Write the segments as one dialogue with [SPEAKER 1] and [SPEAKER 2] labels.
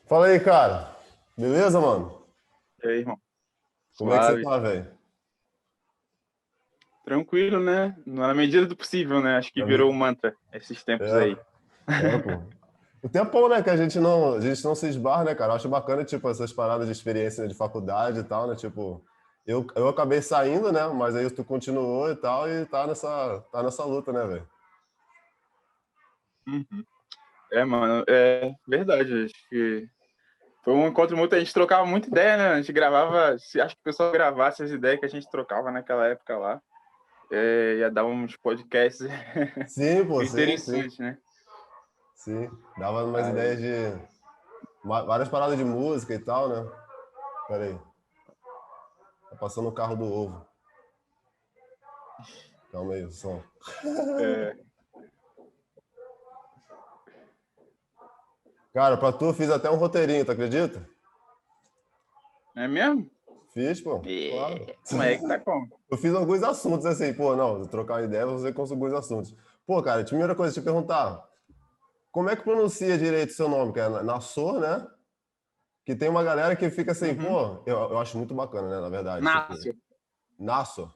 [SPEAKER 1] Fala aí, cara. Beleza, mano?
[SPEAKER 2] E aí, irmão?
[SPEAKER 1] Como é que você
[SPEAKER 2] Suave.
[SPEAKER 1] tá, velho?
[SPEAKER 2] Tranquilo, né? Na medida do possível, né? Acho que
[SPEAKER 1] Tá
[SPEAKER 2] virou um
[SPEAKER 1] me-
[SPEAKER 2] mantra esses tempos
[SPEAKER 1] É,
[SPEAKER 2] aí.
[SPEAKER 1] pô. O tempão, né, que a gente não se esbarra, né, cara? Eu acho bacana, tipo, essas paradas de experiência, né, de faculdade e tal, né? Tipo, eu acabei saindo, né? Mas aí tu continuou e tal, e tá nessa luta, né, velho?
[SPEAKER 2] Uhum. É, mano, é verdade. Acho que foi um encontro muito. A gente trocava muita ideia, né? A gente gravava. Acho que o pessoal gravasse as ideias que a gente trocava naquela época lá. Ia dar uns podcasts
[SPEAKER 1] Sim, pô, sim, sim.
[SPEAKER 2] interessantes, né?
[SPEAKER 1] Sim. Dava umas ideias
[SPEAKER 2] Aí,
[SPEAKER 1] de várias paradas de música e tal, né? Pera aí. Tá passando o carro do ovo. Calma aí, o som.
[SPEAKER 2] é,
[SPEAKER 1] Cara, pra tu eu fiz até um roteirinho, tu acredita?
[SPEAKER 2] é mesmo?
[SPEAKER 1] Fiz, pô. Claro.
[SPEAKER 2] Como é que tá como?
[SPEAKER 1] Eu fiz alguns assuntos assim, pô, não, trocar uma ideia, você com alguns assuntos. Pô, cara, a primeira coisa, te perguntar, como é que pronuncia direito o seu nome, cara? Nassor, né? Que tem uma galera que fica assim,
[SPEAKER 2] Uhum.
[SPEAKER 1] pô, eu acho muito bacana, né, na verdade, tipo,
[SPEAKER 2] Nasso.
[SPEAKER 1] Nassor,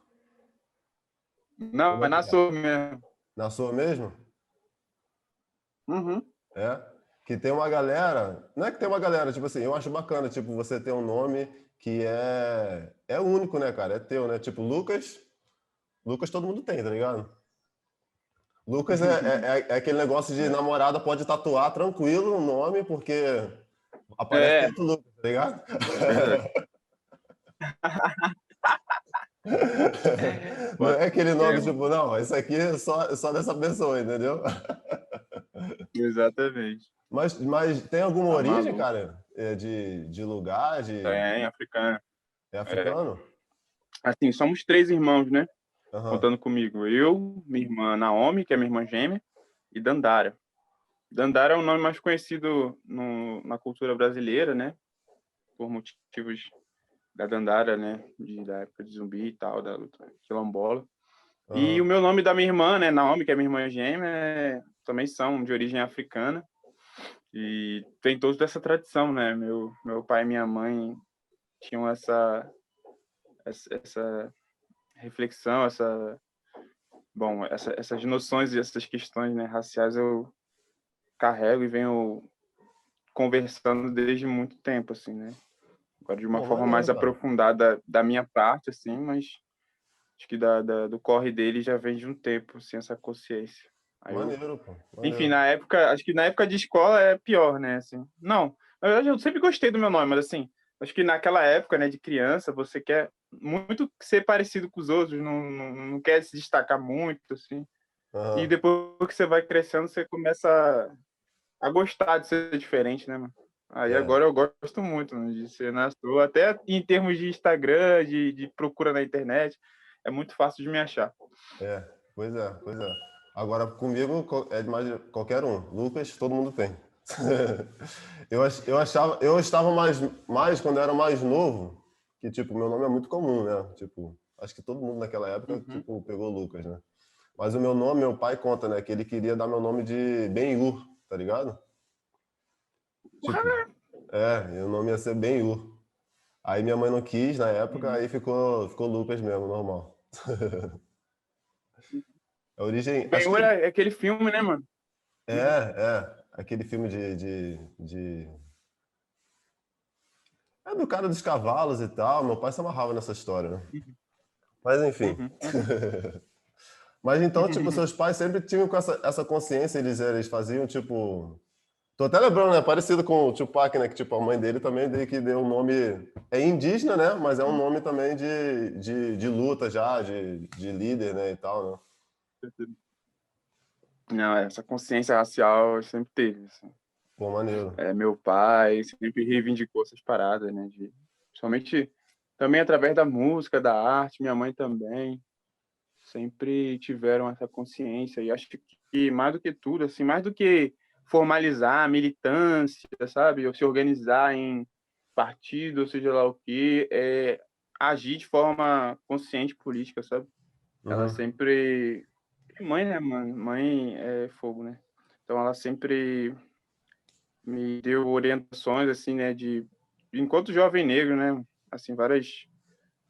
[SPEAKER 2] Não,
[SPEAKER 1] como
[SPEAKER 2] é
[SPEAKER 1] é que é?
[SPEAKER 2] Nassau mesmo.
[SPEAKER 1] Nassor mesmo?
[SPEAKER 2] Uhum.
[SPEAKER 1] É? Que tem uma galera, não é que tem uma galera, tipo assim, eu acho bacana, tipo, você ter um nome que é único, né, cara? É teu, né? Tipo, Lucas todo mundo tem, tá ligado? Lucas é aquele negócio de
[SPEAKER 2] É.
[SPEAKER 1] namorada pode tatuar tranquilo o nome, porque aparece
[SPEAKER 2] É,
[SPEAKER 1] outro Lucas, tá ligado?
[SPEAKER 2] é verdade.
[SPEAKER 1] Não
[SPEAKER 2] Pode
[SPEAKER 1] é aquele nome
[SPEAKER 2] crer, mano.
[SPEAKER 1] tipo, não, isso aqui é só dessa pessoa, entendeu?
[SPEAKER 2] Exatamente.
[SPEAKER 1] Mas tem alguma
[SPEAKER 2] Tá
[SPEAKER 1] origem,
[SPEAKER 2] maluco.
[SPEAKER 1] cara? De lugar, de.
[SPEAKER 2] Tem, africano.
[SPEAKER 1] É
[SPEAKER 2] É.
[SPEAKER 1] africano?
[SPEAKER 2] Assim, somos três irmãos, né?
[SPEAKER 1] Aham.
[SPEAKER 2] Contando comigo. Eu, minha irmã Naomi, que é minha irmã gêmea, e Dandara. Dandara é o nome mais conhecido na cultura brasileira, né? Por motivos da Dandara, né? Da época de zumbi e tal, da luta quilombola. E o
[SPEAKER 1] Aham.
[SPEAKER 2] meu nome da minha irmã, né? Naomi, que é minha irmã gêmea, também são de origem africana. E tem toda essa tradição, né? Meu pai e minha mãe tinham essa reflexão, essas noções e essas questões, né, raciais eu carrego e venho conversando desde muito tempo, assim, né? Agora de uma
[SPEAKER 1] Pô,
[SPEAKER 2] forma
[SPEAKER 1] maneiro,
[SPEAKER 2] mais
[SPEAKER 1] cara.
[SPEAKER 2] aprofundada da minha parte, assim, mas acho que do corre dele já vem de um tempo, assim, essa consciência. Aí eu,
[SPEAKER 1] Maneiro, pô.
[SPEAKER 2] enfim,
[SPEAKER 1] Maneiro.
[SPEAKER 2] acho que na época de escola é pior, né, assim. Não, na verdade eu sempre gostei do meu nome, mas assim, acho que naquela época, né, de criança, você quer muito ser parecido com os outros, não quer se destacar muito, assim. E
[SPEAKER 1] Aham.
[SPEAKER 2] depois que você vai crescendo, você começa a gostar de ser diferente, né, mano? Aí
[SPEAKER 1] É,
[SPEAKER 2] agora eu gosto muito, mano, de ser na sua, até em termos de Instagram, de procura na internet, é muito fácil de me achar.
[SPEAKER 1] é. Pois é, pois é. Agora, comigo é demais de qualquer um. Lucas, todo mundo tem. Eu estava mais quando eu era mais novo, que, tipo, meu nome é muito comum, né? Tipo, acho que todo mundo naquela época,
[SPEAKER 2] Uhum.
[SPEAKER 1] tipo, pegou Lucas, né? Mas o meu nome, meu pai conta, né? Que ele queria dar meu nome de Ben-Hur, tá ligado? Tipo, e o nome ia ser Ben-Hur. Aí minha mãe não quis na época,
[SPEAKER 2] Uhum.
[SPEAKER 1] aí ficou Lucas mesmo, normal. A origem, acho
[SPEAKER 2] Ben-Hur
[SPEAKER 1] que
[SPEAKER 2] é aquele filme, né, mano? Uhum.
[SPEAKER 1] aquele filme de. É do cara dos cavalos e tal. Meu pai se amarrava nessa história, né? Mas enfim.
[SPEAKER 2] Uhum. Uhum.
[SPEAKER 1] Mas então, tipo,
[SPEAKER 2] Uhum.
[SPEAKER 1] seus pais sempre tinham com essa consciência, eles faziam, tipo. Tô até lembrando, né? Parecido com o Tupac, né? Que, tipo, a mãe dele também que deu um nome. É indígena, né? Mas é um nome também de luta já, de líder, né? E tal, né?
[SPEAKER 2] Não, essa consciência racial sempre teve, assim.
[SPEAKER 1] Pô, maneiro.
[SPEAKER 2] Meu pai sempre reivindicou essas paradas, né? Principalmente também através da música, da arte, minha mãe também sempre tiveram essa consciência e acho que mais do que tudo, assim, mais do que formalizar a militância, sabe, ou se organizar em partido, ou seja lá o que, agir de forma consciente política, sabe? Ela
[SPEAKER 1] Uhum.
[SPEAKER 2] sempre... Mãe, né, mano? Mãe é fogo, né? Então ela sempre me deu orientações, assim, né, enquanto jovem negro, né, assim, várias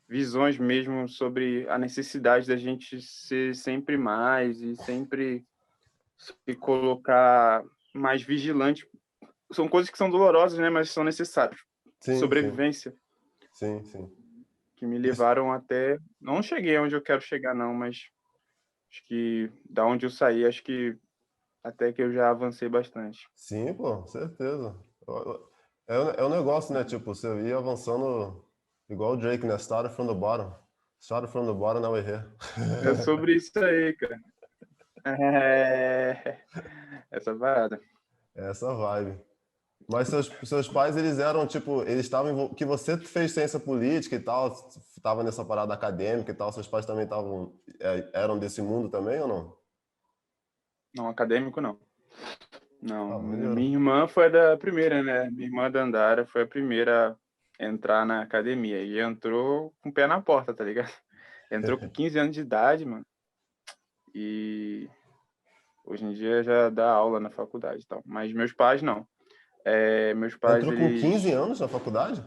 [SPEAKER 2] visões mesmo sobre a necessidade da gente ser sempre mais e sempre se colocar mais vigilante. São coisas que são dolorosas, né, mas são necessárias.
[SPEAKER 1] Sim, sim,
[SPEAKER 2] Sobrevivência,
[SPEAKER 1] sim, sim.
[SPEAKER 2] que me
[SPEAKER 1] Isso.
[SPEAKER 2] levaram até... Não cheguei onde eu quero chegar, não, mas acho que da onde eu saí, acho que até que eu já avancei bastante.
[SPEAKER 1] Sim, pô, certeza. É um negócio, né? Tipo, você ia avançando igual o Drake, né? Started from the bottom. Started from the bottom, now we're here.
[SPEAKER 2] É sobre isso aí, cara. É... Essa parada.
[SPEAKER 1] É essa vibe. Mas seus pais, eles eram, tipo, eles estavam, que você fez ciência política e tal, estava nessa parada acadêmica e tal, seus pais também estavam, eram desse mundo também ou não?
[SPEAKER 2] Não, acadêmico não.
[SPEAKER 1] Ah,
[SPEAKER 2] Não,
[SPEAKER 1] maneiro.
[SPEAKER 2] minha irmã foi da primeira, né? Minha irmã Dandara foi a primeira a entrar na academia e entrou com o pé na porta, tá ligado? Entrou com 15 anos de idade, mano. E hoje em dia já dá aula na faculdade e tal. Mas meus pais não. Meus pais,
[SPEAKER 1] Entrou com 15
[SPEAKER 2] eles...
[SPEAKER 1] anos na faculdade?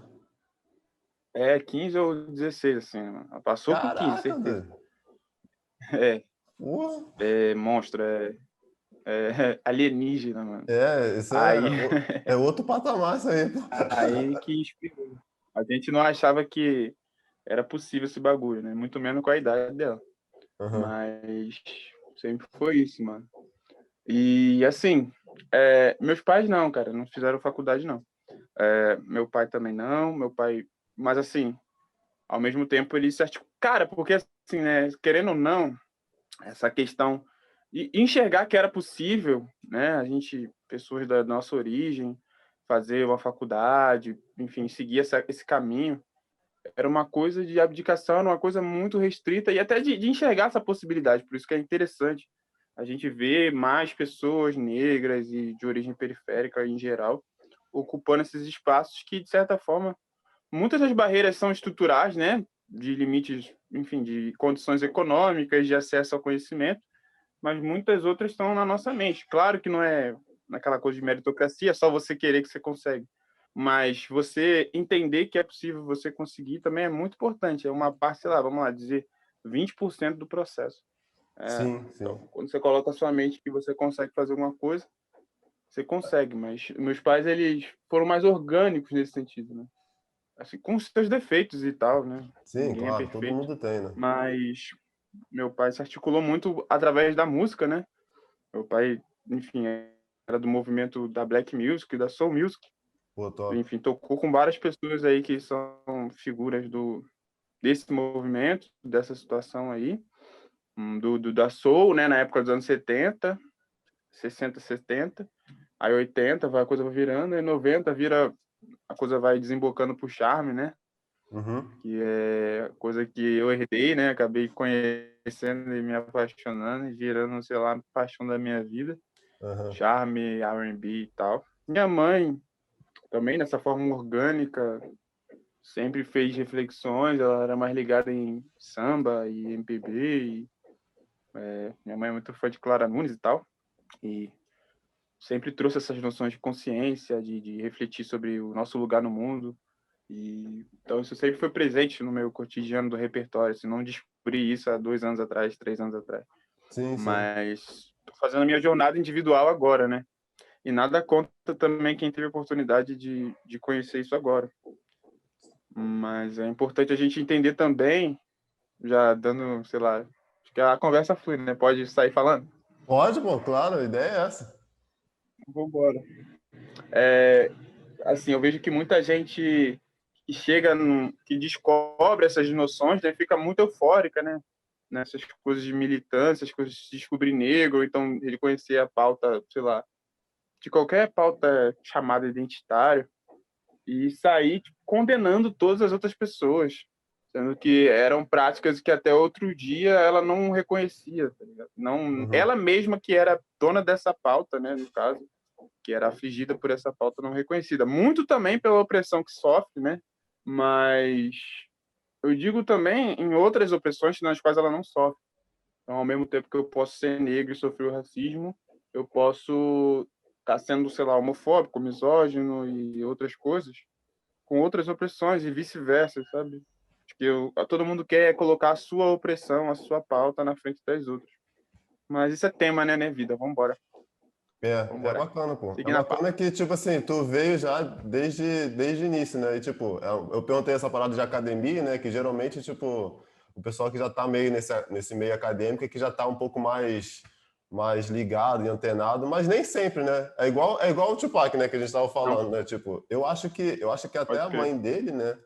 [SPEAKER 2] 15 ou 16, assim, né, mano? Ela passou com 15,
[SPEAKER 1] Caraca,
[SPEAKER 2] certeza.
[SPEAKER 1] doido.
[SPEAKER 2] É,
[SPEAKER 1] Porra.
[SPEAKER 2] é monstro, é alienígena, mano.
[SPEAKER 1] Isso
[SPEAKER 2] Aí,
[SPEAKER 1] é outro patamar isso aí, pô.
[SPEAKER 2] aí que inspirou. A gente não achava que era possível esse bagulho, né? Muito menos com a idade dela.
[SPEAKER 1] Aham.
[SPEAKER 2] Mas sempre foi isso, mano. E assim, meus pais não, cara, não fizeram faculdade, não. Meu pai também não, meu pai. Mas assim, ao mesmo tempo ele se articula. Cara, porque assim, né? Querendo ou não, essa questão de enxergar que era possível, né? A gente, pessoas da nossa origem, fazer uma faculdade, enfim, seguir esse caminho era uma coisa de abdicação, era uma coisa muito restrita e até de enxergar essa possibilidade. Por isso que é interessante a gente ver mais pessoas negras e de origem periférica em geral ocupando esses espaços que, de certa forma, muitas das barreiras são estruturais, né? De limites, enfim, de condições econômicas, de acesso ao conhecimento, mas muitas outras estão na nossa mente. Claro que não é naquela coisa de meritocracia, é só você querer que você consegue. Mas você entender que é possível você conseguir também é muito importante. É uma parte, sei lá, vamos lá, dizer 20% do processo.
[SPEAKER 1] Sim, sim.
[SPEAKER 2] Então, quando você coloca a sua mente que você consegue fazer alguma coisa, você consegue. Mas meus pais, eles foram mais orgânicos nesse sentido, né? Assim, com os seus defeitos e tal, né?
[SPEAKER 1] Sim,
[SPEAKER 2] Ninguém é
[SPEAKER 1] claro, todo
[SPEAKER 2] perfeito.
[SPEAKER 1] mundo tem, né?
[SPEAKER 2] Mas meu pai se articulou muito através da música, né? Meu pai, enfim, era do movimento da Black Music, da Soul Music.
[SPEAKER 1] Pô, top.
[SPEAKER 2] Enfim, tocou com várias pessoas aí que são figuras desse movimento, dessa situação aí, da Soul, né, na época dos anos 70, 60, 70, aí 80 a coisa vai virando, aí 90 vira, a coisa vai desembocando pro charme, né,
[SPEAKER 1] Uhum.
[SPEAKER 2] que é coisa que eu herdei, né, acabei conhecendo e me apaixonando e virando, sei lá, a paixão da minha vida,
[SPEAKER 1] Aham.
[SPEAKER 2] charme, R&B e tal. Minha mãe também nessa forma orgânica sempre fez reflexões, ela era mais ligada em samba e MPB, e minha mãe é muito fã de Clara Nunes e tal, e sempre trouxe essas noções de consciência, de refletir sobre o nosso lugar no mundo, e então isso sempre foi presente no meu cotidiano do repertório, assim, não descobri isso há 2 anos atrás, 3 anos atrás,
[SPEAKER 1] Sim, sim.
[SPEAKER 2] mas estou fazendo a minha jornada individual agora, né? E nada contra também quem teve a oportunidade de conhecer isso agora. Mas é importante a gente entender também, já dando, sei lá, acho que a conversa flui, né? Pode sair falando?
[SPEAKER 1] Pode, pô, claro, a ideia é essa.
[SPEAKER 2] Vambora. É, assim, eu vejo que muita gente que chega, que descobre essas noções, né, fica muito eufórica, né? Nessas coisas de militância, essas coisas de descobrir negro, ou então ele conhecer a pauta, sei lá, de qualquer pauta chamada identitária, e sair tipo, condenando todas as outras pessoas, sendo que eram práticas que até outro dia ela não reconhecia, tá ligado? Não,
[SPEAKER 1] Uhum.
[SPEAKER 2] ela mesma que era dona dessa pauta, né, no caso, que era afligida por essa pauta não reconhecida, muito também pela opressão que sofre, né? Mas eu digo também em outras opressões nas quais ela não sofre. Então, ao mesmo tempo que eu posso ser negro e sofrer o racismo, eu posso estar sendo, sei lá, homofóbico, misógino e outras coisas, com outras opressões e vice-versa, sabe? Acho que todo mundo quer colocar a sua opressão, a sua pauta na frente das outras. Mas isso é tema, né, vida? Vambora.
[SPEAKER 1] É
[SPEAKER 2] Vambora.
[SPEAKER 1] bacana, pô. É
[SPEAKER 2] Seguindo a
[SPEAKER 1] bacana
[SPEAKER 2] pauta.
[SPEAKER 1] que, tipo assim, tu veio já desde o início, né? E, tipo, eu perguntei essa parada de academia, né? Que geralmente, tipo, o pessoal que já tá meio nesse meio acadêmico é que já tá um pouco mais ligado e antenado, mas nem sempre, né? É igual o Tupac, né? Que a gente tava
[SPEAKER 2] Não,
[SPEAKER 1] falando, né? Tipo, eu acho que até
[SPEAKER 2] pode
[SPEAKER 1] a
[SPEAKER 2] crer.
[SPEAKER 1] mãe dele, né?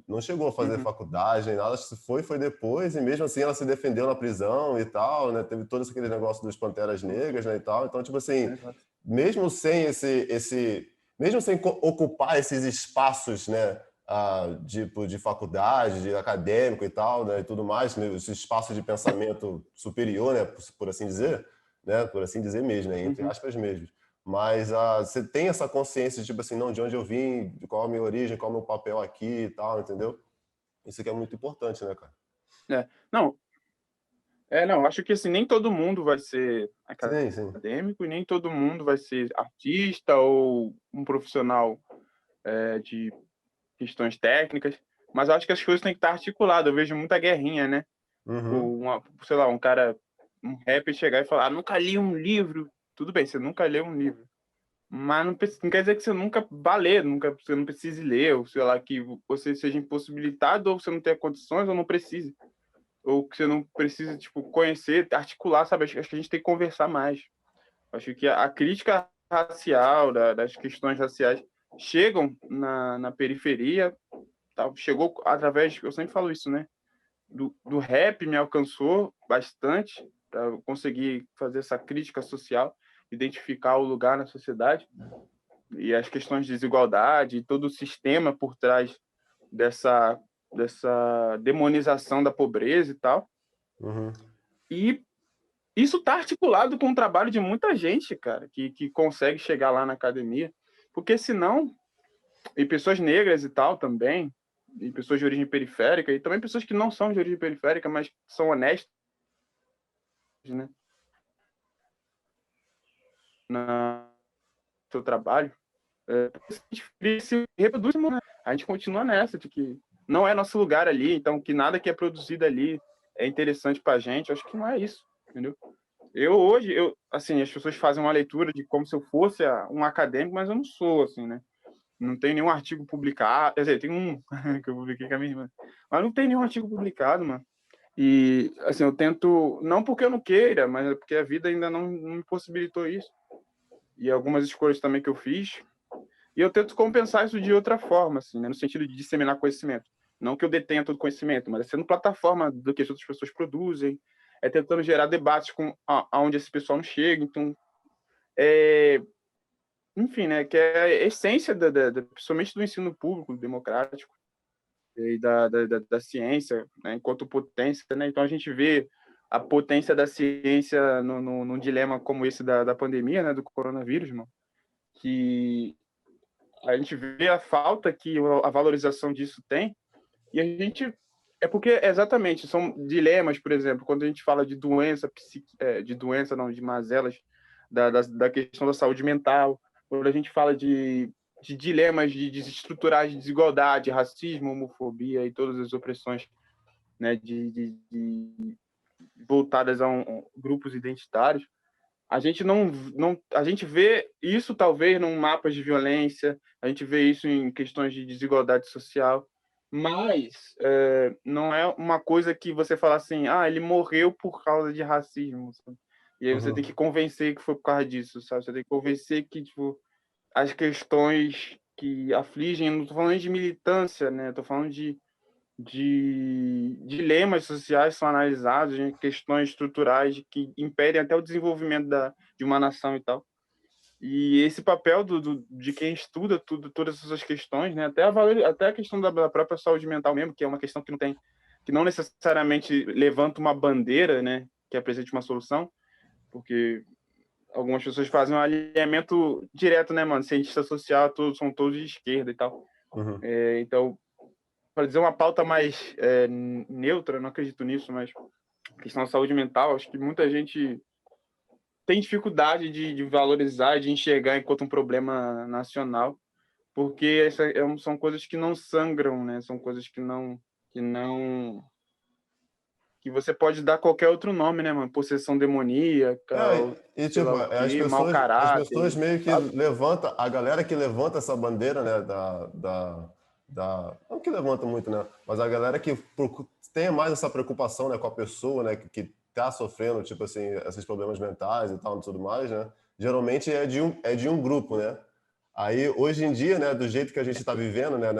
[SPEAKER 1] Não chegou a fazer
[SPEAKER 2] Uhum.
[SPEAKER 1] faculdade nem nada, se foi depois, e mesmo assim ela se defendeu na prisão e tal, né? Teve todo aquele negócio dos Panteras Negras, né, e tal. Então, tipo assim,
[SPEAKER 2] Exato.
[SPEAKER 1] mesmo sem mesmo sem ocupar esses espaços, né, tipo de faculdade, de acadêmico e tal, né, e tudo mais, né, esse espaço de pensamento superior, né, por assim dizer, né, por assim dizer mesmo, né, entre
[SPEAKER 2] Uhum.
[SPEAKER 1] aspas mesmo. Mas você tem essa consciência, tipo assim, não, de onde eu vim, de qual é a minha origem, qual é o meu papel aqui e tal, entendeu? Isso que é muito importante, né, cara?
[SPEAKER 2] É. Não, não, acho que assim, nem todo mundo vai ser
[SPEAKER 1] Sim, sim.
[SPEAKER 2] acadêmico e nem todo mundo vai ser artista ou um profissional de questões técnicas, mas eu acho que as coisas têm que estar articuladas. Eu vejo muita guerrinha, né?
[SPEAKER 1] Uhum.
[SPEAKER 2] Sei lá, um cara, um rapper chegar e falar, nunca li um livro. Tudo bem, você nunca leu um livro. Mas não quer dizer que você nunca vá ler, você não precise ler, ou sei lá, que você seja impossibilitado, ou você não tenha condições, ou não precise. Ou que você não precisa, tipo, conhecer, articular, sabe? Acho que a gente tem que conversar mais. Acho que a crítica racial, das questões raciais, chegam na periferia, tá? Chegou através, eu sempre falo isso, né? Do rap me alcançou bastante para eu conseguir fazer essa crítica social, identificar o lugar na sociedade e as questões de desigualdade, todo o sistema por trás dessa, dessa demonização da pobreza e tal.
[SPEAKER 1] Uhum.
[SPEAKER 2] E isso está articulado com o trabalho de muita gente, cara, que consegue chegar lá na academia. Porque senão, e pessoas negras e tal também, e pessoas de origem periférica, e também pessoas que não são de origem periférica, mas são honestas, né, no seu trabalho, a gente se reproduz, né? A gente continua nessa, de que não é nosso lugar ali, então que nada que é produzido ali é interessante pra gente. Acho que não é isso, entendeu? Assim, as pessoas fazem uma leitura de como se eu fosse um acadêmico, mas eu não sou, assim, né? Não tem nenhum artigo publicado, quer dizer, tem um que eu publiquei com a minha irmã, mas não tem nenhum artigo publicado, mano. E, assim, eu tento, não porque eu não queira, mas é porque a vida ainda não me possibilitou isso. E algumas escolhas também que eu fiz, e eu tento compensar isso de outra forma, assim, né? No sentido de disseminar conhecimento. Não que eu detenha todo conhecimento, mas é sendo plataforma do que as outras pessoas produzem, é tentando gerar debates com aonde esse pessoal não chega. Então, enfim, né? Que é a essência, principalmente do ensino público, democrático, e da ciência, né? Enquanto potência, né? Então, a gente vê a potência da ciência num dilema como esse da pandemia, né? Do coronavírus, mano. Que a gente vê a falta que a valorização disso tem, e a gente. É porque, exatamente, são dilemas, por exemplo, quando a gente fala de doença, de doença, não, de mazelas, da questão da saúde mental, quando a gente fala de dilemas de desestruturar de desigualdade, racismo, homofobia e todas as opressões, né, voltadas grupos identitários, a gente a gente vê isso talvez num mapa de violência, a gente vê isso em questões de desigualdade social, mas não é uma coisa que você fala assim, ele morreu por causa de racismo, sabe? E aí você tem que
[SPEAKER 1] Uhum.
[SPEAKER 2] convencer que foi por causa disso, sabe? Você tem que convencer que, tipo, as questões que afligem, não estou falando de militância, né? Estou falando de dilemas sociais são analisados, em questões estruturais que impedem até o desenvolvimento de uma nação e tal. E esse papel de quem estuda todas essas questões, né, até a questão da própria saúde mental mesmo, que é uma questão que não necessariamente levanta uma bandeira, né, que apresente uma solução, porque algumas pessoas fazem um alinhamento direto, né, mano, cientista social, são todos de esquerda e tal.
[SPEAKER 1] Uhum.
[SPEAKER 2] Então, para dizer uma pauta mais neutra, não acredito nisso, mas questão da saúde mental, acho que muita gente tem dificuldade de valorizar, de enxergar enquanto um problema nacional, porque são coisas que não sangram, né? São coisas que você pode dar qualquer outro nome, né, mano? Possessão demoníaca, ou
[SPEAKER 1] E
[SPEAKER 2] sei lá
[SPEAKER 1] tipo,
[SPEAKER 2] o
[SPEAKER 1] as
[SPEAKER 2] quê, mau
[SPEAKER 1] pessoas
[SPEAKER 2] caráter,
[SPEAKER 1] meio que
[SPEAKER 2] sabe?
[SPEAKER 1] levanta, a galera que levanta essa bandeira, né, não que levanta muito, né, mas a galera que tem mais essa preocupação, né, com a pessoa, né, que tá sofrendo, tipo assim, esses problemas mentais e tal, e tudo mais, né, geralmente é de um grupo, né. Aí, hoje em dia, né, do jeito que a gente está vivendo, né,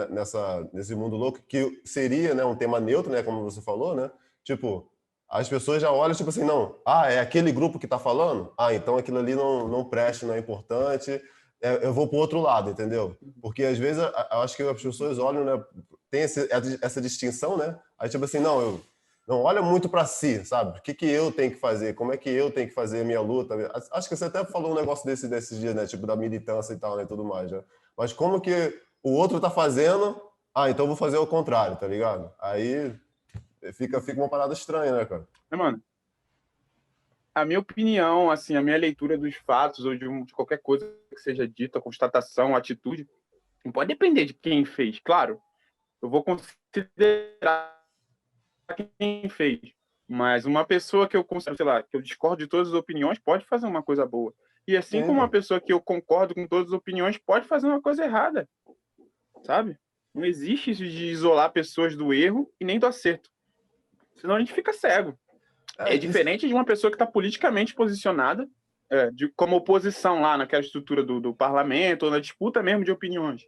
[SPEAKER 1] nesse mundo louco, que seria, né, um tema neutro, né, como você falou, né, tipo, as pessoas já olham, tipo assim, não, é aquele grupo que está falando? Então aquilo ali não presta, não é importante, eu vou para o outro lado, entendeu? Porque às vezes eu acho que as pessoas olham, né, tem essa distinção, né, aí tipo assim, não olha muito para si, sabe? O que eu tenho que fazer? Como é que eu tenho que fazer a minha luta? Acho que você até falou um negócio desses dias, né? Tipo, da militância e tal, né? Tudo mais, né? Mas como que o outro tá fazendo? Então eu vou fazer o contrário, tá ligado? Aí fica uma parada estranha, né, cara?
[SPEAKER 2] Mano, a minha opinião, assim, a minha leitura dos fatos ou de qualquer coisa que seja dita, constatação, atitude, não pode depender de quem fez. Claro, eu vou considerar quem fez, mas uma pessoa que eu considero, sei lá, que eu discordo de todas as opiniões, pode fazer uma coisa boa. E assim
[SPEAKER 1] Sim,
[SPEAKER 2] como uma
[SPEAKER 1] pô.
[SPEAKER 2] pessoa que eu concordo com todas as opiniões pode fazer uma coisa errada, sabe? Não existe isso de isolar pessoas do erro e nem do acerto. Senão a gente fica cego. É
[SPEAKER 1] Isso.
[SPEAKER 2] diferente de uma pessoa que está politicamente posicionada, como oposição lá naquela estrutura do parlamento, ou na disputa mesmo de opiniões.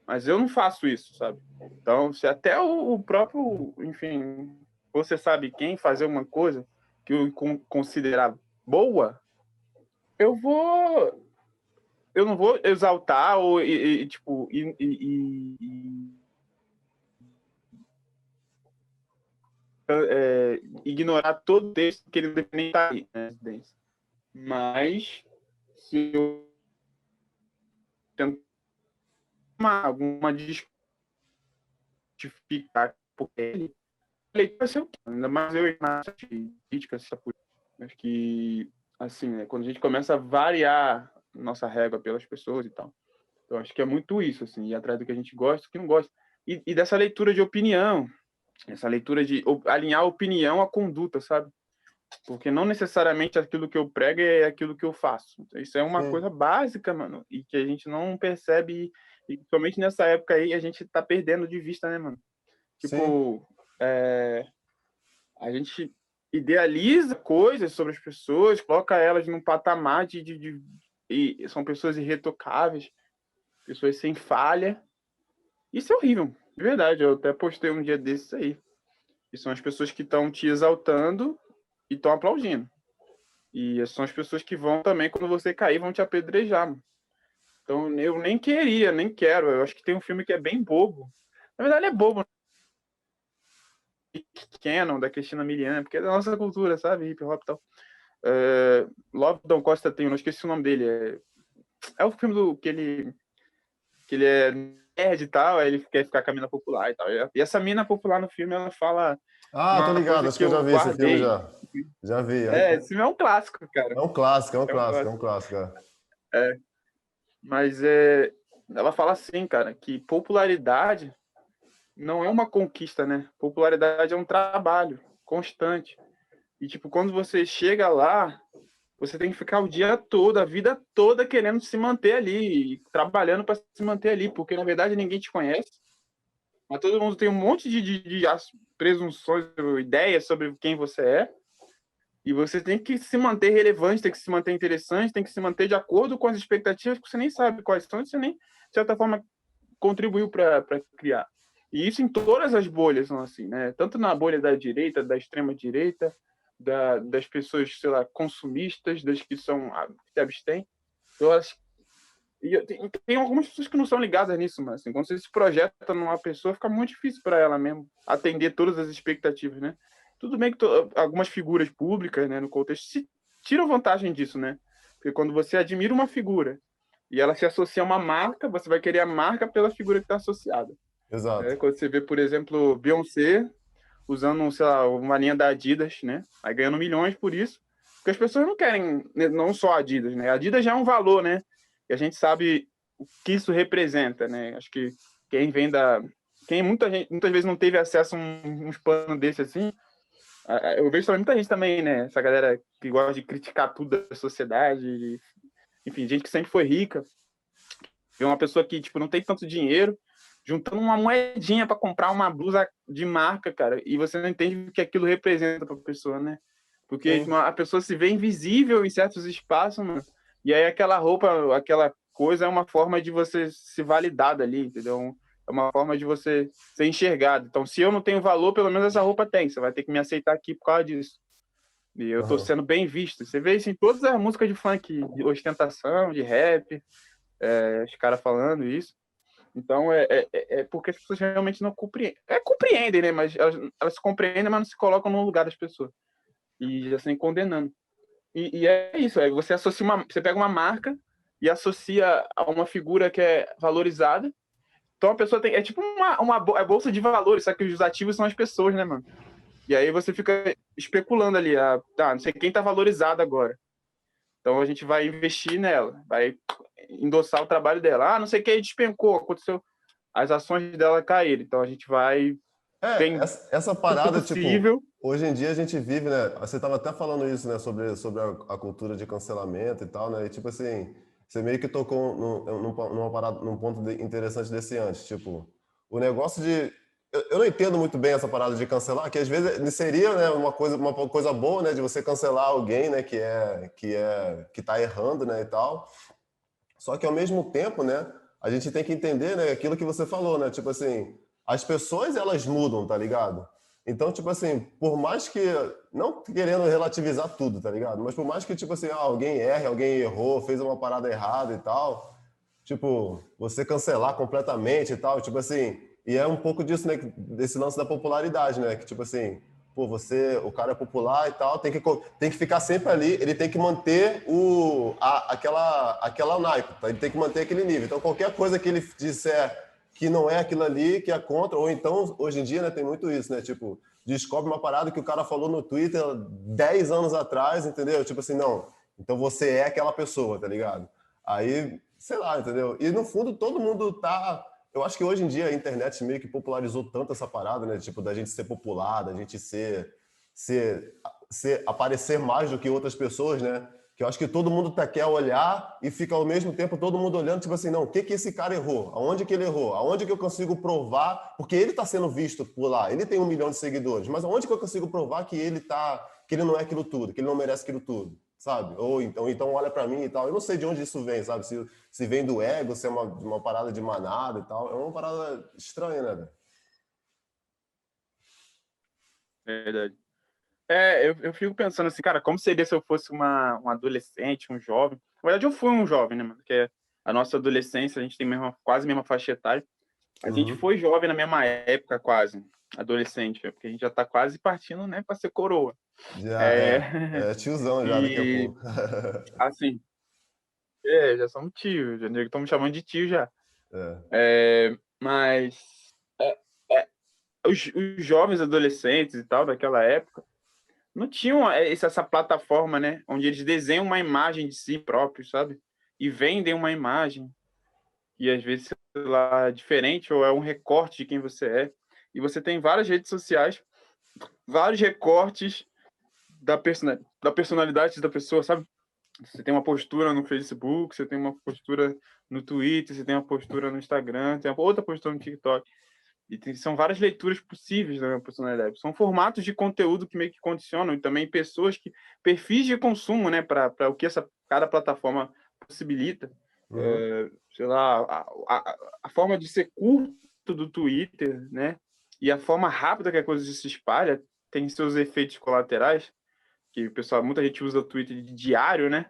[SPEAKER 2] Mas eu não faço isso, sabe? Então, se até o próprio, enfim, você sabe quem fazer uma coisa que eu considerar boa, eu vou, eu não vou exaltar ou tipo ignorar todo o texto que ele nem está aí, né? Mas se eu tentar alguma justificar por ele, vai ser o quê? Ainda mais eu na crítica, essa política. Acho que, assim, né, quando a gente começa a variar nossa régua pelas pessoas e tal, eu acho que é muito isso, assim, ir atrás do que a gente gosta e do que não gosta. E dessa leitura de opinião, essa leitura de alinhar a opinião à conduta, sabe? Porque não necessariamente aquilo que eu prego é aquilo que eu faço. Isso é uma
[SPEAKER 1] Sim,
[SPEAKER 2] coisa básica, mano, e que a gente não percebe, e principalmente nessa época aí, a gente tá perdendo de vista, né, mano?
[SPEAKER 1] sim.
[SPEAKER 2] Tipo, a gente idealiza coisas sobre as pessoas, coloca elas num patamar e são pessoas irretocáveis, pessoas sem falha. Isso é horrível, de verdade. Eu até postei um dia desses aí. E são as pessoas que estão te exaltando e estão aplaudindo. E são as pessoas que vão também, quando você cair, vão te apedrejar. Mano. Então eu nem queria, nem quero. Eu acho que tem um filme que é bem bobo. Na verdade, é bobo. Canon, da Cristina Milian, porque é da nossa cultura, sabe? Hip hop e tal. Love Don Costa tem, não esqueci o nome dele. É o filme que ele é nerd e tal, aí ele quer ficar com a mina popular e tal. E essa mina popular no filme, ela fala
[SPEAKER 1] Tô
[SPEAKER 2] uma
[SPEAKER 1] ligado,
[SPEAKER 2] coisa
[SPEAKER 1] acho
[SPEAKER 2] que
[SPEAKER 1] que eu já
[SPEAKER 2] eu
[SPEAKER 1] vi esse filme
[SPEAKER 2] guardei.
[SPEAKER 1] já. Já vi.
[SPEAKER 2] Esse filme é um clássico, cara.
[SPEAKER 1] É um clássico, é um
[SPEAKER 2] É um
[SPEAKER 1] clássico, é um
[SPEAKER 2] clássico.
[SPEAKER 1] clássico.
[SPEAKER 2] Mas ela fala assim, cara, que popularidade não é uma conquista, né? Popularidade é um trabalho constante. E, tipo, quando você chega lá, você tem que ficar o dia todo, a vida toda querendo se manter ali, trabalhando para se manter ali, porque na verdade ninguém te conhece, mas todo mundo tem um monte de presunções, ideias sobre quem você é, e você tem que se manter relevante, tem que se manter interessante, tem que se manter de acordo com as expectativas que você nem sabe quais são, e você nem, de certa forma, contribuiu para criar. E isso em todas as bolhas são assim, né? Tanto na bolha da direita, da extrema direita, das pessoas, sei lá, consumistas, das que se abstêm. Eu acho, tem algumas pessoas que não são ligadas nisso, mas assim, quando você se projeta numa pessoa, fica muito difícil para ela mesmo atender todas as expectativas, né? Tudo bem que algumas figuras públicas, né, no contexto, se tiram vantagem disso, né? Porque quando você admira uma figura e ela se associa a uma marca, você vai querer a marca pela figura que está associada.
[SPEAKER 1] Exato.
[SPEAKER 2] Quando você vê, por exemplo, Beyoncé usando, sei lá, uma linha da Adidas, né? Aí ganhando milhões por isso. Porque as pessoas não querem, né, não só Adidas, né? A Adidas já é um valor, né? E a gente sabe o que isso representa, né? Acho que quem vem da... Quem muitas vezes não teve acesso a uns panos desse assim, eu vejo também muita gente também, né? Essa galera que gosta de criticar tudo da sociedade, enfim, gente que sempre foi rica, vê uma pessoa que, tipo, não tem tanto dinheiro, juntando uma moedinha para comprar uma blusa de marca, cara, e você não entende o que aquilo representa para a pessoa, né? Porque tipo,
[SPEAKER 1] Sim.
[SPEAKER 2] a pessoa se vê invisível em certos espaços, mano, e aí aquela roupa, aquela coisa é uma forma de você se validar dali, entendeu? É uma forma de você ser enxergado. Então, se eu não tenho valor, pelo menos essa roupa tem. Você vai ter que me aceitar aqui por causa disso. E eu tô
[SPEAKER 1] Aham.
[SPEAKER 2] sendo bem visto. Você vê isso em todas as músicas de funk, de ostentação, de rap, os caras falando isso. Então, é porque as pessoas realmente não compreendem. Compreendem, né? Mas elas se compreendem, mas não se colocam no lugar das pessoas. E assim, condenando. E é isso, você associa você pega uma marca e associa a uma figura que é valorizada. Então a pessoa tem. É tipo uma bolsa de valores, só que os ativos são as pessoas, né, mano? E aí você fica especulando ali, não sei quem tá valorizado agora. Então a gente vai investir nela, vai endossar o trabalho dela. Não sei quem despencou, aconteceu, as ações dela caíram. Então a gente vai,
[SPEAKER 1] É,
[SPEAKER 2] tem
[SPEAKER 1] essa
[SPEAKER 2] tudo
[SPEAKER 1] parada, tipo,
[SPEAKER 2] possível.
[SPEAKER 1] hoje em dia a gente vive, né? Você tava até falando isso, né, sobre a cultura de cancelamento e tal, né? E tipo assim, você meio que tocou numa parada, num ponto interessante desse antes, tipo, o negócio de. Eu não entendo muito bem essa parada de cancelar, que às vezes seria, né, uma coisa boa, né, de você cancelar alguém, né, que tá errando, né, e tal. Só que ao mesmo tempo, né, a gente tem que entender, né, aquilo que você falou, né? Tipo assim, as pessoas elas mudam, tá ligado? Então, tipo assim, por mais que não querendo relativizar tudo, tá ligado? Mas por mais que tipo assim, alguém erre, alguém errou, fez uma parada errada e tal, tipo, você cancelar completamente e tal, tipo assim, e é um pouco disso, né, desse lance da popularidade, né, que tipo assim, pô, o cara é popular e tal, tem que ficar sempre ali, ele tem que manter aquela naipe, tá? Ele tem que manter aquele nível. Então, qualquer coisa que ele disser que não é aquilo ali, que é contra, ou então, hoje em dia, né, tem muito isso, né, tipo, descobre uma parada que o cara falou no Twitter 10 anos atrás, entendeu? Tipo assim, não, então você é aquela pessoa, tá ligado? Aí, sei lá, entendeu? E no fundo todo mundo tá. Eu acho que hoje em dia a internet meio que popularizou tanto essa parada, né? Tipo, da gente ser popular, da gente ser, aparecer mais do que outras pessoas, né? Que eu acho que todo mundo quer olhar e fica ao mesmo tempo todo mundo olhando, tipo assim, não, o que que esse cara errou? Aonde que ele errou? Aonde que eu consigo provar? Porque ele está sendo visto por lá, ele tem 1 milhão de seguidores, mas aonde que eu consigo provar que ele não é aquilo tudo, que ele não merece aquilo tudo? Sabe? Ou então olha para mim e tal. Eu não sei de onde isso vem, sabe? Se vem do ego, se é uma parada de manada e tal. É uma parada estranha, né, velho?
[SPEAKER 2] Verdade. Eu fico pensando assim, cara, como seria se eu fosse um adolescente, um jovem? Na verdade, eu fui um jovem, né, mano? Porque a nossa adolescência, a gente tem quase a mesma faixa etária. A gente
[SPEAKER 1] Uhum.
[SPEAKER 2] foi jovem na mesma época, quase, adolescente, porque a gente já tá quase partindo, né, para ser coroa.
[SPEAKER 1] Já
[SPEAKER 2] É,
[SPEAKER 1] é tiozão já daqui a
[SPEAKER 2] e,
[SPEAKER 1] pouco.
[SPEAKER 2] assim, já somos tios, já estão me chamando de tio já.
[SPEAKER 1] É.
[SPEAKER 2] Mas os jovens adolescentes e tal, daquela época, não tinham essa plataforma, né, onde eles desenham uma imagem de si próprios, sabe? E vendem uma imagem, e às vezes, sei lá, é diferente, ou é um recorte de quem você é. E você tem várias redes sociais, vários recortes da personalidade da pessoa, sabe? Você tem uma postura no Facebook, você tem uma postura no Twitter, você tem uma postura no Instagram, tem outra postura no TikTok. São várias leituras possíveis da minha personalidade. São formatos de conteúdo que meio que condicionam e também pessoas que perfis de consumo, né, para o que cada plataforma possibilita.
[SPEAKER 1] Uhum.
[SPEAKER 2] Sei lá, a forma de ser curto do Twitter, né, e a forma rápida que a coisa se espalha tem seus efeitos colaterais, que o pessoal, muita gente usa o Twitter de diário, né?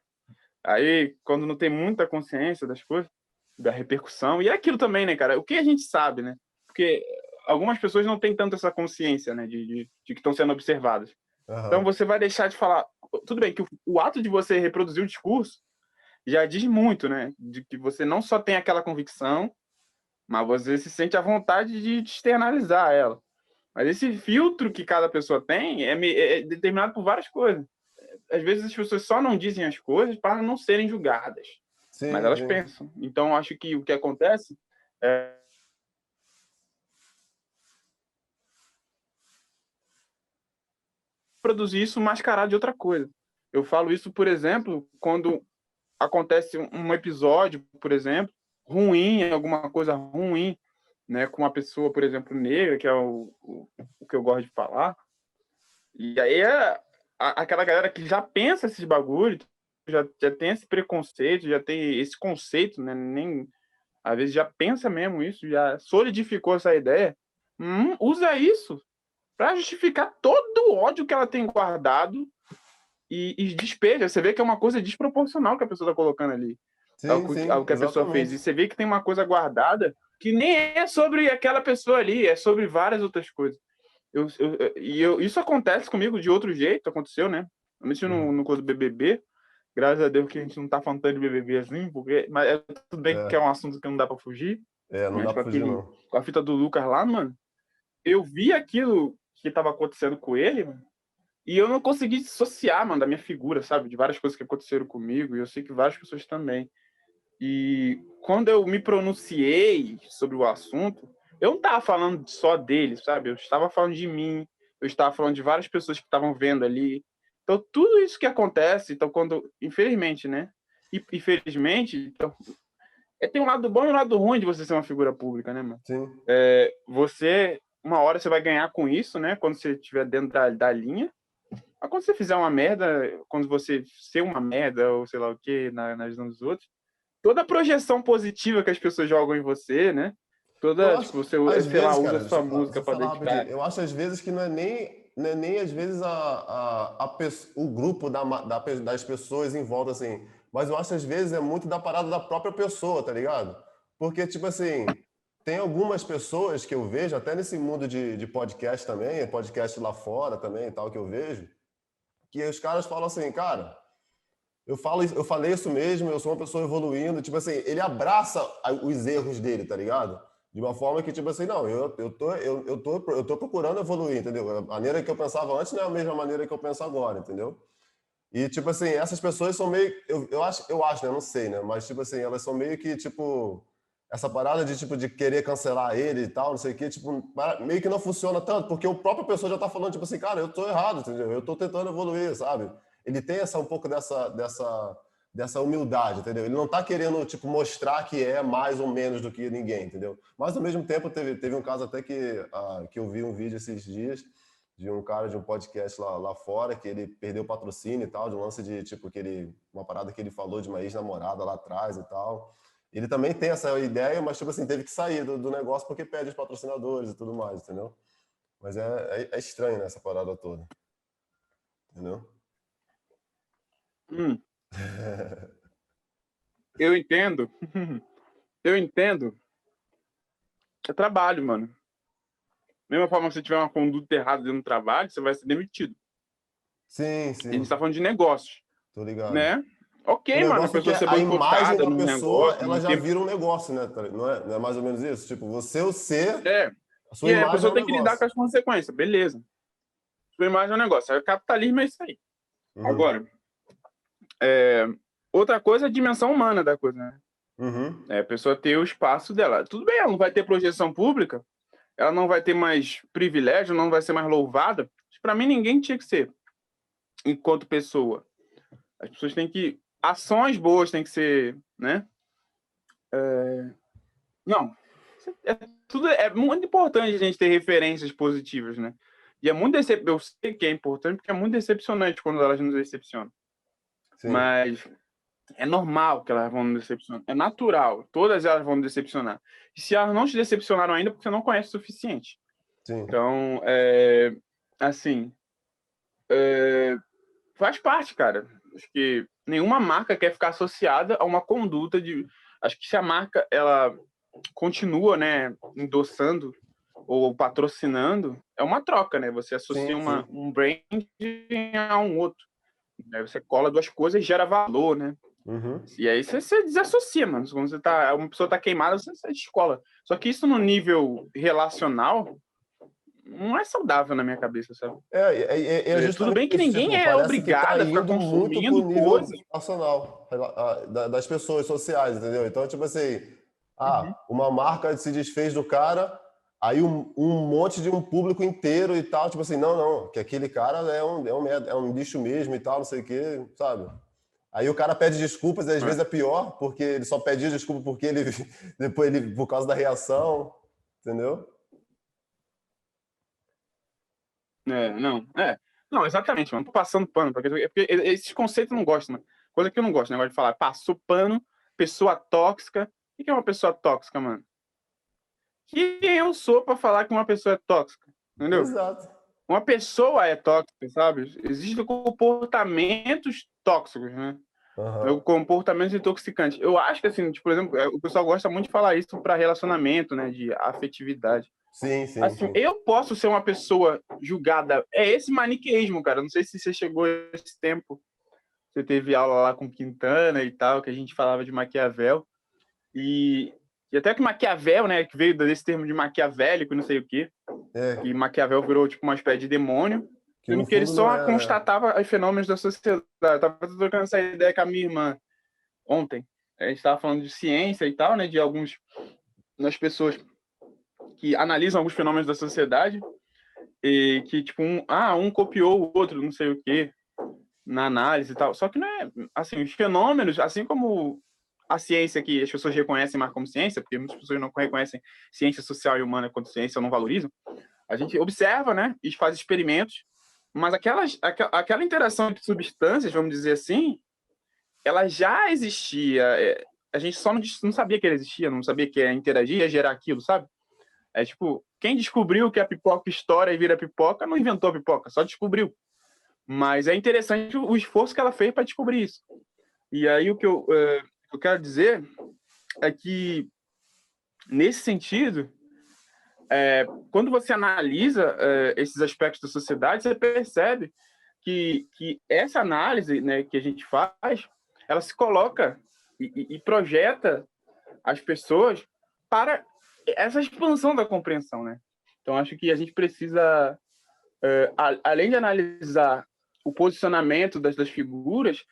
[SPEAKER 2] Aí, quando não tem muita consciência das coisas, da repercussão, e é aquilo também, né, cara? O que a gente sabe, né? Porque algumas pessoas não têm tanto essa consciência, né, de que estão sendo observadas. Então,
[SPEAKER 1] Aham.
[SPEAKER 2] você vai deixar de falar. Tudo bem que o ato de você reproduzir um discurso já diz muito, né? De que você não só tem aquela convicção, mas você se sente à vontade de externalizar ela. Mas esse filtro que cada pessoa tem é determinado por várias coisas. Às vezes as pessoas só não dizem as coisas para não serem julgadas, mas
[SPEAKER 1] Sim,
[SPEAKER 2] elas
[SPEAKER 1] sim.
[SPEAKER 2] pensam. Então, acho que o que acontece é produzir isso mascarado de outra coisa. Eu falo isso, por exemplo, quando acontece um episódio, por exemplo, ruim, alguma coisa ruim, né, com uma pessoa, por exemplo, negra, que é o que eu gosto de falar. E aí aquela galera que já pensa esses bagulhos, já tem esse preconceito, já tem esse conceito, né, nem às vezes já pensa mesmo isso, já solidificou essa ideia, usa isso para justificar todo o ódio que ela tem guardado e despeja. Você vê que é uma coisa desproporcional que a pessoa está colocando ali
[SPEAKER 1] Sim,
[SPEAKER 2] ao
[SPEAKER 1] sim,
[SPEAKER 2] que a pessoa fez.
[SPEAKER 1] exatamente.
[SPEAKER 2] E você vê que tem uma coisa guardada que nem é sobre aquela pessoa ali, é sobre várias outras coisas. Isso acontece comigo de outro jeito, aconteceu, né?
[SPEAKER 1] Uhum.
[SPEAKER 2] No coisa do BBB. Graças a Deus que a gente não tá falando tanto de BBB assim, porque, mas tudo bem que é
[SPEAKER 1] É,
[SPEAKER 2] um assunto que não dá para fugir.
[SPEAKER 1] não
[SPEAKER 2] Mas
[SPEAKER 1] dá
[SPEAKER 2] com
[SPEAKER 1] pra fugir, não.
[SPEAKER 2] com a fita do Lucas lá, mano, eu vi aquilo que tava acontecendo com ele, mano, e eu não consegui dissociar, mano, da minha figura, sabe? De várias coisas que aconteceram comigo, e eu sei que várias pessoas também. E quando eu me pronunciei sobre o assunto, eu não estava falando só dele, sabe? Eu estava falando de mim, eu estava falando de várias pessoas que estavam vendo ali. Então, tudo isso que acontece, então, quando, infelizmente, né? E infelizmente, então, tem um lado bom e um lado ruim de você ser uma figura pública, né, mano?
[SPEAKER 1] Sim.
[SPEAKER 2] Uma hora você vai ganhar com isso, né? Quando você estiver dentro da linha. Mas quando você fizer uma merda, quando você ser uma merda, ou sei lá o que, na visão dos outros, toda a projeção positiva que as pessoas jogam em você, né?
[SPEAKER 1] Eu
[SPEAKER 2] Toda,
[SPEAKER 1] acho,
[SPEAKER 2] tipo, você,
[SPEAKER 1] às
[SPEAKER 2] sei lá,
[SPEAKER 1] vezes,
[SPEAKER 2] usa a
[SPEAKER 1] cara,
[SPEAKER 2] sua
[SPEAKER 1] deixa
[SPEAKER 2] música
[SPEAKER 1] eu
[SPEAKER 2] para
[SPEAKER 1] falar rapidinho.
[SPEAKER 2] dedicar.
[SPEAKER 1] Eu acho às vezes que não é nem às vezes o grupo das pessoas em volta, assim. Mas eu acho às vezes é muito da parada da própria pessoa, tá ligado? Porque, tipo assim, tem algumas pessoas que eu vejo, até nesse mundo de podcast também, podcast lá fora também e tal, que eu vejo, que os caras falam assim, cara. Eu falei isso mesmo, eu sou uma pessoa evoluindo. Tipo assim, ele abraça os erros dele, tá ligado? De uma forma que, tipo assim, não, eu tô procurando evoluir, entendeu? A maneira que eu pensava antes não é a mesma maneira que eu penso agora, entendeu? E, tipo assim, essas pessoas são meio. Eu acho, né? Eu não sei, né? Mas, tipo assim, elas são meio que, tipo. Essa parada de, tipo, de querer cancelar ele e tal, não sei o quê, tipo, meio que não funciona tanto, porque o próprio pessoa já tá falando, tipo assim, cara, eu tô errado, entendeu? Eu tô tentando evoluir, sabe? Ele tem um pouco dessa humildade, entendeu? Ele não tá querendo, tipo, mostrar que é mais ou menos do que ninguém, entendeu? Mas, ao mesmo tempo, teve um caso até que eu vi um vídeo esses dias de um cara de um podcast lá fora, que ele perdeu o patrocínio e tal, de um lance de, tipo, uma parada que ele falou de uma ex-namorada lá atrás e tal. Ele também tem essa ideia, mas, tipo assim, teve que sair do negócio porque perde os patrocinadores e tudo mais, entendeu? Mas é estranho, né, essa parada toda, entendeu?
[SPEAKER 2] Hum, eu entendo. Eu entendo. É trabalho, mano. Mesma forma que você tiver uma conduta errada dentro do trabalho, você vai ser demitido.
[SPEAKER 1] Sim,
[SPEAKER 2] A gente
[SPEAKER 1] sim,
[SPEAKER 2] tá falando de negócios,
[SPEAKER 1] tô ligado.
[SPEAKER 2] né?
[SPEAKER 1] O
[SPEAKER 2] Ok, mano, a
[SPEAKER 1] negócio é que
[SPEAKER 2] pessoa ser
[SPEAKER 1] a imagem
[SPEAKER 2] boicotada
[SPEAKER 1] da
[SPEAKER 2] num
[SPEAKER 1] pessoa,
[SPEAKER 2] negócio,
[SPEAKER 1] ela
[SPEAKER 2] num
[SPEAKER 1] já
[SPEAKER 2] tempo.
[SPEAKER 1] vira um negócio, né? Não é mais ou menos isso? Tipo, o ser,
[SPEAKER 2] É.
[SPEAKER 1] a sua
[SPEAKER 2] E aí a
[SPEAKER 1] imagem é
[SPEAKER 2] pessoa
[SPEAKER 1] um
[SPEAKER 2] tem que lidar
[SPEAKER 1] negócio.
[SPEAKER 2] com as consequências, beleza. Sua imagem é um negócio. Aí o capitalismo é isso aí.
[SPEAKER 1] Uhum,
[SPEAKER 2] Agora, é, outra coisa é a dimensão humana da coisa, né?
[SPEAKER 1] uhum,
[SPEAKER 2] É a pessoa ter o espaço dela. Tudo bem, ela não vai ter projeção pública, ela não vai ter mais privilégio, não vai ser mais louvada. Para mim, ninguém tinha que ser, enquanto pessoa. As pessoas têm que. Ações boas têm que ser, né? Não. É muito importante a gente ter referências positivas, né? E é muito eu sei que é importante porque é muito decepcionante quando elas nos decepcionam.
[SPEAKER 1] sim,
[SPEAKER 2] Mas é normal que elas vão nos decepcionar. É natural. Todas elas vão nos decepcionar. E se elas não te decepcionaram ainda, porque você não conhece o suficiente.
[SPEAKER 1] sim,
[SPEAKER 2] Então, assim, faz parte, cara. Acho que nenhuma marca quer ficar associada a uma conduta de. Acho que se a marca ela continua, né, endossando ou patrocinando, é uma troca, né? Você associa
[SPEAKER 1] sim, sim.
[SPEAKER 2] um brand a um outro. Aí você cola duas coisas e gera valor, né?
[SPEAKER 1] Uhum.
[SPEAKER 2] E aí você desassocia, mano. Quando uma pessoa tá queimada, você sai de escola. Só que isso no nível relacional não é saudável na minha cabeça, sabe?
[SPEAKER 1] É
[SPEAKER 2] Tudo
[SPEAKER 1] justamente
[SPEAKER 2] bem que
[SPEAKER 1] isso,
[SPEAKER 2] ninguém
[SPEAKER 1] tipo,
[SPEAKER 2] é
[SPEAKER 1] parece que tá
[SPEAKER 2] obrigado a ficar
[SPEAKER 1] indo muito pro
[SPEAKER 2] consumindo
[SPEAKER 1] nível
[SPEAKER 2] coisas.
[SPEAKER 1] nacional das pessoas sociais, entendeu? Então, tipo assim,
[SPEAKER 2] Uhum.
[SPEAKER 1] uma marca se desfez do cara, aí um monte de um público inteiro e tal, tipo assim, não, que aquele cara é um lixo mesmo e tal, não sei o quê, sabe? Aí o cara pede desculpas, e às vezes é pior, porque ele só pedia desculpa porque ele depois ele por causa da reação, entendeu?
[SPEAKER 2] Não, Não, exatamente, mano. Tô passando pano. Porque esses conceitos eu não gosto, mano. Coisa que eu não gosto, negócio de falar, passou pano, pessoa tóxica. O que é uma pessoa tóxica, mano? Quem eu sou pra falar que uma pessoa é tóxica? Entendeu?
[SPEAKER 1] Exato.
[SPEAKER 2] Uma pessoa é tóxica, sabe? Existem comportamentos tóxicos, né?
[SPEAKER 1] Aham.
[SPEAKER 2] Comportamentos intoxicantes. Eu acho que, assim, tipo, por exemplo, o pessoal gosta muito de falar isso para relacionamento, né? De afetividade.
[SPEAKER 1] Sim, sim,
[SPEAKER 2] Assim,
[SPEAKER 1] sim.
[SPEAKER 2] eu posso ser uma pessoa julgada. É esse maniqueísmo, cara. Não sei se você chegou esse tempo. Você teve aula lá com Quintana e tal, que a gente falava de Maquiavel. E, e até que Maquiavel, né? Que veio desse termo de maquiavélico, não sei o quê.
[SPEAKER 1] É,
[SPEAKER 2] Que Maquiavel virou tipo uma espécie de demônio.
[SPEAKER 1] que
[SPEAKER 2] Sendo
[SPEAKER 1] no
[SPEAKER 2] que ele
[SPEAKER 1] fundo não
[SPEAKER 2] só
[SPEAKER 1] é, né?
[SPEAKER 2] constatava os fenômenos da sociedade. Eu tava trocando essa ideia com a minha irmã ontem. A gente estava falando de ciência e tal, né? De alguns das pessoas que analisam alguns fenômenos da sociedade e que tipo um copiou o outro, não sei o quê, na análise e tal. Só que não é assim, os fenômenos, assim como a ciência que as pessoas reconhecem mais como ciência, porque muitas pessoas não reconhecem ciência social e humana quanto ciência, ou não valorizam. A gente observa, né, e faz experimentos, mas aquela interação entre substâncias, vamos dizer assim, ela já existia. A gente só não sabia que ela existia, não sabia que ia interagir, ia gerar aquilo, sabe? É tipo, quem descobriu que a pipoca estoura e vira pipoca, não inventou a pipoca, só descobriu. Mas é interessante o esforço que ela fez para descobrir isso. E aí o que eu quero dizer é que, nesse sentido, quando você analisa esses aspectos da sociedade, você percebe que essa análise, né, que a gente faz, ela se coloca e projeta as pessoas para essa expansão da compreensão, né? Então, acho que a gente precisa, além de analisar o posicionamento das figuras,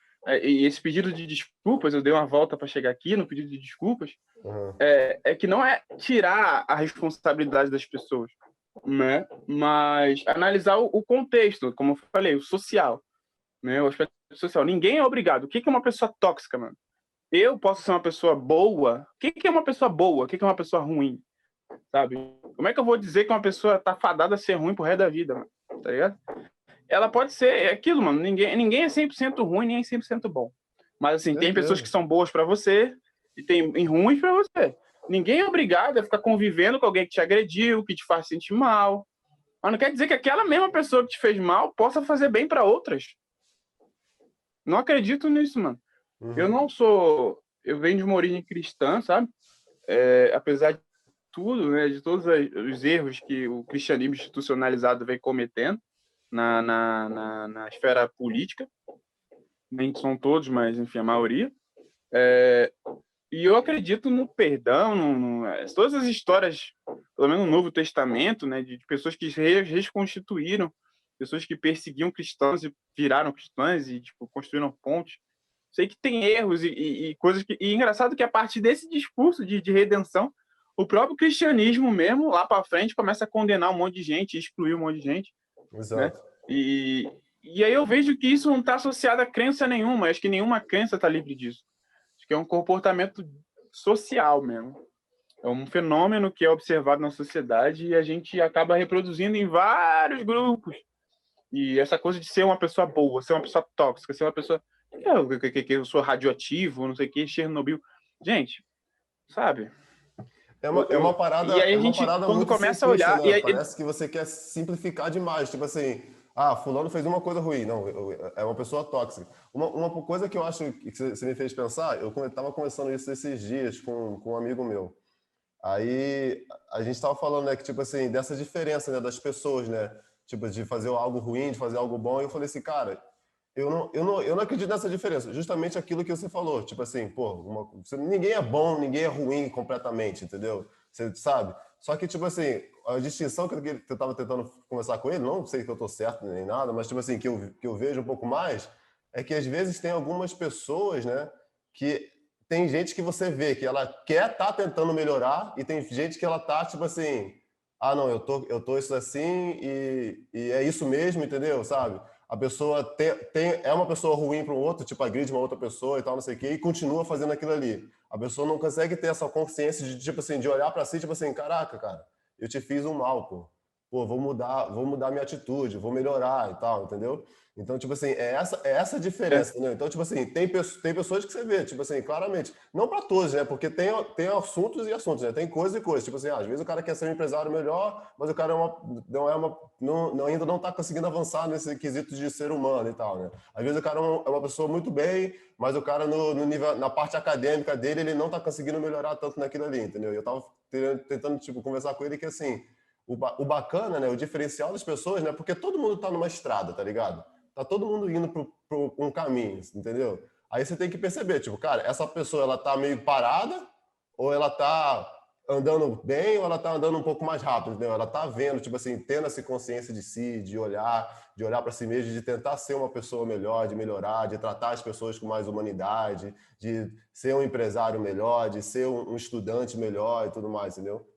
[SPEAKER 2] e esse pedido de desculpas, eu dei uma volta para chegar aqui no pedido de desculpas,
[SPEAKER 1] Aham.
[SPEAKER 2] que não é tirar a responsabilidade das pessoas, né? Mas analisar o contexto, como eu falei, o social, né? O aspecto social. Ninguém é obrigado. O que é uma pessoa tóxica, mano? Eu posso ser uma pessoa boa. O que é uma pessoa boa? O que é uma pessoa ruim? Sabe? Como é que eu vou dizer que uma pessoa tá fadada a ser ruim pro resto da vida, mano? Tá ligado? Ela pode ser aquilo, mano. Ninguém é 100% ruim, nem 100% bom. Mas, assim, tem pessoas que
[SPEAKER 1] Certeza.
[SPEAKER 2] são boas para você e tem ruins para você. Ninguém é obrigado a ficar convivendo com alguém que te agrediu, que te faz sentir mal. Mas não quer dizer que aquela mesma pessoa que te fez mal possa fazer bem para outras. Não acredito nisso, mano. Eu
[SPEAKER 1] Uhum.
[SPEAKER 2] não sou. Eu venho de uma origem cristã, sabe? Apesar de tudo, né, de todos os erros que o cristianismo institucionalizado vem cometendo na esfera política, nem são todos, mas enfim, a maioria. E eu acredito no perdão, todas as histórias, pelo menos no Novo Testamento, né, de pessoas que se reconstituíram, pessoas que perseguiam cristãos e viraram cristãs e tipo, construíram pontes. Sei que tem erros e coisas que. E engraçado que a partir desse discurso de redenção, o próprio cristianismo mesmo, lá para frente, começa a condenar um monte de gente, excluir um monte de gente, né?
[SPEAKER 1] Exato.
[SPEAKER 2] E, e aí eu vejo que isso não está associado a crença nenhuma, acho que nenhuma crença está livre disso. Acho que é um comportamento social mesmo. É um fenômeno que é observado na sociedade e a gente acaba reproduzindo em vários grupos. E essa coisa de ser uma pessoa boa, ser uma pessoa tóxica, ser uma pessoa. Que eu sou radioativo, não sei o que, Chernobyl. Gente, sabe? E aí
[SPEAKER 1] É
[SPEAKER 2] a
[SPEAKER 1] uma
[SPEAKER 2] gente,
[SPEAKER 1] parada
[SPEAKER 2] quando
[SPEAKER 1] muito
[SPEAKER 2] começa a
[SPEAKER 1] simplista,
[SPEAKER 2] olhar.
[SPEAKER 1] né? Parece que você quer simplificar demais. Tipo assim, fulano fez uma coisa ruim. Não, é uma pessoa tóxica. Uma coisa que eu acho que você me fez pensar, eu estava conversando isso esses dias com um amigo meu. Aí a gente estava falando, né, que tipo assim, dessa diferença, né, das pessoas, né? Tipo, de fazer algo ruim, de fazer algo bom. E eu falei assim, cara, eu não acredito nessa diferença. Justamente aquilo que você falou. Tipo assim, pô, ninguém é bom, ninguém é ruim completamente, entendeu? Você sabe? Só que, tipo assim, a distinção que eu tava tentando conversar com ele, não sei que eu tô certo nem nada, mas, tipo assim, que eu vejo um pouco mais, é que às vezes tem algumas pessoas, né, que tem gente que você vê que ela quer estar tentando melhorar e tem gente que ela tá, tipo assim, ah, não, eu tô isso assim e é isso mesmo, entendeu? Sabe? A pessoa é uma pessoa ruim para o outro, tipo, agride uma outra pessoa e tal, não sei o quê, e continua fazendo aquilo ali. A pessoa não consegue ter essa consciência de, tipo assim, de olhar para si, tipo assim, caraca, cara, eu te fiz um mal, pô. Pô, vou mudar minha atitude, vou melhorar e tal, entendeu? Então, tipo assim, é essa a
[SPEAKER 2] É.
[SPEAKER 1] diferença, né? Então, tipo assim, tem pessoas que você vê, tipo assim, claramente, não para todos, né? Porque tem assuntos e assuntos, né? Tem coisas e coisas. Tipo assim, às vezes o cara quer ser um empresário melhor, mas o cara ainda não está conseguindo avançar nesse quesito de ser humano e tal, né? Às vezes o cara é uma pessoa muito bem, mas o cara no nível, na parte acadêmica dele, ele não está conseguindo melhorar tanto naquilo ali, entendeu? E eu tava tentando, tipo, conversar com ele que, assim, o bacana, né? O diferencial das pessoas, né? Porque todo mundo tá numa estrada, tá ligado? Tá todo mundo indo pro um caminho, entendeu? Aí você tem que perceber, tipo, cara, essa pessoa, ela tá meio parada ou ela tá andando bem ou ela tá andando um pouco mais rápido, entendeu? Ela tá vendo, tipo assim, tendo essa consciência de si, de olhar para si mesmo, de tentar ser uma pessoa melhor, de melhorar, de tratar as pessoas com mais humanidade, de ser um empresário melhor, de ser um estudante melhor e tudo mais, entendeu?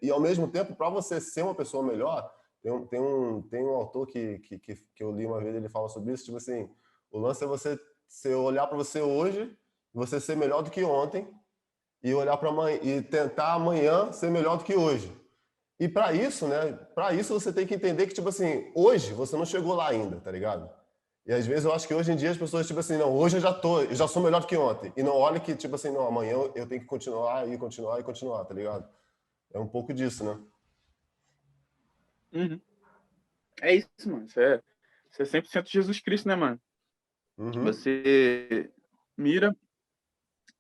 [SPEAKER 1] E ao mesmo tempo, para você ser uma pessoa melhor, tem um autor que eu li uma vez, ele fala sobre isso, tipo assim, o lance é você olhar para você hoje, você ser melhor do que ontem, e olhar para amanhã e tentar amanhã ser melhor do que hoje. E para isso, né? Para isso você tem que entender que tipo assim, hoje você não chegou lá ainda, tá ligado? E às vezes eu acho que hoje em dia as pessoas tipo assim, não, hoje eu já sou melhor do que ontem. E não olha que tipo assim, não, amanhã eu tenho que continuar e continuar e continuar, tá ligado? É um pouco disso, né?
[SPEAKER 2] Uhum. É isso, mano. Isso é 100% Jesus Cristo, né, mano?
[SPEAKER 1] Uhum.
[SPEAKER 2] Você mira,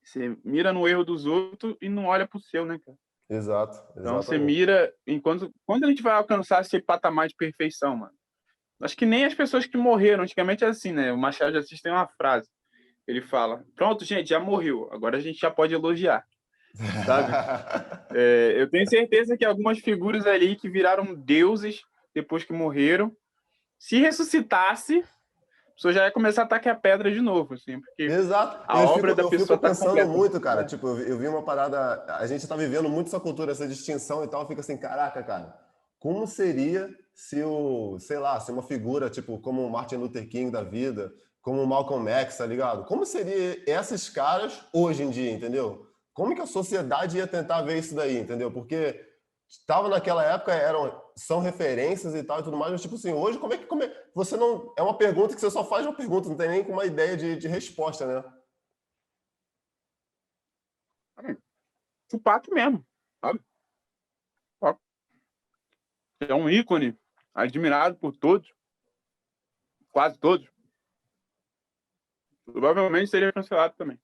[SPEAKER 2] você mira no erro dos outros e não olha pro seu, né, cara?
[SPEAKER 1] Exato,
[SPEAKER 2] Então você
[SPEAKER 1] exatamente.
[SPEAKER 2] mira enquanto quando a gente vai alcançar esse patamar de perfeição, mano. Acho que nem as pessoas que morreram, antigamente é assim, né? O Machado de Assis tem uma frase. Ele fala: "Pronto, gente, já morreu. Agora a gente já pode elogiar", sabe? Eu tenho certeza que algumas figuras ali que viraram deuses depois que morreram, se ressuscitasse, a pessoa já ia começar a tacar a pedra de novo, assim, porque
[SPEAKER 1] Exato.
[SPEAKER 2] a
[SPEAKER 1] Eu
[SPEAKER 2] obra
[SPEAKER 1] fico,
[SPEAKER 2] da
[SPEAKER 1] eu fico
[SPEAKER 2] pessoa tá
[SPEAKER 1] pensando
[SPEAKER 2] completa.
[SPEAKER 1] muito, cara.
[SPEAKER 2] Né?
[SPEAKER 1] Tipo, eu vi uma parada. A gente tá vivendo muito essa cultura, essa distinção e tal. Eu fico assim, caraca, cara. Como seria se sei lá, se uma figura, tipo, como o Martin Luther King da vida, como o Malcolm X, tá ligado? Como seria esses caras hoje em dia, entendeu? Como que a sociedade ia tentar ver isso daí, entendeu? Porque estava naquela época, são referências e tal e tudo mais, mas tipo assim, hoje você não, é uma pergunta que você só faz uma pergunta, não tem nem uma ideia de resposta, né?
[SPEAKER 2] Tupac mesmo, sabe? É um ícone admirado por todos, quase todos. Provavelmente seria cancelado também.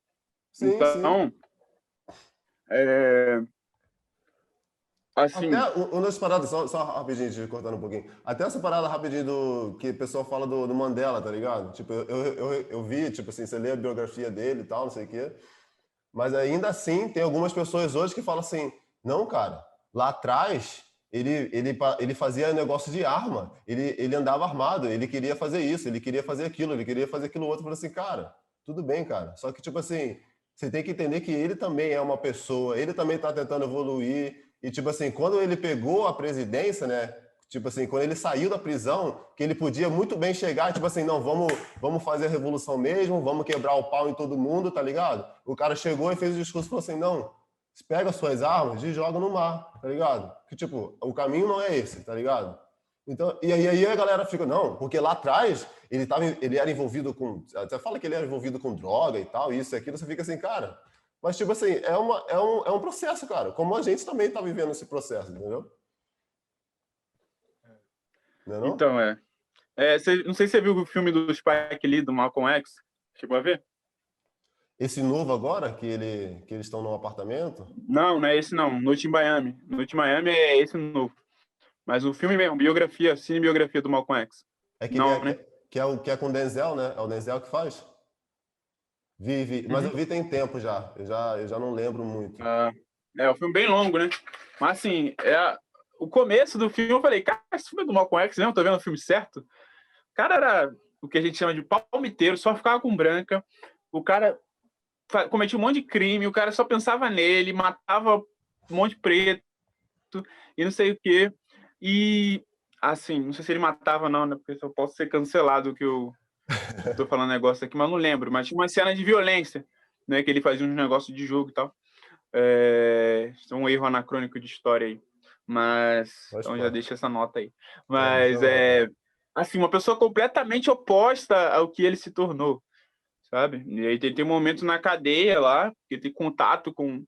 [SPEAKER 1] Sim, sim.
[SPEAKER 2] Então, é,
[SPEAKER 1] Até
[SPEAKER 2] assim,
[SPEAKER 1] uma das paradas, só rapidinho, te cortando um pouquinho. Até essa parada rapidinho que o pessoal fala do Mandela, tá ligado? Tipo, eu vi, tipo assim, você lê a biografia dele e tal, não sei o quê. Mas ainda assim, tem algumas pessoas hoje que falam assim: não, cara, lá atrás ele fazia negócio de arma, ele andava armado, ele queria fazer isso, ele queria fazer aquilo, ele queria fazer aquilo outro. Eu falei assim, cara, tudo bem, cara. Só que, tipo assim, você tem que entender que ele também é uma pessoa, ele também está tentando evoluir. E, tipo assim, quando ele pegou a presidência, né? Tipo assim, quando ele saiu da prisão, que ele podia muito bem chegar, tipo assim, não, vamos fazer a revolução mesmo, vamos quebrar o pau em todo mundo, tá ligado? O cara chegou e fez o discurso e falou assim, não, pega suas armas e joga no mar, tá ligado? Que, tipo, o caminho não é esse, tá ligado? Então, e aí a galera fica, não, porque lá atrás ele era envolvido com, até fala que ele era envolvido com droga e tal, isso e aquilo, você fica assim, cara, mas tipo assim, é um processo, cara, como a gente também tá vivendo esse processo, entendeu? Não é não?
[SPEAKER 2] então não sei se você viu o filme do Spike Lee, do Malcolm X. Chegou a ver?
[SPEAKER 1] Esse novo agora, que eles estão no apartamento,
[SPEAKER 2] Não, não é esse não. Noite em Miami. Noite em Miami é esse novo. Mas o filme mesmo, biografia, cinebiografia do Malcolm X.
[SPEAKER 1] é aquele,
[SPEAKER 2] Não, né?
[SPEAKER 1] que é com o Denzel, né? É o Denzel que faz? Vi. Mas eu
[SPEAKER 2] Uhum.
[SPEAKER 1] vi tem tempo já. Eu já não lembro muito.
[SPEAKER 2] É um filme bem longo, né? Mas assim, o começo do filme eu falei, cara, esse filme é do Malcolm X mesmo? Tô vendo o filme certo? O cara era o que a gente chama de palmiteiro, só ficava com branca. O cara cometia um monte de crime, o cara só pensava nele, matava um monte de preto e não sei o quê. E, assim, não sei se ele matava não, né? Porque eu posso ser cancelado que eu tô falando negócio aqui, mas não lembro. Mas tinha uma cena de violência, né? Que ele fazia uns negócios de jogo e tal. Isso é um erro anacrônico de história aí. Mas,
[SPEAKER 1] Faz
[SPEAKER 2] então já
[SPEAKER 1] parte.
[SPEAKER 2] deixa essa nota aí.
[SPEAKER 1] Deixa
[SPEAKER 2] Mas,
[SPEAKER 1] eu anotar.
[SPEAKER 2] assim, uma pessoa completamente oposta ao que ele se tornou, sabe? E aí tem um momento na cadeia lá, que tem contato com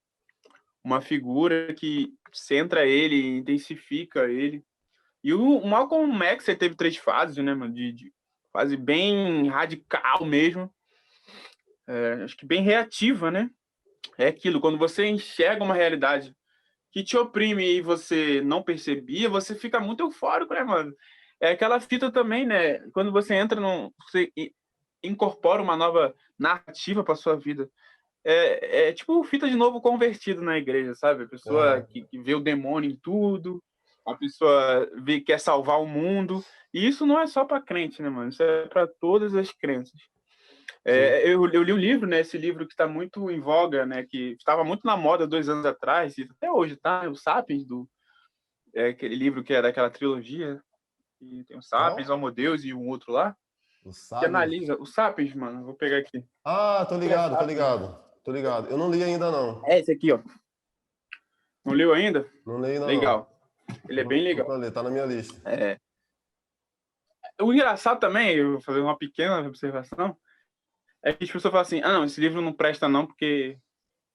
[SPEAKER 2] uma figura que centra ele, intensifica ele. E o Malcolm X ele teve 3 fases, né, mano? De fase bem radical mesmo. Acho que bem reativa, né? É aquilo, quando você enxerga uma realidade que te oprime e você não percebia, você fica muito eufórico, né, mano? É aquela fita também, né? Quando você entra você incorpora uma nova narrativa para sua vida. É tipo fita de novo convertido na igreja, sabe? A pessoa
[SPEAKER 1] Aham.
[SPEAKER 2] que vê o demônio em tudo, a pessoa vê que quer salvar o mundo. E isso não é só para crente, né, mano? Isso é para todas as crenças.
[SPEAKER 1] Sim.
[SPEAKER 2] Eu li um livro, né? Esse livro que está muito em voga, né? Que estava muito na moda 2 anos atrás, e até hoje, tá? O Sapiens, aquele livro que é daquela trilogia, que tem o Sapiens,
[SPEAKER 1] Qual?
[SPEAKER 2] Homo Deus e um outro lá,
[SPEAKER 1] O
[SPEAKER 2] que
[SPEAKER 1] Sapiens?
[SPEAKER 2] analisa. O Sapiens, mano, vou pegar aqui.
[SPEAKER 1] Ah, tô
[SPEAKER 2] É
[SPEAKER 1] ligado, tô
[SPEAKER 2] Sapiens.
[SPEAKER 1] ligado. Tô ligado. Eu não li ainda, não.
[SPEAKER 2] É esse aqui, ó. Não leu ainda?
[SPEAKER 1] Não li ainda, não.
[SPEAKER 2] Legal. Ele é bem
[SPEAKER 1] Tô
[SPEAKER 2] legal.
[SPEAKER 1] pra ler, tá na minha lista.
[SPEAKER 2] É. O engraçado também, eu vou fazer uma pequena observação, é que as pessoas falam assim, não, esse livro não presta não, porque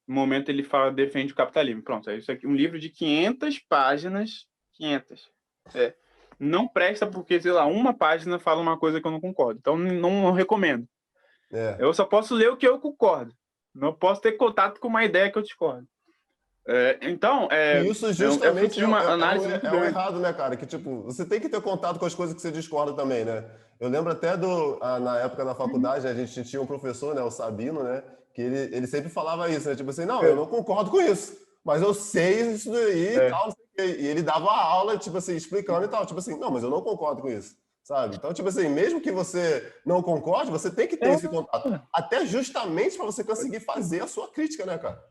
[SPEAKER 2] no momento ele defende o capitalismo. Pronto, é isso aqui. Um livro de 500 páginas, 500. É. Não presta porque, sei lá, uma página fala uma coisa que eu não concordo. Então, não recomendo.
[SPEAKER 1] É.
[SPEAKER 2] Eu só posso ler o que eu concordo. Não posso ter contato com uma ideia que eu discordo. Então,
[SPEAKER 1] E isso
[SPEAKER 2] é fruto
[SPEAKER 1] justamente
[SPEAKER 2] de uma análise muito
[SPEAKER 1] é o
[SPEAKER 2] grande.
[SPEAKER 1] errado, né, cara? Que, tipo, você tem que ter contato com as coisas que você discorda também, né? Eu lembro até na época da
[SPEAKER 2] Uhum.
[SPEAKER 1] faculdade, a gente tinha um professor, né, o Sabino, né, que ele sempre falava isso, né? Tipo assim, não, eu
[SPEAKER 2] É,
[SPEAKER 1] não concordo com isso, mas eu sei isso daí e
[SPEAKER 2] é,
[SPEAKER 1] tal, não sei o quê. E ele dava aula, tipo assim, explicando e tal, tipo assim, não, mas eu não concordo com isso, sabe? Então, tipo assim, mesmo que você não concorde, você tem que ter esse contato, até justamente para você conseguir fazer a sua crítica, né, cara?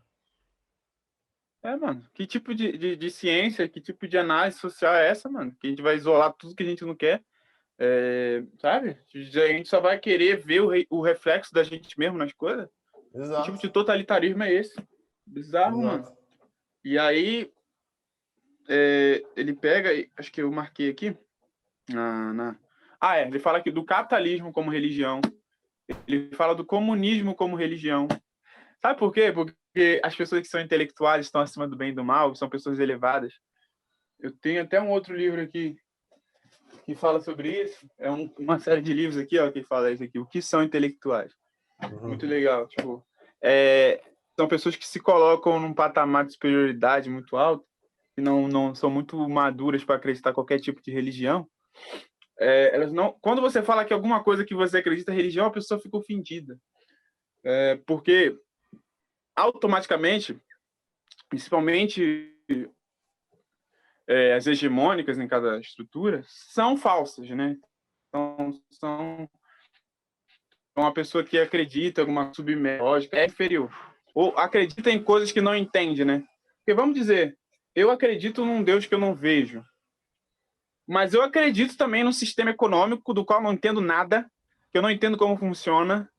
[SPEAKER 2] mano. Que tipo de ciência, que tipo de análise social é essa, mano? Que a gente vai isolar tudo que a gente não quer, sabe? A gente só vai querer ver o reflexo da gente mesmo nas coisas. Que tipo
[SPEAKER 1] Exato,
[SPEAKER 2] de totalitarismo é esse? Bizarro, mano.
[SPEAKER 1] exato.
[SPEAKER 2] E aí, ele pega, acho que eu marquei aqui, ele fala aqui do capitalismo como religião, ele fala do comunismo como religião. Sabe por quê? Porque as pessoas que são intelectuais estão acima do bem e do mal, são pessoas elevadas. Eu tenho até um outro livro aqui que fala sobre isso. É uma série de livros aqui, ó, que fala isso aqui. O que são intelectuais? Muito
[SPEAKER 1] Uhum.
[SPEAKER 2] legal. Tipo, são pessoas que se colocam num patamar de superioridade muito alto, que não são muito maduras para acreditar em qualquer tipo de religião. Elas não. Quando você fala que alguma coisa que você acredita é religião, a pessoa fica ofendida. Porque automaticamente, principalmente as hegemônicas em cada estrutura, são falsas, né? Então, são uma pessoa que acredita em alguma sublógica é inferior. Ou acredita em coisas que não entende, né? Porque vamos dizer, eu acredito num Deus que eu não vejo, mas eu acredito também num sistema econômico do qual não entendo nada, que eu não entendo como funciona,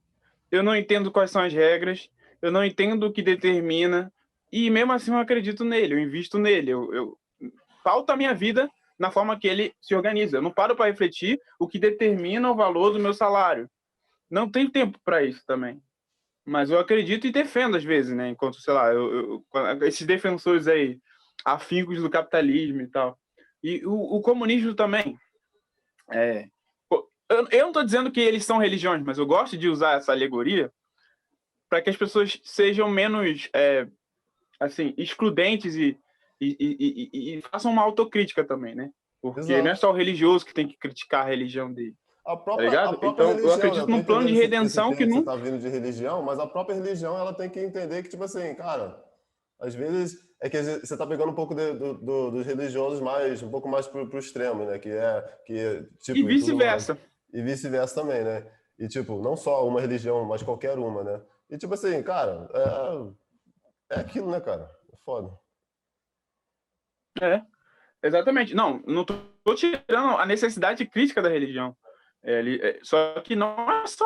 [SPEAKER 2] eu não entendo quais são as regras, eu não entendo o que determina, e mesmo assim eu acredito nele, eu invisto nele, eu falta a minha vida na forma que ele se organiza. Eu não paro para refletir o que determina o valor do meu salário. Não tenho tempo para isso também. Mas eu acredito e defendo às vezes, né? Enquanto, sei lá, esses defensores aí, afincos do capitalismo e tal. E o comunismo também. Eu não estou dizendo que eles são religiões, mas eu gosto de usar essa alegoria para que as pessoas sejam menos, assim, excludentes e façam uma autocrítica também, né? Porque não é
[SPEAKER 1] Exato.
[SPEAKER 2] só o religioso que tem que criticar a religião dele. tá
[SPEAKER 1] A
[SPEAKER 2] ligado?
[SPEAKER 1] própria
[SPEAKER 2] Então, eu
[SPEAKER 1] religião, né?
[SPEAKER 2] acredito
[SPEAKER 1] Eu tô
[SPEAKER 2] num plano de
[SPEAKER 1] entendendo esse
[SPEAKER 2] redenção
[SPEAKER 1] tema
[SPEAKER 2] que
[SPEAKER 1] que você
[SPEAKER 2] não...
[SPEAKER 1] tá vindo de religião, mas a própria religião, ela tem que entender que, tipo assim, cara, às vezes é que você tá pegando um pouco dos religiosos mais, um pouco mais pro extremo, né?
[SPEAKER 2] E
[SPEAKER 1] Tipo, e tudo mais.
[SPEAKER 2] vice-versa.
[SPEAKER 1] E vice-versa também, né? E, tipo, não só uma religião, mas qualquer uma, né? E, tipo assim, cara, é aquilo, né, cara? É foda.
[SPEAKER 2] É, exatamente. Não, não tô tirando a necessidade crítica da religião. Só que não é só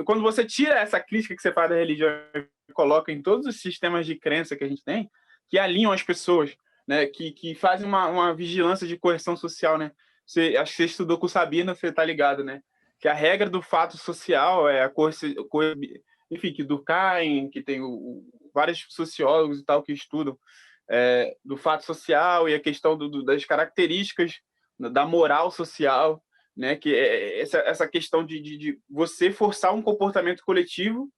[SPEAKER 2] quando você tira essa crítica que você faz da religião e coloca em todos os sistemas de crença que a gente tem, que alinham as pessoas, né, que fazem uma vigilância de coerção social, né? Acho que você estudou com o Sabina, você tá ligado, né? Que a regra do fato social é enfim, que Durkheim, que tem vários sociólogos e tal que estudam do fato social e a questão das características da moral social, né? Que é essa questão de você forçar um comportamento coletivo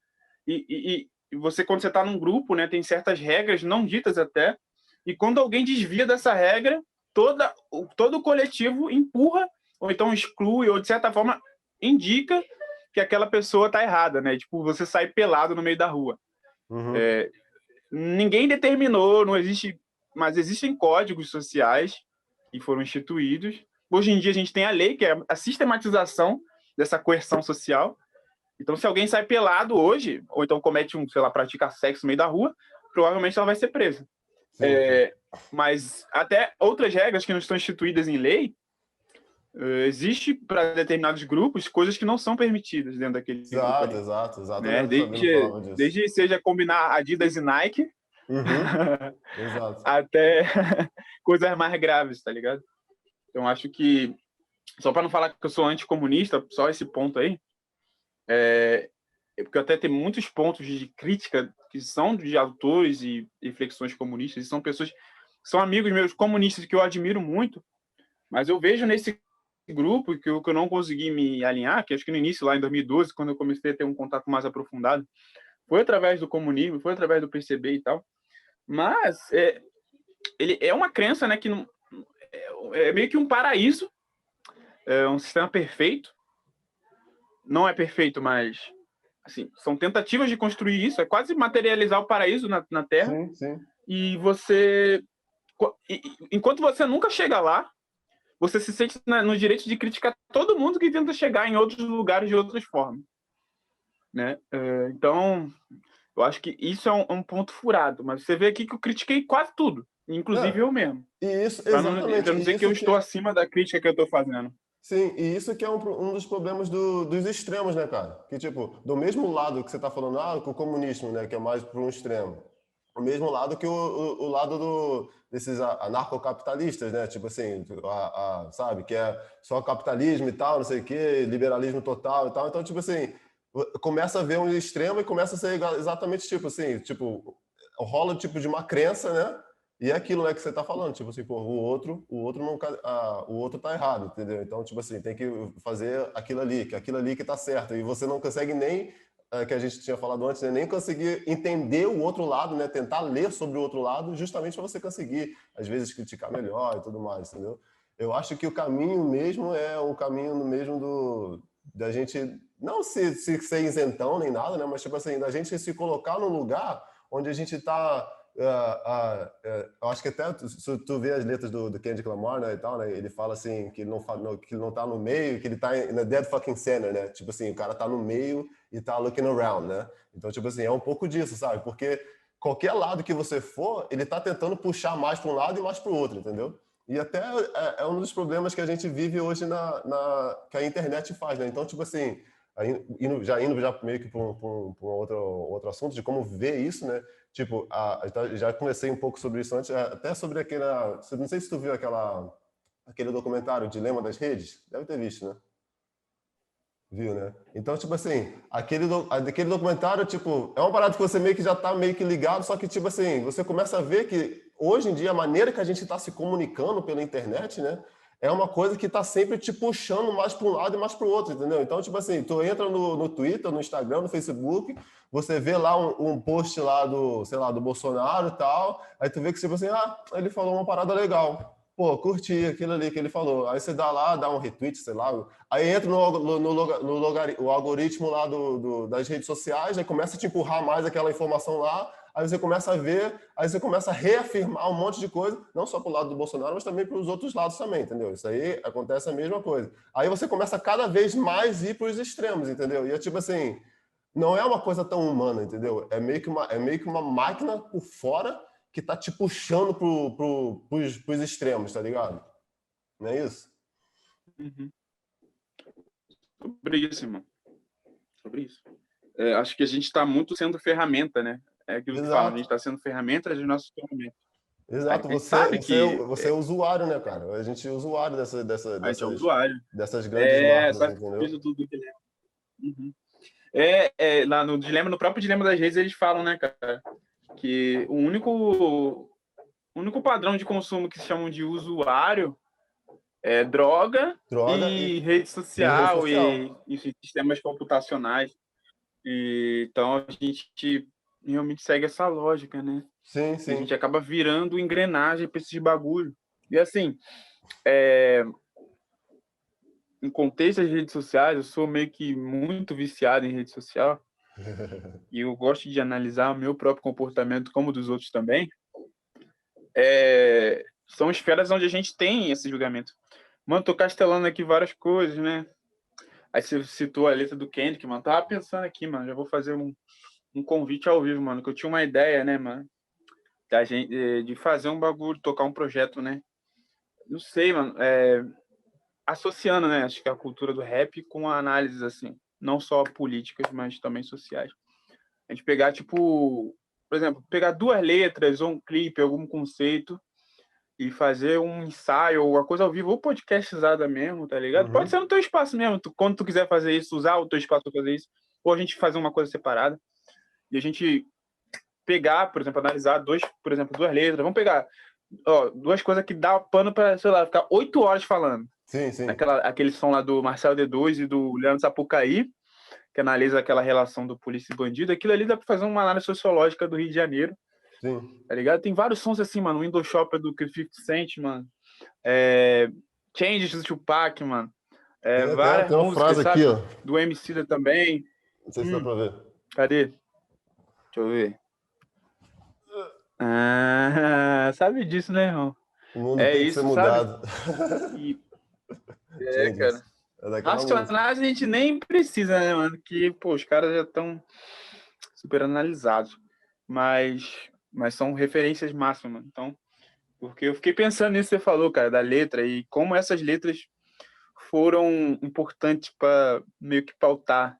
[SPEAKER 2] e você, quando você está num grupo, né, tem certas regras não ditas até, e quando alguém desvia dessa regra, todo o coletivo empurra, ou então exclui, ou de certa forma indica que aquela pessoa está errada, né? Tipo, você sai pelado no meio da rua.
[SPEAKER 1] Uhum.
[SPEAKER 2] Ninguém determinou, não existe, mas existem códigos sociais que foram instituídos. Hoje em dia a gente tem a lei, que é a sistematização dessa coerção social. Então, se alguém sai pelado hoje, ou então comete sei lá, pratica sexo no meio da rua, provavelmente ela vai ser presa.
[SPEAKER 1] Sim, sim.
[SPEAKER 2] Mas até outras regras que não estão instituídas em lei, existe para determinados grupos coisas que não são permitidas dentro daquele grupo
[SPEAKER 1] Exato,
[SPEAKER 2] ali,
[SPEAKER 1] exato, exato. Eu
[SPEAKER 2] né?
[SPEAKER 1] lembro que o Sabino falava disso.
[SPEAKER 2] Desde seja combinar Adidas e Nike,
[SPEAKER 1] Uhum. Exato.
[SPEAKER 2] até coisas mais graves, tá ligado? Então, acho que, só para não falar que eu sou anticomunista, só esse ponto aí, porque até tem muitos pontos de crítica que são de autores e reflexões comunistas, e são pessoas, são amigos meus comunistas que eu admiro muito, mas eu vejo nesse grupo que eu não consegui me alinhar, que acho que no início, lá em 2012, quando eu comecei a ter um contato mais aprofundado, foi através do comunismo, foi através do PCB e tal, mas ele é uma crença, né, que não, é meio que um paraíso, é um sistema perfeito, não é perfeito, mas assim, são tentativas de construir isso, é quase materializar o paraíso na Terra,
[SPEAKER 1] Sim, sim.
[SPEAKER 2] e enquanto você nunca chega lá, você se sente no direito de criticar todo mundo que tenta chegar em outros lugares de outras formas, né? Então, eu acho que isso é um ponto furado, mas você vê aqui que eu critiquei quase tudo, inclusive
[SPEAKER 1] É,
[SPEAKER 2] eu mesmo,
[SPEAKER 1] e isso,
[SPEAKER 2] para não
[SPEAKER 1] exatamente,
[SPEAKER 2] dizer
[SPEAKER 1] e
[SPEAKER 2] que eu
[SPEAKER 1] isso
[SPEAKER 2] estou
[SPEAKER 1] que,
[SPEAKER 2] acima da crítica que eu estou fazendo.
[SPEAKER 1] sim, e isso que é um dos problemas dos extremos, né, cara? Que, tipo, do mesmo lado que você tá falando, que o comunismo, né, que é mais para um extremo, o mesmo lado que o lado desses anarcocapitalistas, né? Tipo assim, sabe, que é só capitalismo e tal, não sei o quê, liberalismo total e tal. Então, tipo assim, começa a ver um extremo e começa a ser exatamente tipo assim, tipo, rola tipo de uma crença, né? E é aquilo, né, que você tá falando, tipo assim, pô, o outro não, o outro tá errado, entendeu? Então, tipo assim, tem que fazer aquilo ali que tá certo. E você não consegue nem, que a gente tinha falado antes, né, nem conseguir entender o outro lado, né, tentar ler sobre o outro lado, justamente para você conseguir, às vezes, criticar melhor e tudo mais, entendeu? Eu acho que o caminho mesmo é o caminho mesmo da gente, não se ser isentão nem nada, né, mas tipo assim, da gente se colocar num lugar onde a gente tá eu acho que até se tu vê as letras do Kendrick Lamar, né, e tal, né, ele fala assim que ele que ele não tá no meio, que ele tá na dead fucking center, né? Tipo assim, o cara tá no meio e tá looking around, né? Então, tipo assim, é um pouco disso, sabe? Porque qualquer lado que você for, ele tá tentando puxar mais para um lado e mais para o outro, entendeu? E até é um dos problemas que a gente vive hoje que a internet faz, né? Então, tipo assim, indo já meio que para um outro assunto de como ver isso, né? Tipo, já conversei um pouco sobre isso antes, até sobre não sei se tu viu aquele documentário Dilema das Redes, deve ter visto, né? Viu, né? Então, tipo assim, aquele documentário, tipo, é uma parada que você meio que já tá meio que ligado, só que, tipo assim, você começa a ver que hoje em dia a maneira que a gente está se comunicando pela internet, né? É uma coisa que tá sempre te puxando mais para um lado e mais para o outro, entendeu? Então, tipo assim, tu entra no Twitter, no Instagram, no Facebook, você vê lá um post lá sei lá, do Bolsonaro e tal, aí tu vê que, tipo assim, ele falou uma parada legal. pô, curti aquilo ali que ele falou. Aí você dá lá, dá um retweet, sei lá. Aí entra o algoritmo lá das redes sociais, aí começa a te empurrar mais aquela informação lá, aí você começa a ver, aí você começa a reafirmar um monte de coisa, não só pro lado do Bolsonaro, mas também para os outros lados também, entendeu? Isso aí acontece a mesma coisa. Aí você começa a cada vez mais ir para os extremos, entendeu? E é tipo assim, não é uma coisa tão humana, entendeu? É meio que uma máquina por fora que tá te puxando pros extremos, tá ligado? Não é isso?
[SPEAKER 2] Uhum. Sobre isso, irmão. Sobre isso. Acho que a gente está muito sendo ferramenta, né? É aquilo que fala, a gente está sendo ferramenta de nossos ferramentas.
[SPEAKER 1] Exato,
[SPEAKER 2] A gente sabe que
[SPEAKER 1] você é usuário, né, cara? A gente é usuário
[SPEAKER 2] a gente é usuário.
[SPEAKER 1] dessas grandes máquinas,
[SPEAKER 2] Sabe
[SPEAKER 1] entendeu?
[SPEAKER 2] isso tudo que uhum. Lá no dilema, no próprio dilema das redes, eles falam, né, cara, que o único padrão de consumo que se chamam de usuário é droga
[SPEAKER 1] Droga
[SPEAKER 2] e rede
[SPEAKER 1] e rede
[SPEAKER 2] social
[SPEAKER 1] social.
[SPEAKER 2] e sistemas computacionais. Então a gente realmente segue essa lógica, né?
[SPEAKER 1] Sim,
[SPEAKER 2] E a
[SPEAKER 1] sim.
[SPEAKER 2] gente acaba virando engrenagem para esses bagulho. E assim, em contexto das redes sociais, eu sou meio que muito viciado em rede social e eu gosto de analisar o meu próprio comportamento como dos outros também. São esferas onde a gente tem esse julgamento. Mano, tô castelando aqui várias coisas, né? Aí você citou a letra do Kendrick, mano. Tava pensando aqui, mano. Já vou fazer um convite ao vivo, mano. Que eu tinha uma ideia, né, mano? De fazer um bagulho, tocar um projeto, né? Não sei, mano. Associando, né? Acho que a cultura do rap com análises, assim. Não só políticas, mas também sociais. A gente pegar, tipo... Por exemplo, pegar duas letras ou um clipe, algum conceito e fazer um ensaio ou uma coisa ao vivo, ou podcastizada mesmo, tá ligado? Pode ser no teu espaço mesmo. Quando tu quiser fazer isso, usar o teu espaço para fazer isso. Ou a gente fazer uma coisa separada. E a gente pegar, por exemplo, analisar duas letras. Vamos pegar duas coisas que dá pano para, sei lá, ficar 8 horas falando.
[SPEAKER 1] Sim, sim.
[SPEAKER 2] Aquele som lá do Marcelo D2 e do Leandro Sapucaí, que analisa aquela relação do polícia e bandido. Aquilo ali dá para fazer uma análise sociológica do Rio de Janeiro.
[SPEAKER 1] Sim.
[SPEAKER 2] Tá ligado? Tem vários sons assim, mano. Windows Shopper do 50 Cent, mano. Changes do Tupac, mano. Várias
[SPEAKER 1] Tem uma
[SPEAKER 2] músicas,
[SPEAKER 1] frase aqui,
[SPEAKER 2] sabe?
[SPEAKER 1] ó.
[SPEAKER 2] Do MC também.
[SPEAKER 1] Não sei se dá pra ver.
[SPEAKER 2] Cadê? Deixa eu ver. Sabe disso, né, irmão?
[SPEAKER 1] O mundo tem que ser
[SPEAKER 2] Isso, sabe?
[SPEAKER 1] mudado.
[SPEAKER 2] E,
[SPEAKER 1] Changes.
[SPEAKER 2] cara.
[SPEAKER 1] É daquela música.
[SPEAKER 2] Racionais a gente nem precisa, né, mano? Que, pô, os caras já estão super analisados. Mas são referências máximas, mano. Então, porque eu fiquei pensando nisso que você falou, cara, da letra e como essas letras foram importantes para meio que pautar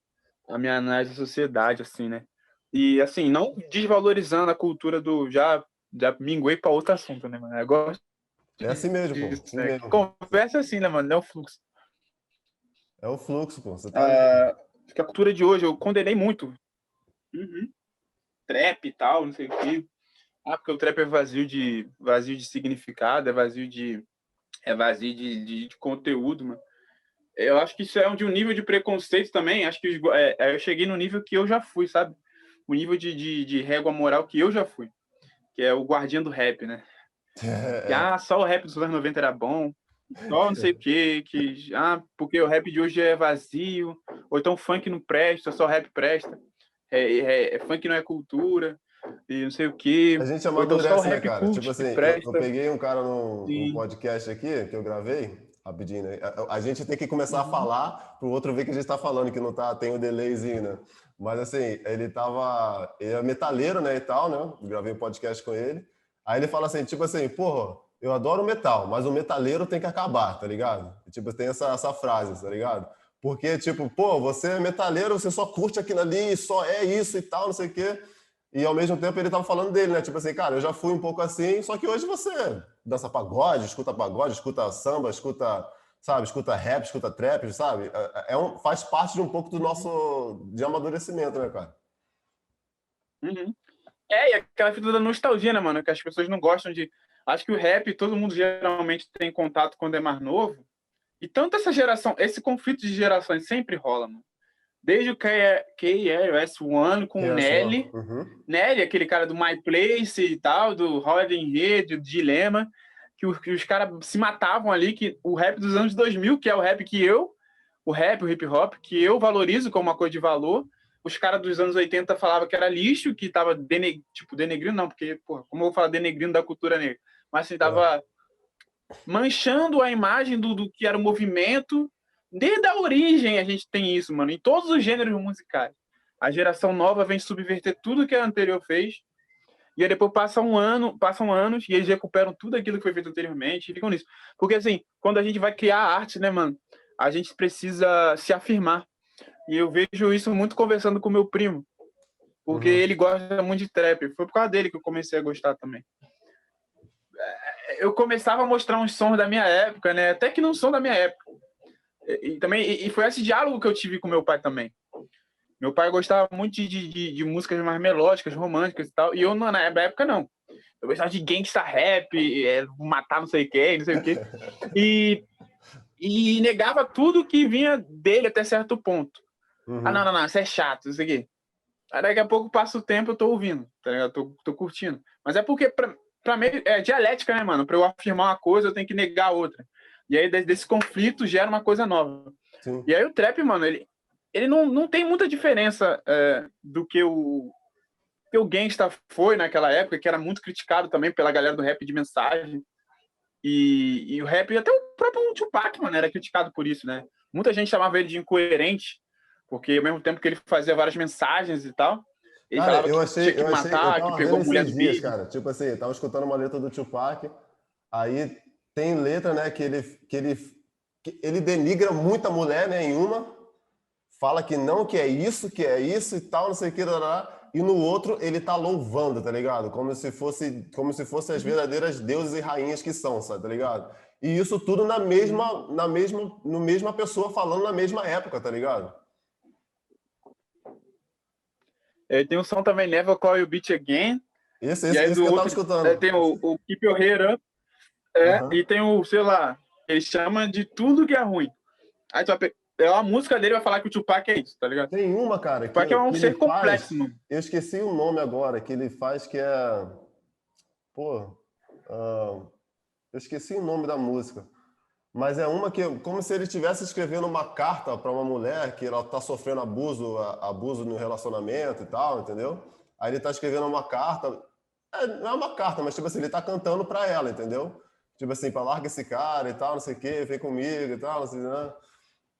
[SPEAKER 2] a minha análise da sociedade, assim, né? E, assim, não desvalorizando a cultura do... Já minguei para outro assunto, né, mano? Eu gosto
[SPEAKER 1] É assim mesmo, pô.
[SPEAKER 2] disso,
[SPEAKER 1] Assim
[SPEAKER 2] né?
[SPEAKER 1] mesmo.
[SPEAKER 2] Conversa assim, né, mano? Não é o fluxo.
[SPEAKER 1] É o fluxo, pô. Você tá ali.
[SPEAKER 2] A cultura de hoje, eu condenei muito. Trap e tal, não sei o quê. Porque o trap é vazio de significado, é vazio de conteúdo, mano. Eu acho que isso é de um nível de preconceito também. Acho que eu cheguei no nível que eu já fui, sabe? O nível de régua moral que eu já fui. Que é o guardião do rap, né? Que só o rap dos anos 90 era bom. Só não sei o quê. Porque o rap de hoje é vazio. Ou então funk não presta, só rap presta. Funk não é cultura. E não sei o quê.
[SPEAKER 1] A gente
[SPEAKER 2] Ou então só o
[SPEAKER 1] amadurece, né,
[SPEAKER 2] rap
[SPEAKER 1] cara? Tipo
[SPEAKER 2] cult
[SPEAKER 1] assim,
[SPEAKER 2] que
[SPEAKER 1] eu
[SPEAKER 2] presta.
[SPEAKER 1] peguei um cara num
[SPEAKER 2] Sim.
[SPEAKER 1] podcast aqui que eu gravei, rapidinho, né? A gente tem que começar a falar pro outro ver que a gente tá falando, que não tá, tem o delayzinho, né? Mas assim, ele é metaleiro, né, e tal, né? Eu gravei um podcast com ele. Aí ele fala assim, tipo assim, porra, eu adoro metal, mas o metaleiro tem que acabar, tá ligado? E, tipo, tem essa frase, tá ligado? Porque, tipo, pô, você é metaleiro, você só curte aquilo ali, só é isso e tal, não sei o quê. E ao mesmo tempo ele tava falando dele, né? Tipo assim, cara, eu já fui um pouco assim, só que hoje você dança pagode, escuta samba, escuta, sabe, escuta rap, escuta trap, sabe? Faz parte de um pouco do nosso de amadurecimento, né, cara?
[SPEAKER 2] Uhum. E aquela fita da nostalgia, né, mano? Que as pessoas não gostam de. Acho que o rap todo mundo geralmente tem contato quando é mais novo. E tanto essa geração, esse conflito de gerações sempre rola, mano. Desde o KRS-One com o
[SPEAKER 1] Quem acha,
[SPEAKER 2] Nelly.
[SPEAKER 1] uhum.
[SPEAKER 2] Nelly, aquele cara do My Place e tal, do Holiday in Red, do Dilema. que os caras se matavam ali, que o rap dos anos 2000, que é o rap o hip hop, que eu valorizo como uma coisa de valor, os caras dos anos 80 falavam que era lixo, que tava denegrindo, não, porque, porra, como eu vou falar denegrindo da cultura negra? Mas assim, tava manchando a imagem do que era o movimento. Desde a origem a gente tem isso, mano, em todos os gêneros musicais. A geração nova vem subverter tudo que a anterior fez, e aí depois passam anos, e eles recuperam tudo aquilo que foi feito anteriormente, e ficam nisso. Porque, assim, quando a gente vai criar arte, né, mano, a gente precisa se afirmar. E eu vejo isso muito conversando com meu primo, porque ele gosta muito de trap. Foi por causa dele que eu comecei a gostar também. Eu começava a mostrar uns sons da minha época, né, até que não são da minha época. E foi esse diálogo que eu tive com meu pai também. Meu pai gostava muito de músicas mais melódicas, românticas e tal. E eu, na época, não. Eu gostava de gangsta rap, matar não sei quem, não sei o quê. E negava tudo que vinha dele até certo ponto. Não, isso é chato, isso aqui. Aí daqui a pouco passa o tempo, eu tô ouvindo, tá ligado? Tô curtindo. Mas é porque, pra mim, é dialética, né, mano? Pra eu afirmar uma coisa, eu tenho que negar a outra. E aí, desse conflito, gera uma coisa nova.
[SPEAKER 1] Sim.
[SPEAKER 2] E aí, o trap, mano, ele não tem muita diferença do que o gangsta foi naquela época, que era muito criticado também pela galera do rap de mensagem. E o rap, até o próprio Tupac, mano, era criticado por isso, né? Muita gente chamava ele de incoerente, porque ao mesmo tempo que ele fazia várias mensagens e tal, ele
[SPEAKER 1] Cara,
[SPEAKER 2] falava que tinha que matar,
[SPEAKER 1] eu
[SPEAKER 2] que
[SPEAKER 1] tava
[SPEAKER 2] pegou
[SPEAKER 1] vendo
[SPEAKER 2] a mulher
[SPEAKER 1] esses
[SPEAKER 2] do
[SPEAKER 1] dias,
[SPEAKER 2] Big.
[SPEAKER 1] cara. Tipo assim, eu tava escutando uma letra do Tupac, aí tem letra, né, que ele denigra muito a mulher, né, em uma, fala que não, que é isso e tal, não sei o que, e no outro ele tá louvando, tá ligado? Como se fosse as verdadeiras deusas e rainhas que são, sabe, tá ligado? E isso tudo no mesma pessoa falando na mesma época, tá ligado?
[SPEAKER 2] Tem um som também, Never Call You Bitch Again.
[SPEAKER 1] Esse
[SPEAKER 2] E aí
[SPEAKER 1] que
[SPEAKER 2] do
[SPEAKER 1] eu tava
[SPEAKER 2] outro
[SPEAKER 1] escutando.
[SPEAKER 2] tem o Keep Your Head Up. E tem o, sei lá, ele chama de tudo que é ruim. Aí tu vai a música dele vai falar que o Tupac é isso, tá ligado?
[SPEAKER 1] Tem uma, cara,
[SPEAKER 2] O Tupac é um ser complexo, mano.
[SPEAKER 1] Eu esqueci o nome agora, que ele faz que é. Pô. Eu esqueci o nome da música. Mas é uma que, como se ele estivesse escrevendo uma carta para uma mulher que ela tá sofrendo abuso no relacionamento e tal, entendeu? Aí ele tá escrevendo uma carta. Não é uma carta, mas tipo assim, ele tá cantando para ela, entendeu? Tipo assim, para larga esse cara e tal, não sei o quê, vem comigo e tal, não sei, né?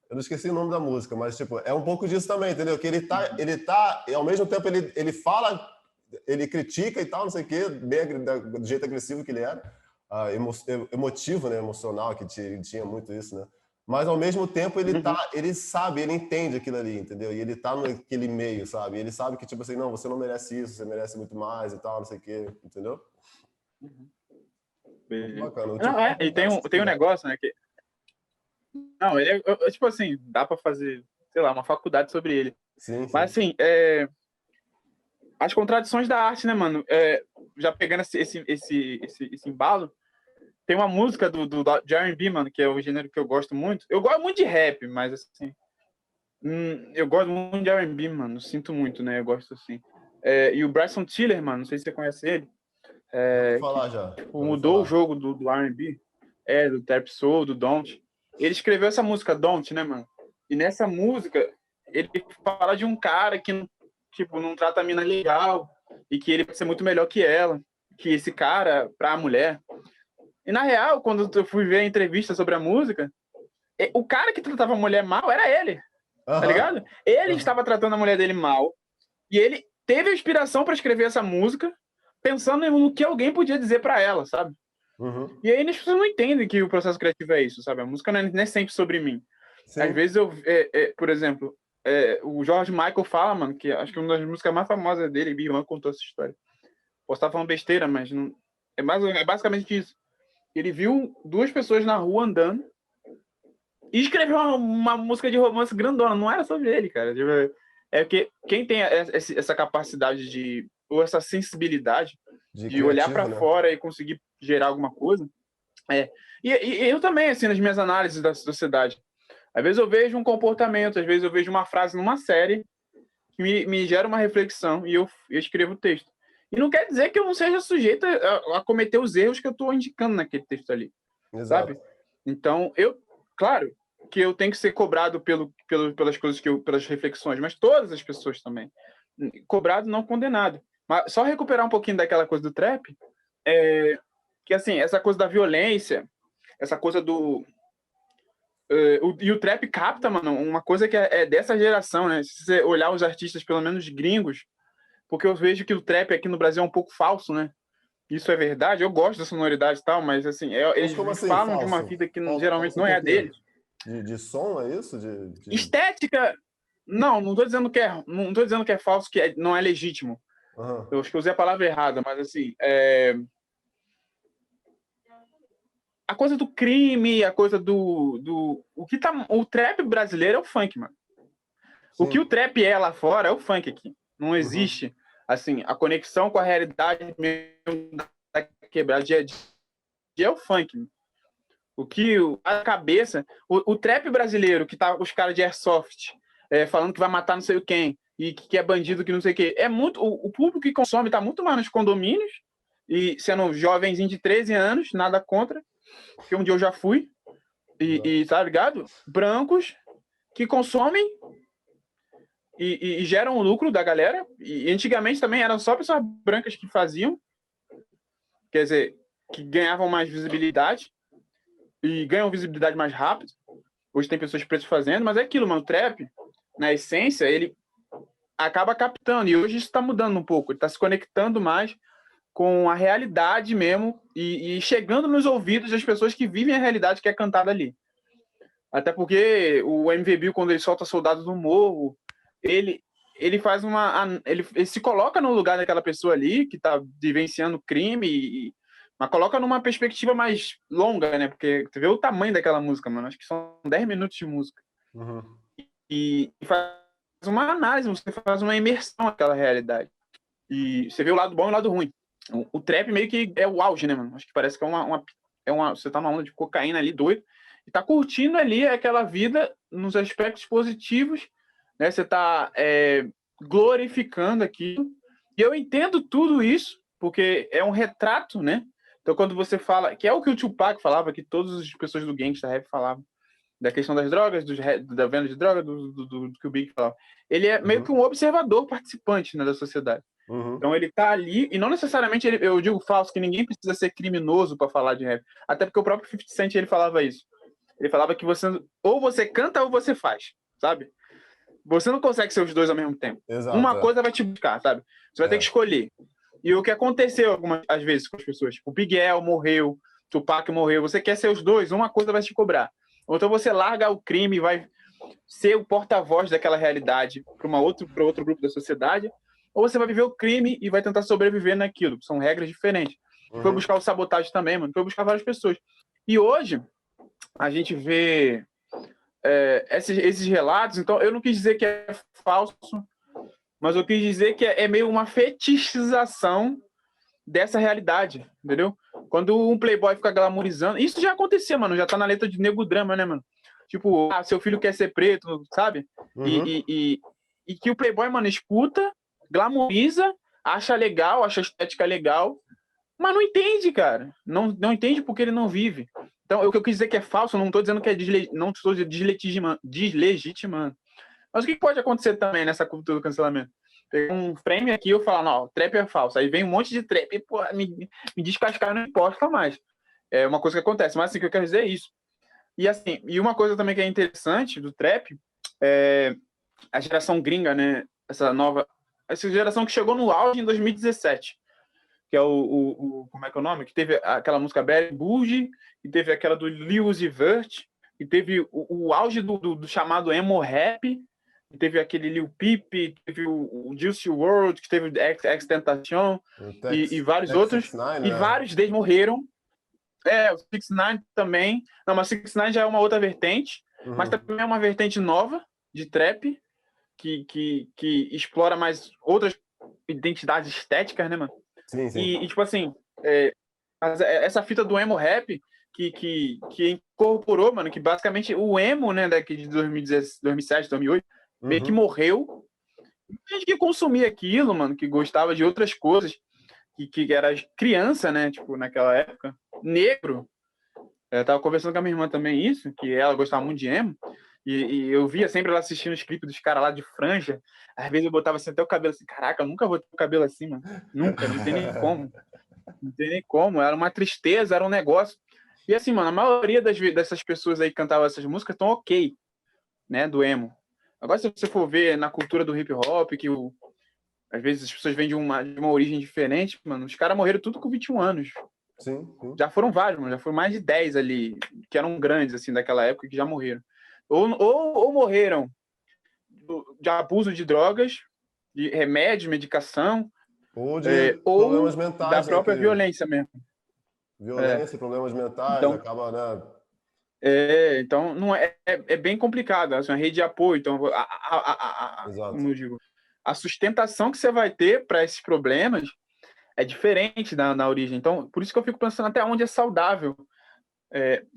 [SPEAKER 1] Eu não esqueci o nome da música, mas tipo, é um pouco disso também, entendeu? Que ele tá, e ao mesmo tempo ele fala, ele critica e tal, não sei o quê, do jeito agressivo que ele era, emotivo, né, emocional, que tinha muito isso, né? Mas ao mesmo tempo ele sabe, ele entende aquilo ali, entendeu? E ele tá naquele meio, sabe? E ele sabe que tipo assim, não, você não merece isso, você merece muito mais e tal, não sei o quê, entendeu? Muito bacana.
[SPEAKER 2] Não, e tem um negócio, né, que não, ele tipo assim, dá pra fazer, sei lá, uma faculdade sobre ele.
[SPEAKER 1] Sim, sim.
[SPEAKER 2] Mas assim, as contradições da arte, né, mano? Já pegando esse embalo, tem uma música de R&B, mano, que é o gênero que eu gosto muito. Eu gosto muito de rap, mas assim, eu gosto muito de R&B, mano. Sinto muito, né? Eu gosto assim. E o Bryson Tiller, mano, não sei se você conhece ele.
[SPEAKER 1] Já ouvi falar já.
[SPEAKER 2] Tipo, mudou o jogo do R&B, do Trap Soul, do Don't. Ele escreveu essa música Don't, né, mano? E nessa música ele fala de um cara que tipo não trata a mina legal e que ele pode ser muito melhor que ela, que esse cara pra mulher. E na real, quando eu fui ver a entrevista sobre a música, o cara que tratava a mulher mal era ele, tá ligado? Ele estava tratando a mulher dele mal e ele teve a inspiração para escrever essa música pensando no que alguém podia dizer para ela, sabe? E aí as pessoas não entendem que o processo criativo é isso, sabe? A música não é sempre sobre mim. Sim. Às vezes por exemplo, o George Michael fala, mano, que acho que uma das músicas mais famosas dele, Big One contou essa história. Posso estar falando besteira, mas não, é basicamente isso. Ele viu duas pessoas na rua andando e escreveu uma música de romance grandona. Não era sobre ele, cara. É porque quem tem essa capacidade ou essa sensibilidade de olhar para fora e conseguir gerar alguma coisa. E eu também, assim, nas minhas análises da sociedade. Às vezes eu vejo um comportamento, às vezes eu vejo uma frase numa série que me gera uma reflexão e eu escrevo o texto. E não quer dizer que eu não seja sujeito a cometer os erros que eu estou indicando naquele texto ali.
[SPEAKER 1] Exato.
[SPEAKER 2] Sabe? Então, claro que eu tenho que ser cobrado pelas coisas pelas reflexões, mas todas as pessoas também. Cobrado, não condenado. Mas só recuperar um pouquinho daquela coisa do trap, que assim, essa coisa da violência, essa coisa do... e o trap capta, mano, uma coisa que é dessa geração, né? Se você olhar os artistas, pelo menos gringos, porque eu vejo que o trap aqui no Brasil é um pouco falso, né? Isso é verdade, eu gosto da sonoridade e tal, mas assim, eles
[SPEAKER 1] assim,
[SPEAKER 2] falam
[SPEAKER 1] falso?
[SPEAKER 2] de uma vida que geralmente
[SPEAKER 1] Falso
[SPEAKER 2] não é
[SPEAKER 1] por
[SPEAKER 2] a
[SPEAKER 1] quê?
[SPEAKER 2] deles.
[SPEAKER 1] De som, é isso?
[SPEAKER 2] Estética, não tô dizendo que é falso, que não é legítimo.
[SPEAKER 1] Uhum.
[SPEAKER 2] Eu acho que eu usei a palavra errada, mas assim, a coisa do crime, a coisa o trap brasileiro é o funk, mano. Sim. O que o trap é lá fora é o funk aqui. Não existe, assim, a conexão com a realidade mesmo da quebrada é o funk. Mano. O que a cabeça, o trap brasileiro, que tá os caras de airsoft falando que vai matar não sei quem, e que é bandido, que não sei o quê, é muito, o público que consome tá muito mais nos condomínios, e sendo jovenzinho de 13 anos, nada contra, porque um dia eu já fui, e tá ligado? Brancos que consomem e geram o lucro da galera, e antigamente também eram só pessoas brancas que faziam, quer dizer, que ganhavam mais visibilidade, e ganham visibilidade mais rápido. Hoje tem pessoas pretas fazendo, mas é aquilo, mano, o trap, na essência, ele acaba captando, e hoje isso tá mudando um pouco, ele tá se conectando mais com a realidade mesmo, e chegando nos ouvidos das pessoas que vivem a realidade que é cantada ali. Até porque o MV Bill, quando ele solta Soldados do Morro, ele faz ele se coloca no lugar daquela pessoa ali, que tá vivenciando crime, mas coloca numa perspectiva mais longa, né? Porque tu vê o tamanho daquela música, mano. Acho que são 10 minutos de música. E faz uma análise, você faz uma imersão naquela realidade. E você vê o lado bom e o lado ruim. O trap meio que é o auge, né, mano? Acho que parece que você tá numa onda de cocaína ali, doido, e tá curtindo ali aquela vida nos aspectos positivos, né? Você tá glorificando aquilo. E eu entendo tudo isso, porque é um retrato, né? Então, quando você fala, que é o que o Tupac falava, que todas as pessoas do gangsta rap falavam, da questão das drogas, da venda de drogas, do que o Big falava. Ele é meio que um observador participante, né, da sociedade. Então ele tá ali, e não necessariamente, eu digo falso, que ninguém precisa ser criminoso para falar de rap. Até porque o próprio 50 Cent, ele falava isso. Ele falava que ou você canta ou você faz, sabe? Você não consegue ser os dois ao mesmo tempo.
[SPEAKER 1] Exato,
[SPEAKER 2] uma coisa vai te buscar, sabe? Você vai ter que escolher. E o que aconteceu às vezes com as pessoas, tipo, o Big El morreu, Tupac morreu, você quer ser os dois, uma coisa vai te cobrar. Ou então você larga o crime e vai ser o porta-voz daquela realidade para outro grupo da sociedade, ou você vai viver o crime e vai tentar sobreviver naquilo. São regras diferentes. Foi buscar o sabotagem também, mano. Foi buscar várias pessoas. E hoje, a gente vê esses relatos. Então, eu não quis dizer que é falso, mas eu quis dizer que é meio uma fetichização dessa realidade, entendeu? Quando um playboy fica glamorizando... Isso já acontecia, mano. Já tá na letra de Nego Drama, né, mano? Tipo, seu filho quer ser preto, sabe? E que o playboy, mano, escuta, glamoriza, acha legal, acha a estética legal, mas não entende, cara. Não entende porque ele não vive. Então, o que eu quis dizer que é falso, não tô dizendo que é não estou deslegitimando. Mas o que pode acontecer também nessa cultura do cancelamento? Pegar um frame aqui e eu falar, não, trap é falso. Aí vem um monte de trap e, pô, me descascar, não importa mais. É uma coisa que acontece. Mas assim, o que eu quero dizer é isso. E assim, uma coisa também que é interessante do trap é a geração gringa, né? Essa geração que chegou no auge em 2017, que é como é que é o nome? Que teve aquela música Bad Bougie, e teve aquela do Lil Uzi Vert, e teve o auge do chamado emo rap, e teve aquele Lil Peep, teve o Juicy WRLD, que teve XXXTentacion, e vários outros,
[SPEAKER 1] 6ix9ine,
[SPEAKER 2] e vários deles morreram. O 6ix9ine também. Não, mas 6ix9ine já é uma outra vertente, mas também é uma vertente nova de trap, que explora mais outras identidades estéticas, né, mano?
[SPEAKER 1] Sim.
[SPEAKER 2] E tipo assim, essa fita do emo rap que incorporou, mano, que basicamente o emo, né, daqui de 2017, 2008, meio que morreu. Tem gente que consumia aquilo, mano, que gostava de outras coisas. que era criança, né? Tipo, naquela época, negro. Eu tava conversando com a minha irmã também isso, que ela gostava muito de emo. E eu via sempre ela assistindo os clipes dos caras lá de franja. Às vezes eu botava assim até o cabelo assim, caraca, eu nunca vou ter o cabelo assim, mano. Nunca, não tem nem como. Não tem nem como. Era uma tristeza, era um negócio. E assim, mano, a maioria dessas pessoas aí que cantavam essas músicas estão ok, né, do emo. Agora, se você for ver na cultura do hip hop, às vezes as pessoas vêm de uma origem diferente, mano, os caras morreram tudo com 21 anos.
[SPEAKER 1] Sim, sim.
[SPEAKER 2] Já foram vários, mano, já foram mais de 10 ali, que eram grandes, assim, daquela época, que já morreram. Ou morreram de abuso de drogas, de remédio, medicação,
[SPEAKER 1] Ou de
[SPEAKER 2] ou
[SPEAKER 1] problemas
[SPEAKER 2] da
[SPEAKER 1] mentais, né?
[SPEAKER 2] própria violência mesmo.
[SPEAKER 1] Violência, problemas mentais,
[SPEAKER 2] Então,
[SPEAKER 1] acaba, né?
[SPEAKER 2] então não é bem complicado, assim, uma rede de apoio. Então,
[SPEAKER 1] Exato.
[SPEAKER 2] como eu digo, a sustentação que você vai ter para esses problemas é diferente na origem. Então, por isso que eu fico pensando até onde é saudável.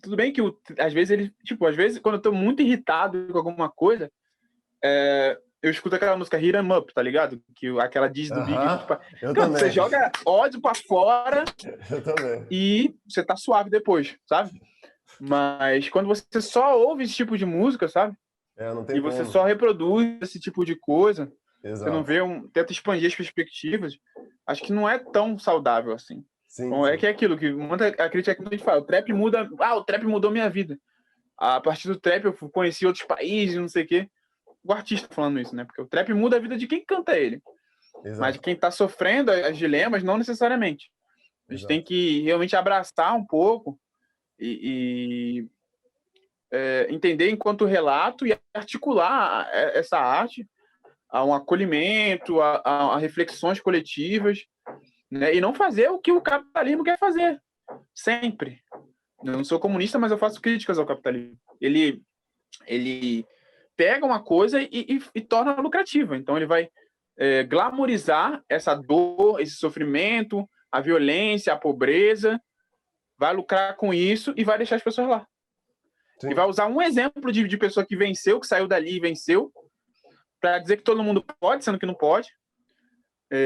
[SPEAKER 2] Tudo bem que às vezes às vezes quando eu tô muito irritado com alguma coisa, eu escuto aquela música Hit 'em Up, tá ligado? Aquela diz do Big,
[SPEAKER 1] Aham,
[SPEAKER 2] tipo,
[SPEAKER 1] eu
[SPEAKER 2] cara, você
[SPEAKER 1] também.
[SPEAKER 2] joga ódio pra fora
[SPEAKER 1] Eu também.
[SPEAKER 2] e você tá suave depois, sabe? Mas quando você só ouve esse tipo de música, sabe?
[SPEAKER 1] Não
[SPEAKER 2] E
[SPEAKER 1] tem
[SPEAKER 2] você só
[SPEAKER 1] como.
[SPEAKER 2] reproduz esse tipo de coisa, você não
[SPEAKER 1] Exato.
[SPEAKER 2] vê tenta expandir as perspectivas, acho que não é tão saudável assim.
[SPEAKER 1] Sim,
[SPEAKER 2] Bom, é
[SPEAKER 1] sim.
[SPEAKER 2] que é aquilo que a crítica que a gente fala, o trap mudou minha vida. A partir do trap eu conheci outros países, não sei o quê. O artista falando isso, né? Porque o trap muda a vida de quem canta ele, mas de
[SPEAKER 1] Exato.
[SPEAKER 2] quem tá sofrendo as dilemas, não necessariamente. A gente tem
[SPEAKER 1] Exato.
[SPEAKER 2] que realmente abraçar um pouco e entender enquanto relato e articular essa arte a um acolhimento, a reflexões coletivas, né? E não fazer o que o capitalismo quer fazer, sempre. Eu não sou comunista, mas eu faço críticas ao capitalismo. Ele pega uma coisa e torna lucrativa. Então ele vai glamorizar essa dor, esse sofrimento, a violência, a pobreza, vai lucrar com isso e vai deixar as pessoas lá. E
[SPEAKER 1] Sim.
[SPEAKER 2] vai usar um exemplo de pessoa que venceu, que saiu dali e venceu, para dizer que todo mundo pode, sendo que não pode.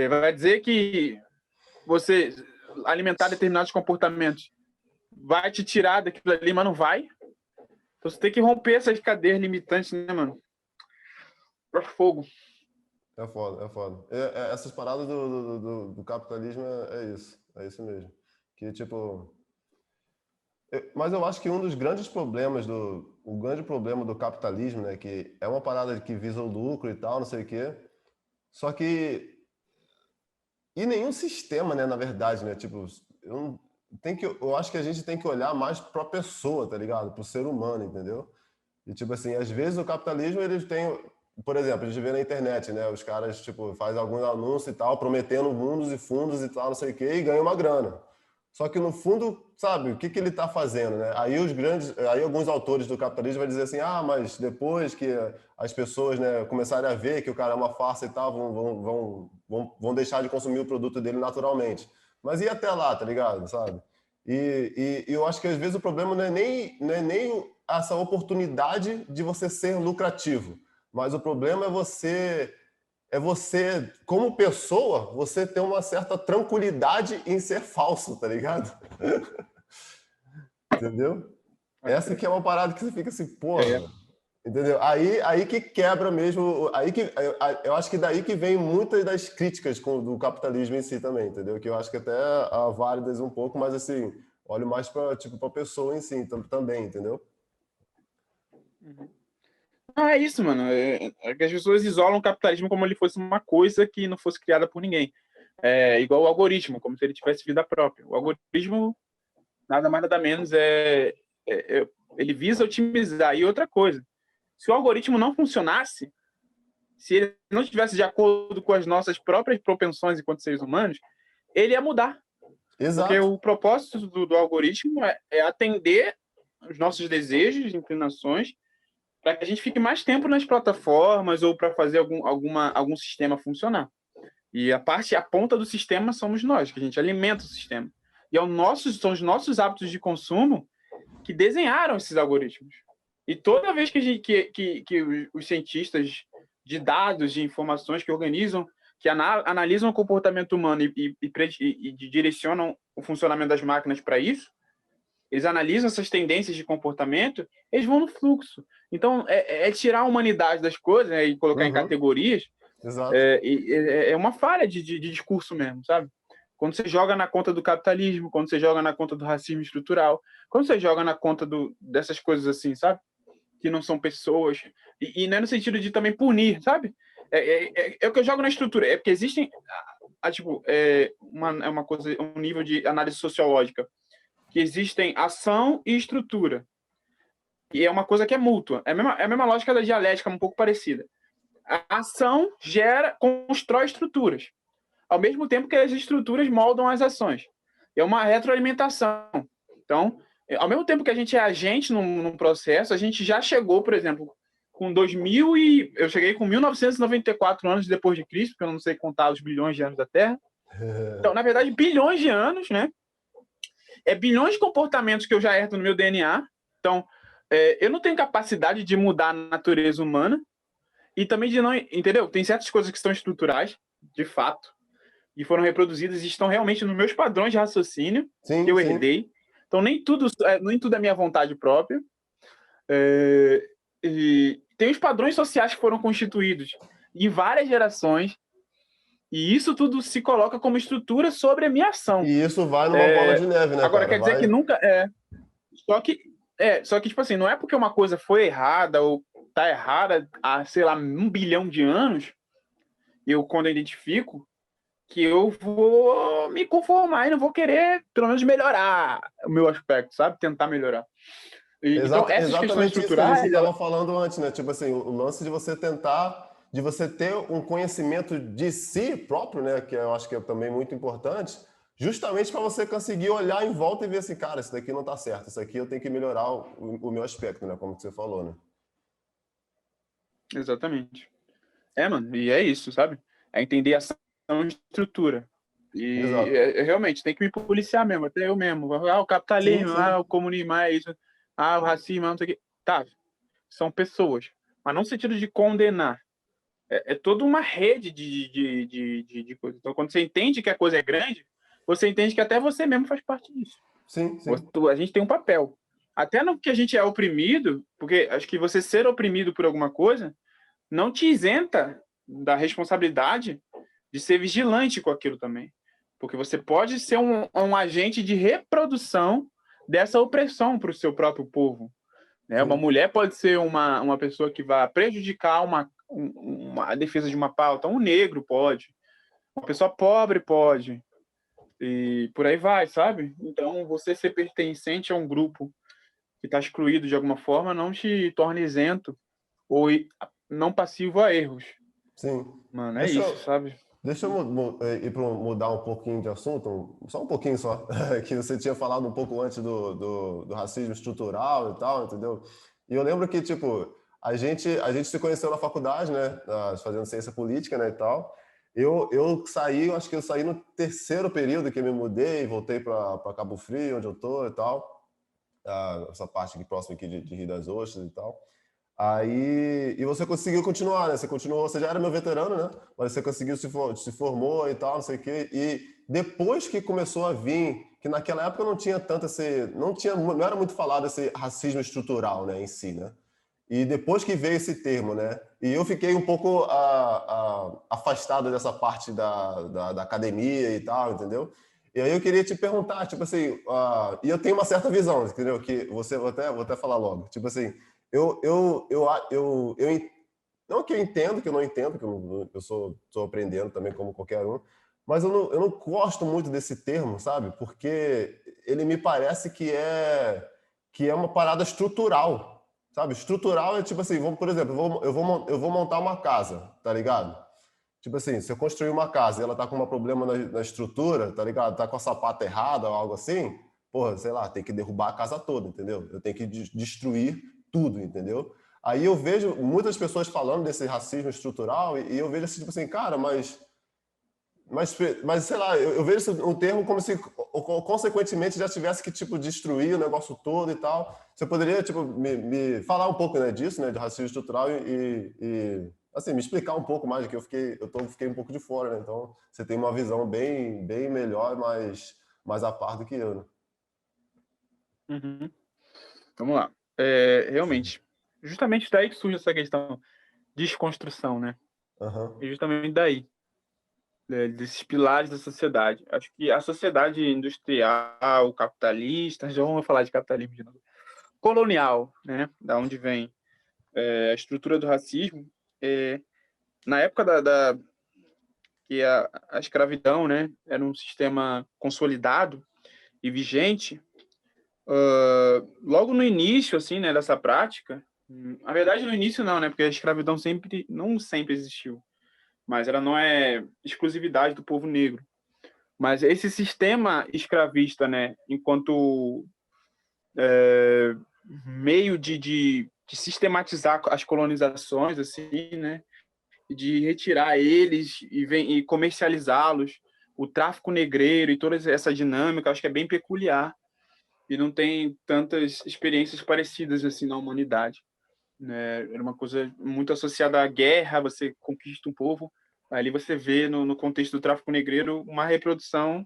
[SPEAKER 2] Vai dizer que você alimentar determinados comportamentos vai te tirar daquilo ali, mas não vai. Então você tem que romper essas cadeias limitantes, né, mano? Pra fogo.
[SPEAKER 1] É foda, é foda. Essas paradas do capitalismo é isso. É isso mesmo. Que, tipo... Mas eu acho que um dos grandes problemas o grande problema do capitalismo, né, que é uma parada que visa o lucro e tal, não sei o quê, só que e nenhum sistema, né, na verdade, né, tipo, eu acho que a gente tem que olhar mais para a pessoa, tá ligado? Para o ser humano, entendeu? E tipo assim, às vezes o capitalismo eles têm, por exemplo, a gente vê na internet, né, os caras tipo faz alguns anúncios e tal, prometendo mundos e fundos e tal, não sei o quê, e ganha uma grana. Só que no fundo, sabe, o que ele está fazendo, né? Aí alguns autores do capitalismo vão dizer assim, mas depois que as pessoas, né, começarem a ver que o cara é uma farsa e tal, vão deixar de consumir o produto dele naturalmente. Mas e até lá, tá ligado, sabe? E eu acho que às vezes o problema não é nem essa oportunidade de você ser lucrativo, mas o problema é você, como pessoa, você ter uma certa tranquilidade em ser falso, tá ligado? Entendeu? Essa que é uma parada que você fica assim,
[SPEAKER 2] É.
[SPEAKER 1] porra, entendeu? Aí que quebra mesmo, eu acho que daí que vem muitas das críticas do capitalismo em si também, entendeu? Que eu acho que até válidas um pouco, mas assim, olho mais para tipo, para pessoa em si também, entendeu?
[SPEAKER 2] É isso, mano. É que as pessoas isolam o capitalismo como ele fosse uma coisa que não fosse criada por ninguém. É igual o algoritmo, como se ele tivesse vida própria. O algoritmo, nada mais nada menos, ele visa otimizar. E outra coisa, se o algoritmo não funcionasse, se ele não estivesse de acordo com as nossas próprias propensões enquanto seres humanos, ele ia mudar. Porque
[SPEAKER 1] Exato.
[SPEAKER 2] o propósito do algoritmo é atender os nossos desejos, inclinações, para que a gente fique mais tempo nas plataformas ou para fazer algum sistema funcionar. E a ponta do sistema somos nós, que a gente alimenta o sistema. E são os nossos hábitos de consumo que desenharam esses algoritmos. E toda vez que os cientistas de dados, de informações que organizam que analisam o comportamento humano e direcionam o funcionamento das máquinas para isso, eles analisam essas tendências de comportamento, eles vão no fluxo. Então, é tirar a humanidade das coisas, né, e colocar em categorias.
[SPEAKER 1] Exato.
[SPEAKER 2] É uma falha de discurso mesmo, sabe? Quando você joga na conta do capitalismo, quando você joga na conta do racismo estrutural, quando você joga na conta dessas coisas assim, sabe? Que não são pessoas. E não é no sentido de também punir, sabe? É o que eu jogo na estrutura. É porque existem, tipo, uma coisa, um nível de análise sociológica, que existem ação e estrutura. E é uma coisa que é mútua. É a mesma lógica da dialética, um pouco parecida. A ação constrói estruturas, ao mesmo tempo que as estruturas moldam as ações. É uma retroalimentação. Então, ao mesmo tempo que a gente é agente num processo, a gente já chegou, por exemplo, com 2000 e eu cheguei com 1994 anos depois de Cristo, porque eu não sei contar os bilhões de anos da Terra. Então, na verdade, bilhões de anos, né? Bilhões de comportamentos que eu já herdo no meu DNA. Então, eu não tenho capacidade de mudar a natureza humana e também de não... Entendeu? Tem certas coisas que são estruturais, de fato, e foram reproduzidas e estão realmente nos meus padrões de raciocínio que eu herdei. Então, nem tudo é minha vontade própria. E tem os padrões sociais que foram constituídos em várias gerações, e isso tudo se coloca como estrutura sobre a minha ação.
[SPEAKER 1] E isso vai numa bola de neve, né,
[SPEAKER 2] agora,
[SPEAKER 1] cara?
[SPEAKER 2] quer dizer que nunca é. Só que, tipo assim, não é porque uma coisa foi errada ou tá errada há, sei lá, 1 bilhão de anos, quando eu identifico, que eu vou me conformar e não vou querer, pelo menos, melhorar o meu aspecto, sabe? Tentar melhorar. Então, essas questões
[SPEAKER 1] Exatamente isso que a
[SPEAKER 2] estruturais...
[SPEAKER 1] gente estava falando antes, né? Tipo assim, o lance de você tentar, de você ter um conhecimento de si próprio, né? Que eu acho que é também muito importante, justamente para você conseguir olhar em volta e ver assim, cara, isso daqui não tá certo, isso aqui eu tenho que melhorar o meu aspecto, né? Como você falou, né?
[SPEAKER 2] Exatamente. Mano, e é isso, sabe? É entender a ação e estrutura. E
[SPEAKER 1] Exato.
[SPEAKER 2] realmente, tem que me policiar mesmo, até eu mesmo. O
[SPEAKER 1] Sim,
[SPEAKER 2] capitalismo,
[SPEAKER 1] sim.
[SPEAKER 2] o comunismo, isso. O racismo, não sei o quê. Tá, são pessoas. Mas não no sentido de condenar. É toda uma rede de coisas. Então, quando você entende que a coisa é grande, você entende que até você mesmo faz parte disso.
[SPEAKER 1] Sim, sim.
[SPEAKER 2] A gente tem um papel. Até no que a gente é oprimido, porque acho que você ser oprimido por alguma coisa não te isenta da responsabilidade de ser vigilante com aquilo também. Porque você pode ser um agente de reprodução dessa opressão para o seu próprio povo. Né? Uma mulher pode ser uma pessoa que vai prejudicar a defesa de uma pauta. Um negro pode. Uma pessoa pobre pode. E por aí vai, sabe? Então, você ser pertencente a um grupo que está excluído de alguma forma não te torna isento ou não passivo a erros.
[SPEAKER 1] Sim.
[SPEAKER 2] Mano, é isso, sabe?
[SPEAKER 1] Deixa eu mudar um pouquinho de assunto, só um pouquinho só, que você tinha falado um pouco antes do racismo estrutural e tal, entendeu? E eu lembro que, tipo, a gente se conheceu na faculdade, né, fazendo ciência política, né, e tal. Eu saí, acho que eu saí no terceiro período que eu me mudei, voltei para Cabo Frio, onde eu tô e tal, essa parte aqui próxima aqui de Rio das Ostras e tal. Aí, e você conseguiu continuar, né? Você continuou, você já era meu veterano, né? Mas você conseguiu se formou e tal, não sei o quê. E depois que começou a vir, que naquela época não tinha tanto não era muito falado esse racismo estrutural, né, em si, né? E depois que veio esse termo, né? E eu fiquei um pouco afastado dessa parte da academia e tal, entendeu? E aí eu queria te perguntar, tipo assim, e eu tenho uma certa visão, entendeu? Que vou até falar logo. Tipo assim, não que eu entendo, que eu não entendo, que eu sou aprendendo também como qualquer um, mas eu não gosto muito desse termo, sabe? Porque ele me parece que é uma parada estrutural, sabe? Estrutural é tipo assim, por exemplo, eu vou montar uma casa, tá ligado? Tipo assim, se eu construir uma casa e ela tá com um problema na estrutura, tá ligado? Tá com a sapata errada ou algo assim, porra, sei lá, tem que derrubar a casa toda, entendeu? Eu tenho que destruir tudo, entendeu? Aí eu vejo muitas pessoas falando desse racismo estrutural e eu vejo assim, tipo assim, cara, mas sei lá, eu vejo um termo como se consequentemente já tivesse que tipo destruir o negócio todo e tal. Você poderia tipo me falar um pouco, né, disso, né, de racismo estrutural assim, me explicar um pouco mais, que fiquei um pouco de fora, né? Então, você tem uma visão bem melhor, mais a par do que eu, né?
[SPEAKER 2] Uhum. Vamos lá. Realmente, justamente daí que surge essa questão de desconstrução, né?
[SPEAKER 1] Aham.
[SPEAKER 2] E justamente daí, desses pilares da sociedade. Acho que a sociedade industrial, capitalista, já vamos falar de capitalismo de novo, colonial, né? Da onde vem a estrutura do racismo, na época que a escravidão, né, era um sistema consolidado e vigente, logo no início, assim, né, dessa prática, na verdade no início não, né, porque a escravidão não sempre existiu, mas ela não é exclusividade do povo negro. Mas esse sistema escravista, né, enquanto meio de sistematizar as colonizações, assim, né, de retirar eles e comercializá-los, o tráfico negreiro e toda essa dinâmica, acho que é bem peculiar e não tem tantas experiências parecidas assim na humanidade, né? Era uma coisa muito associada à guerra, você conquista um povo, ali você vê no contexto do tráfico negreiro uma reprodução,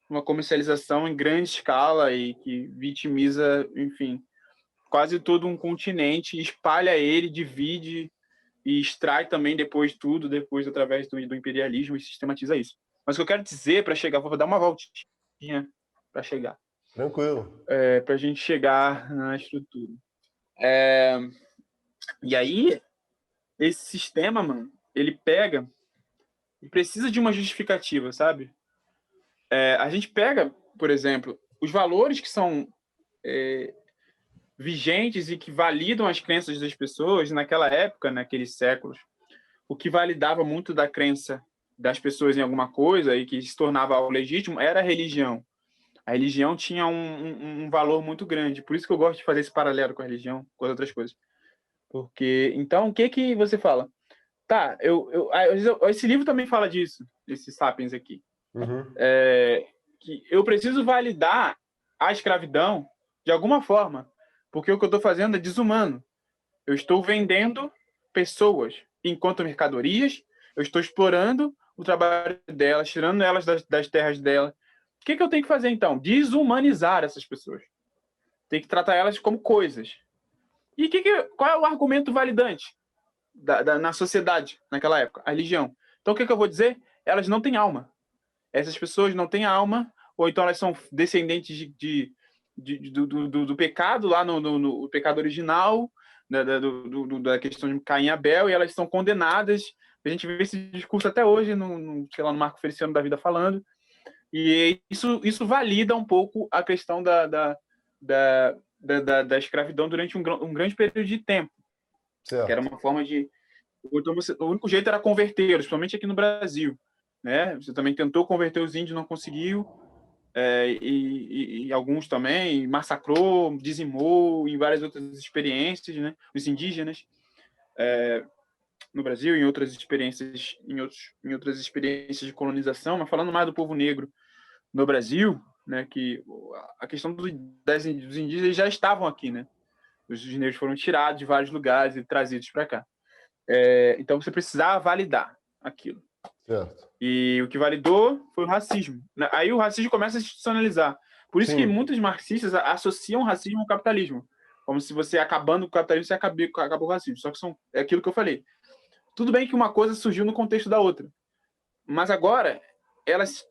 [SPEAKER 2] uma comercialização em grande escala e que vitimiza, enfim, quase todo um continente, espalha ele, divide e extrai também depois através do imperialismo e sistematiza isso. Mas o que eu quero dizer para chegar, vou dar uma voltinha para chegar,
[SPEAKER 1] Tranquilo.
[SPEAKER 2] para a gente chegar na estrutura. E aí, esse sistema, mano, ele pega e precisa de uma justificativa, sabe? A gente pega, por exemplo, os valores que são vigentes e que validam as crenças das pessoas naquela época, naqueles séculos. O que validava muito da crença das pessoas em alguma coisa e que se tornava algo legítimo era a religião. A religião tinha um valor muito grande. Por isso que eu gosto de fazer esse paralelo com a religião, com as outras coisas. Porque, então, o que que você fala? Tá, esse livro também fala disso, esse Sapiens aqui.
[SPEAKER 1] Uhum.
[SPEAKER 2] Que eu preciso validar a escravidão de alguma forma, porque o que eu estou fazendo é desumano. Eu estou vendendo pessoas enquanto mercadorias, eu estou explorando o trabalho delas, tirando elas das terras delas. O que eu tenho que fazer, então? Desumanizar essas pessoas. Tem que tratar elas como coisas. E qual é o argumento validante na sociedade naquela época? A religião. Então, o que eu vou dizer? Elas não têm alma. Essas pessoas não têm alma, ou então elas são descendentes do pecado, lá no pecado original, da questão de Caim e Abel, e elas são condenadas. A gente vê esse discurso até hoje, sei lá, no Marco Feliciano da Vida falando, e isso valida um pouco a questão da escravidão durante um grande período de tempo, que era
[SPEAKER 1] Certo.
[SPEAKER 2] uma forma de... Então, o único jeito era convertê-los, principalmente aqui no Brasil. Né? Você também tentou converter os índios, não conseguiu, e alguns também massacrou, dizimou em várias outras experiências, né? Os indígenas no Brasil, em outras experiências, em outras experiências de colonização, mas falando mais do povo negro no Brasil, né? Que a questão dos indígenas já estavam aqui, né? Os negros foram tirados de vários lugares e trazidos para cá. Então você precisava validar aquilo.
[SPEAKER 1] Certo.
[SPEAKER 2] E o que validou foi o racismo. Aí o racismo começa a institucionalizar. Por isso que
[SPEAKER 1] Sim,
[SPEAKER 2] muitos marxistas associam o racismo ao capitalismo. Como se você acabando com o capitalismo, você acabou com o racismo. Só que é aquilo que eu falei. Tudo bem que uma coisa surgiu no contexto da outra. Mas agora, elas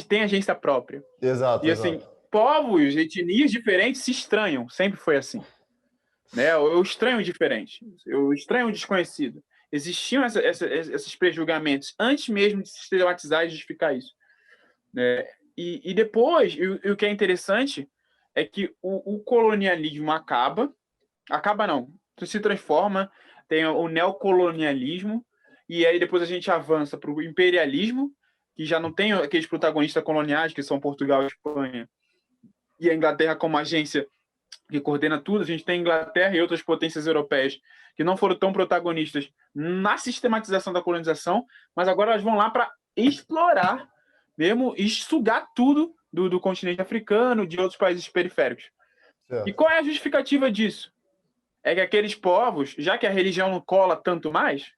[SPEAKER 2] têm agência própria.
[SPEAKER 1] exato,
[SPEAKER 2] E assim,
[SPEAKER 1] exato.
[SPEAKER 2] povos, etnias diferentes se estranham. Sempre foi assim. Né? Eu estranho o diferente. Eu estranho o desconhecido. Existiam esses prejulgamentos antes mesmo de sistematizar e justificar isso. Né? E depois, e o que é interessante é que o colonialismo acaba não, se transforma, tem o neocolonialismo, e aí depois a gente avança para o imperialismo, que já não tem aqueles protagonistas coloniais, que são Portugal e Espanha, e a Inglaterra como agência que coordena tudo. A gente tem a Inglaterra e outras potências europeias que não foram tão protagonistas na sistematização da colonização, mas agora elas vão lá para explorar mesmo e sugar tudo do continente africano, de outros países periféricos. E
[SPEAKER 1] Certo.
[SPEAKER 2] qual é a justificativa disso? É que aqueles povos, já que a religião não cola tanto mais,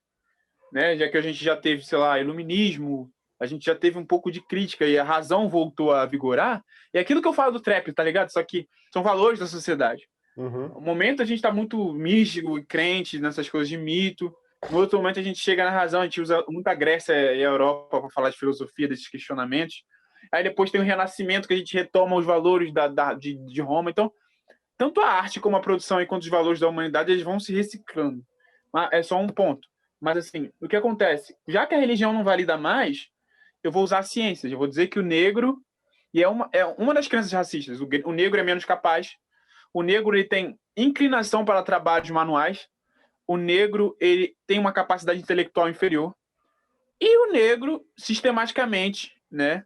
[SPEAKER 2] né? Já que a gente já teve, sei lá, iluminismo, a gente já teve um pouco de crítica e a razão voltou a vigorar. E aquilo que eu falo do trap, tá ligado? Só que são valores da sociedade. No momento a gente tá muito místico e crente nessas coisas de mito. No outro momento a gente chega na razão, a gente usa muita Grécia e a Europa para falar de filosofia, desses questionamentos. Aí depois tem o Renascimento, que a gente retoma os valores de Roma. Então, tanto a arte como a produção e quanto os valores da humanidade, eles vão se reciclando. Mas é só um ponto. Mas, assim, o que acontece? Já que a religião não valida mais, eu vou usar a ciência. Eu vou dizer que o negro, e é uma das crenças racistas, o negro é menos capaz, o negro ele tem inclinação para trabalhos manuais, o negro ele tem uma capacidade intelectual inferior, e o negro, sistematicamente, né,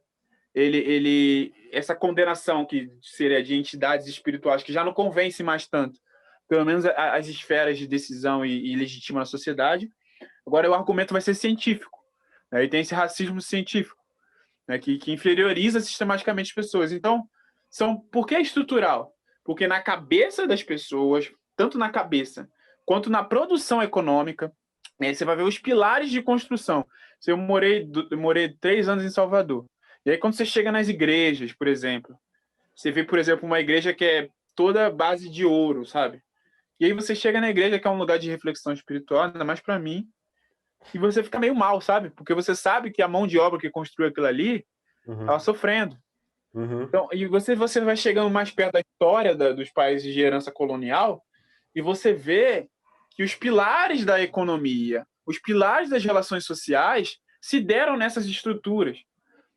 [SPEAKER 2] essa condenação que seria de entidades espirituais que já não convence mais tanto, pelo menos as esferas de decisão e legitima na sociedade. Agora o argumento vai ser científico, né? E tem esse racismo científico, né? que inferioriza sistematicamente as pessoas. Então, por que é estrutural? Porque na cabeça das pessoas, tanto na cabeça quanto na produção econômica, né, você vai ver os pilares de construção. Eu morei 3 anos em Salvador. E aí, quando você chega nas igrejas, por exemplo, você vê, por exemplo, uma igreja que é toda base de ouro, sabe? E aí você chega na igreja, que é um lugar de reflexão espiritual, ainda mais para mim, e você fica meio mal, sabe? Porque você sabe que a mão de obra que construiu aquilo ali estava sofrendo. Então, e você vai chegando mais perto da história dos países de herança colonial e você vê que os pilares da economia, os pilares das relações sociais se deram nessas estruturas,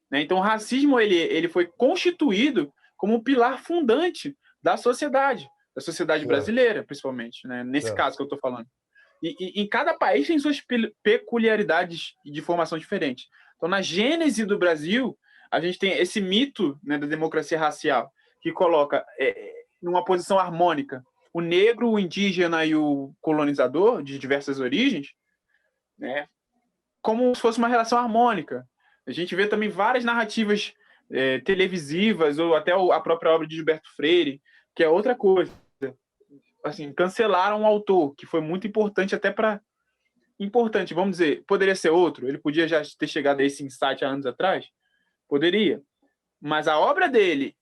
[SPEAKER 2] né? Então, o racismo ele foi constituído como um pilar fundante da sociedade
[SPEAKER 1] Certo,
[SPEAKER 2] brasileira, principalmente, né? Nesse
[SPEAKER 1] certo.
[SPEAKER 2] caso que eu estou falando. E cada país tem suas peculiaridades de formação diferente. Então, na gênese do Brasil, a gente tem esse mito, né, da democracia racial, que coloca numa posição harmônica o negro, o indígena e o colonizador, de diversas origens, né, como se fosse uma relação harmônica. A gente vê também várias narrativas televisivas, ou até a própria obra de Gilberto Freire, que é outra coisa. Assim, cancelaram um autor, que foi muito importante até para importante, vamos dizer, poderia ser outro, ele podia já ter chegado a esse insight há anos atrás? Poderia. Mas a obra dele,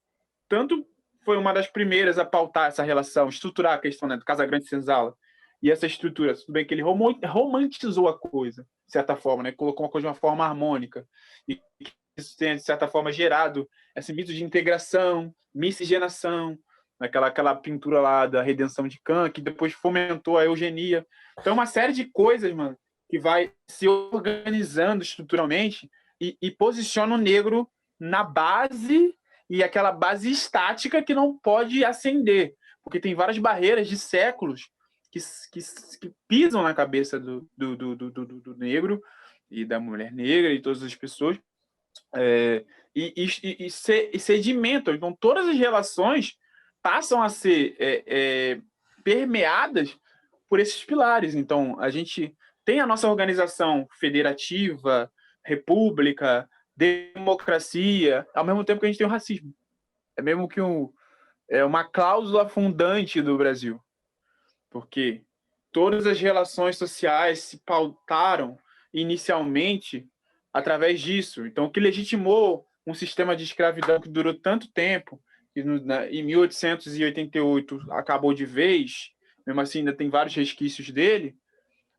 [SPEAKER 2] tanto foi uma das primeiras a pautar essa relação, estruturar a questão, né, do Casagrande Senzala, e essa estrutura, tudo bem que ele romantizou a coisa, de certa forma, né, colocou uma coisa de uma forma harmônica, e isso tem, de certa forma, gerado esse mito de integração, miscigenação, aquela pintura lá da Redenção de Kant, que depois fomentou a eugenia. Então, uma série de coisas, mano, que vai se organizando estruturalmente e posiciona o negro na base e aquela base estática que não pode ascender, porque tem várias barreiras de séculos que pisam na cabeça do negro e da mulher negra e todas as pessoas, e sedimentam. Então, todas as relações passam a ser permeadas por esses pilares. Então, a gente tem a nossa organização federativa, república, democracia, ao mesmo tempo que a gente tem o racismo. É mesmo que uma cláusula fundante do Brasil, porque todas as relações sociais se pautaram inicialmente através disso. Então, o que legitimou um sistema de escravidão que durou tanto tempo, que em 1888 acabou de vez, mesmo assim ainda tem vários resquícios dele,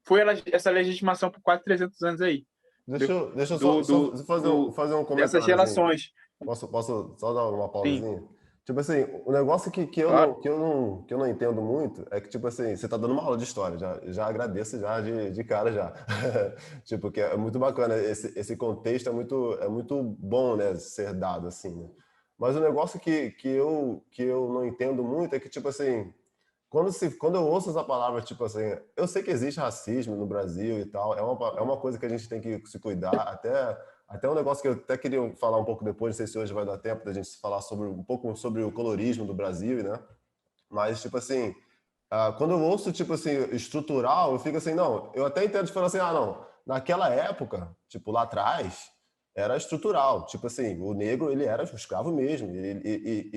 [SPEAKER 2] foi essa legitimação por quase 300 anos aí.
[SPEAKER 1] Deixa eu só fazer um
[SPEAKER 2] Dessas
[SPEAKER 1] comentáriozinho.
[SPEAKER 2] relações.
[SPEAKER 1] Posso só dar uma
[SPEAKER 2] Sim,
[SPEAKER 1] pausazinha? Tipo assim, o negócio
[SPEAKER 2] claro.
[SPEAKER 1] que eu não entendo muito é que, tipo assim, você tá dando uma aula de história, já agradeço já de cara já. Tipo, que é muito bacana, esse contexto é muito bom, né, ser dado assim, né? Mas o negócio que eu não entendo muito é que, tipo assim, quando eu ouço essa palavra, tipo assim, eu sei que existe racismo no Brasil e tal, é uma coisa que a gente tem que se cuidar, até um negócio que eu até queria falar um pouco depois, não sei se hoje vai dar tempo da gente falar um pouco sobre o colorismo do Brasil, né? Mas, tipo assim, quando eu ouço, tipo assim, estrutural, eu fico assim, não, eu até entendo de falar assim, não, naquela época, tipo, lá atrás, era estrutural, tipo assim, o negro, ele era escravo mesmo,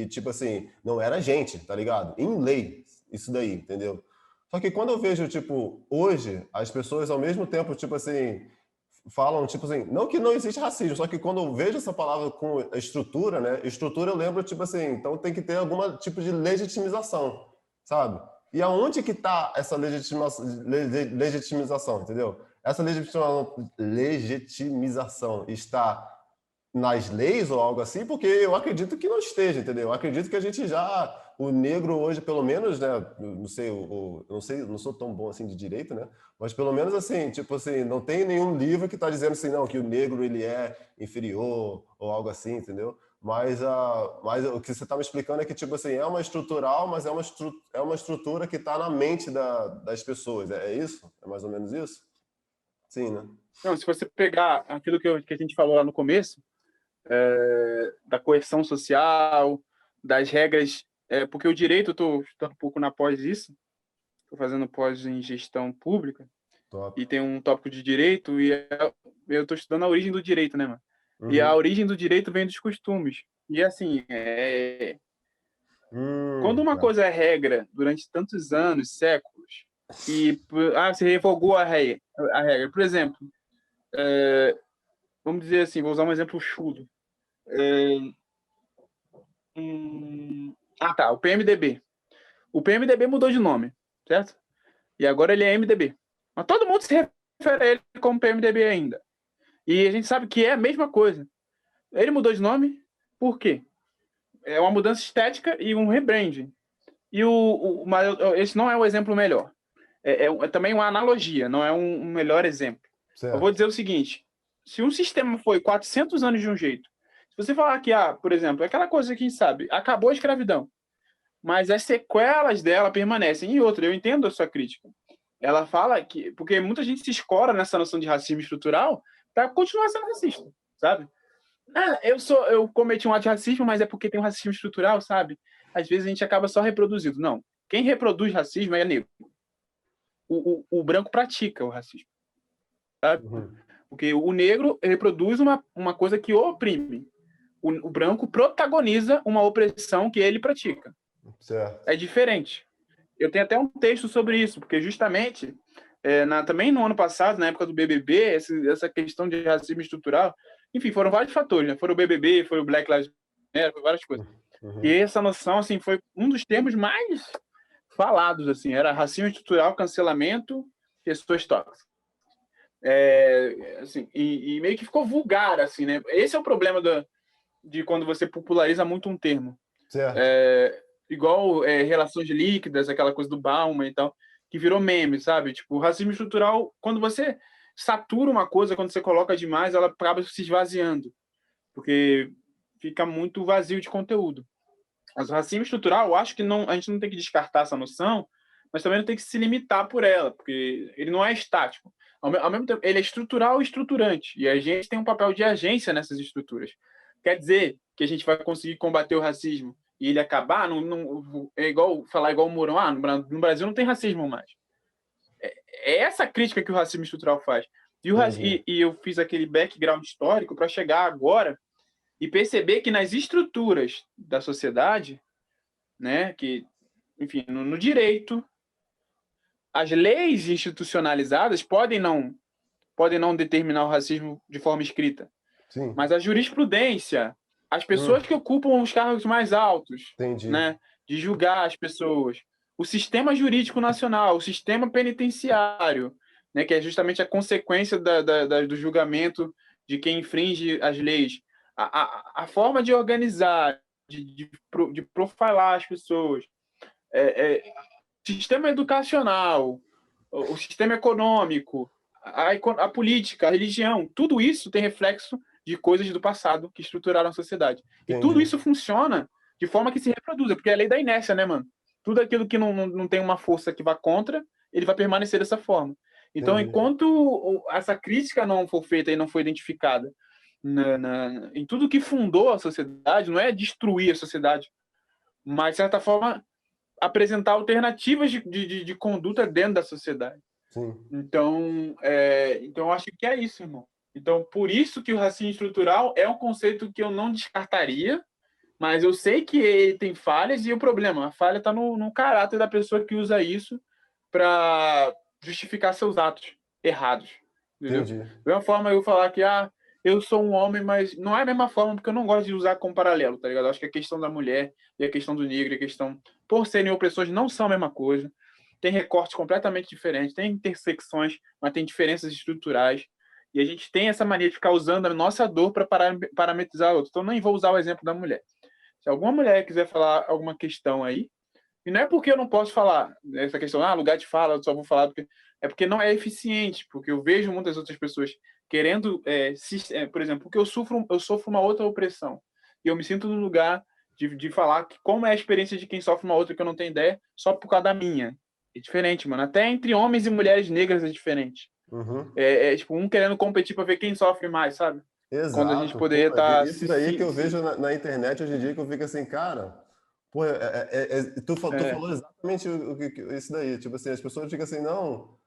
[SPEAKER 1] tipo assim, não era gente, tá ligado? Em lei, isso daí, entendeu? Só que quando eu vejo, tipo, hoje, as pessoas ao mesmo tempo, tipo assim, falam, tipo assim, não que não existe racismo, só que quando eu vejo essa palavra com estrutura, né? Estrutura eu lembro, tipo assim, então tem que ter algum tipo de legitimização, sabe? E aonde que tá essa legitimização, entendeu? Essa legitimização está nas leis ou algo assim, porque eu acredito que não esteja, entendeu? Eu acredito que a gente já, o negro hoje, pelo menos, né? Não sei, não sei, não sou tão bom assim de direito, né? Mas pelo menos assim, tipo assim, não tem nenhum livro que está dizendo assim, não, que o negro ele é inferior ou algo assim, entendeu? Mas o que você está me explicando é que, tipo assim, é uma estrutural, mas é uma estrutura que está na mente das pessoas. É isso? É mais ou menos isso? Sim, né?
[SPEAKER 2] Não, se você pegar aquilo que a gente falou lá no começo, da coerção social, das regras, porque o direito, eu estou estudando um pouco na pós isso, estou fazendo pós em gestão pública,
[SPEAKER 1] Top.
[SPEAKER 2] e tem um tópico de direito, e eu estou estudando a origem do direito, né, mano? E a
[SPEAKER 1] Uhum.
[SPEAKER 2] origem do direito vem dos costumes. E assim, quando uma
[SPEAKER 1] Tá.
[SPEAKER 2] coisa é regra durante tantos anos, séculos, e você revogou a regra. Por exemplo, vamos dizer assim, vou usar um exemplo chulo. Tá, o PMDB. O PMDB mudou de nome, certo? E agora ele é MDB. Mas todo mundo se refere a ele como PMDB ainda. E a gente sabe que é a mesma coisa. Ele mudou de nome por quê? É uma mudança estética e um rebranding. Mas esse não é o exemplo melhor. É também uma analogia, não é um melhor exemplo. Eu vou
[SPEAKER 1] Certo.
[SPEAKER 2] dizer o seguinte: se um sistema foi 400 anos de um jeito, se você falar que, por exemplo, aquela coisa que a gente sabe, acabou a escravidão, mas as sequelas dela permanecem. E outra, eu entendo a sua crítica. Ela fala que, porque muita gente se escora nessa noção de racismo estrutural para continuar sendo racista, sabe? Eu cometi um ato de racismo, mas é porque tem um racismo estrutural, sabe? Às vezes a gente acaba só reproduzindo. Não. Quem reproduz racismo é negro. O branco pratica o racismo, sabe?
[SPEAKER 1] Uhum.
[SPEAKER 2] Porque o negro reproduz uma coisa que o oprime. O branco protagoniza uma opressão que ele pratica.
[SPEAKER 1] Certo.
[SPEAKER 2] É diferente. Eu tenho até um texto sobre isso, porque justamente, também no ano passado, na época do BBB, essa questão de racismo estrutural, enfim, foram vários fatores, né? Foi o BBB, foi o Black Lives Matter, foi várias coisas. E
[SPEAKER 1] Uhum.
[SPEAKER 2] essa noção, assim, foi um dos termos mais falados, assim, era racismo estrutural, cancelamento, pessoas tóxicas. Assim, e meio que ficou vulgar, assim, né? Esse é o problema de quando você populariza muito um termo.
[SPEAKER 1] Certo.
[SPEAKER 2] Igual relações líquidas, aquela coisa do Bauman e tal, que virou meme, sabe? Tipo, racismo estrutural, quando você satura uma coisa, quando você coloca demais, ela acaba se esvaziando, porque fica muito vazio de conteúdo. Mas o racismo estrutural, eu acho que a gente não tem que descartar essa noção, mas também não tem que se limitar por ela, porque ele não é estático. Ao mesmo tempo, ele é estrutural e estruturante, e a gente tem um papel de agência nessas estruturas. Quer dizer que a gente vai conseguir combater o racismo e ele acabar? É igual falar igual o Mourão, no Brasil não tem racismo mais. É essa crítica que o racismo estrutural faz.
[SPEAKER 1] Entendi.
[SPEAKER 2] E eu fiz aquele background histórico para chegar agora e perceber que nas estruturas da sociedade, né, que, enfim, no direito, as leis institucionalizadas podem não determinar o racismo de forma escrita,
[SPEAKER 1] Sim.
[SPEAKER 2] mas a jurisprudência, as pessoas
[SPEAKER 1] Hum.
[SPEAKER 2] que ocupam os cargos mais altos,
[SPEAKER 1] Entendi.
[SPEAKER 2] né, de julgar as pessoas, o sistema jurídico nacional, o sistema penitenciário, né, que é justamente a consequência do julgamento de quem infringe as leis, a forma de organizar, de profilar as pessoas, sistema educacional, o sistema econômico, a política, a religião, tudo isso tem reflexo de coisas do passado que estruturaram a sociedade. E tudo
[SPEAKER 1] Entendi.
[SPEAKER 2] isso funciona de forma que se reproduza, porque é a lei da inércia, né, mano? Tudo aquilo que não tem uma força que vá contra, ele vai permanecer dessa forma. Então,
[SPEAKER 1] Entendi.
[SPEAKER 2] enquanto essa crítica não for feita e não for identificada em tudo que fundou a sociedade, não é destruir a sociedade, mas, de certa forma, apresentar alternativas de conduta dentro da sociedade.
[SPEAKER 1] Sim.
[SPEAKER 2] Então, eu acho que é isso, irmão. Então, por isso que o racismo estrutural é um conceito que eu não descartaria, mas eu sei que ele tem falhas e o problema, a falha está no caráter da pessoa que usa isso para justificar seus atos errados, entendeu?
[SPEAKER 1] Entendi.
[SPEAKER 2] Da mesma forma eu falar que, eu sou um homem, mas não é a mesma forma, porque eu não gosto de usar como paralelo, tá ligado? Eu acho que a questão da mulher e a questão do negro, e a questão por serem opressores, não são a mesma coisa. Tem recortes completamente diferentes, tem intersecções, mas tem diferenças estruturais. E a gente tem essa mania de ficar usando a nossa dor para parametrizar a outra. Então, nem vou usar o exemplo da mulher. Se alguma mulher quiser falar alguma questão aí, e não é porque eu não posso falar essa questão, lugar de fala, eu só vou falar porque é porque não é eficiente, porque eu vejo muitas outras pessoas querendo, por exemplo, porque eu sofro uma outra opressão e eu me sinto no lugar de falar que como é a experiência de quem sofre uma outra que eu não tenho ideia, só por causa da minha. É diferente, mano. Até entre homens e mulheres negras é diferente.
[SPEAKER 1] Uhum.
[SPEAKER 2] Tipo um querendo competir para ver quem sofre mais, sabe? Quando a gente
[SPEAKER 1] Exato. Pô,
[SPEAKER 2] poderia estar
[SPEAKER 1] isso daí que eu vejo na internet hoje em dia, que eu fico assim, cara, pô, tu falou exatamente isso daí. Tipo assim, as pessoas ficam assim, não,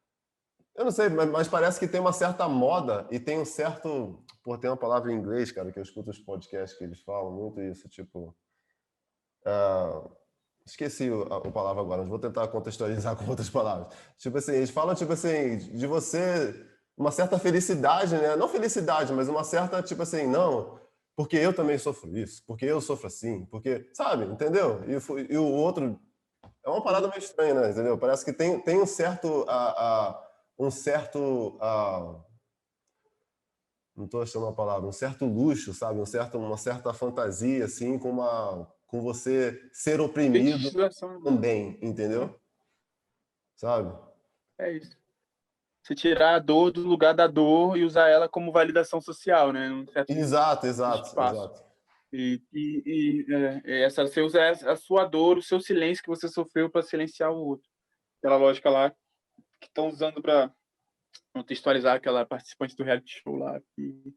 [SPEAKER 1] eu não sei, mas parece que tem uma certa moda e tem um certo. Pô, tem uma palavra em inglês, cara, que eu escuto os podcasts que eles falam muito isso, tipo. Esqueci a palavra agora, mas vou tentar contextualizar com outras palavras. Tipo assim, eles falam, tipo assim, de você, uma certa felicidade, né? Não felicidade, mas uma certa, tipo assim, não, porque eu também sofro isso, porque eu sofro assim, porque, sabe, entendeu? E o outro, é uma parada meio estranha, né? Entendeu? Parece que tem um certo, não estou achando uma palavra, um certo luxo, sabe? Uma certa fantasia, assim, com você ser oprimido
[SPEAKER 2] fetichização, né?
[SPEAKER 1] também, entendeu? Sabe?
[SPEAKER 2] É isso. Você tirar a dor do lugar da dor e usar ela como validação social, né? Num certo
[SPEAKER 1] Exato, exato,
[SPEAKER 2] espaço.
[SPEAKER 1] exato.
[SPEAKER 2] Você usa a sua dor, o seu silêncio que você sofreu para silenciar o outro. Aquela lógica lá que estão usando para contextualizar aquela participante do reality show lá que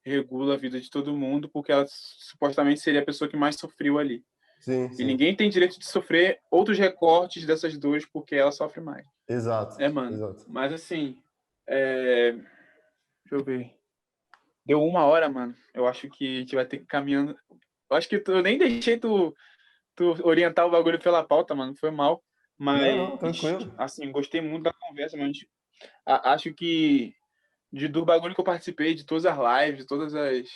[SPEAKER 2] regula a vida de todo mundo porque ela supostamente seria a pessoa que mais sofreu ali.
[SPEAKER 1] Sim,
[SPEAKER 2] E
[SPEAKER 1] sim.
[SPEAKER 2] ninguém tem direito de sofrer outros recortes dessas dores porque ela sofre mais.
[SPEAKER 1] Exato,
[SPEAKER 2] Mano.
[SPEAKER 1] exato.
[SPEAKER 2] Mas assim, deixa eu ver. Deu 1 hora, mano. Eu acho que a gente vai ter que ir caminhando. Eu acho que eu nem deixei tu orientar o bagulho pela pauta, mano. Foi mal.
[SPEAKER 1] Não,
[SPEAKER 2] Mas,
[SPEAKER 1] não, tranquilo.
[SPEAKER 2] assim, gostei muito da conversa, mano. Acho que do bagulho que eu participei, de todas as lives, de todas as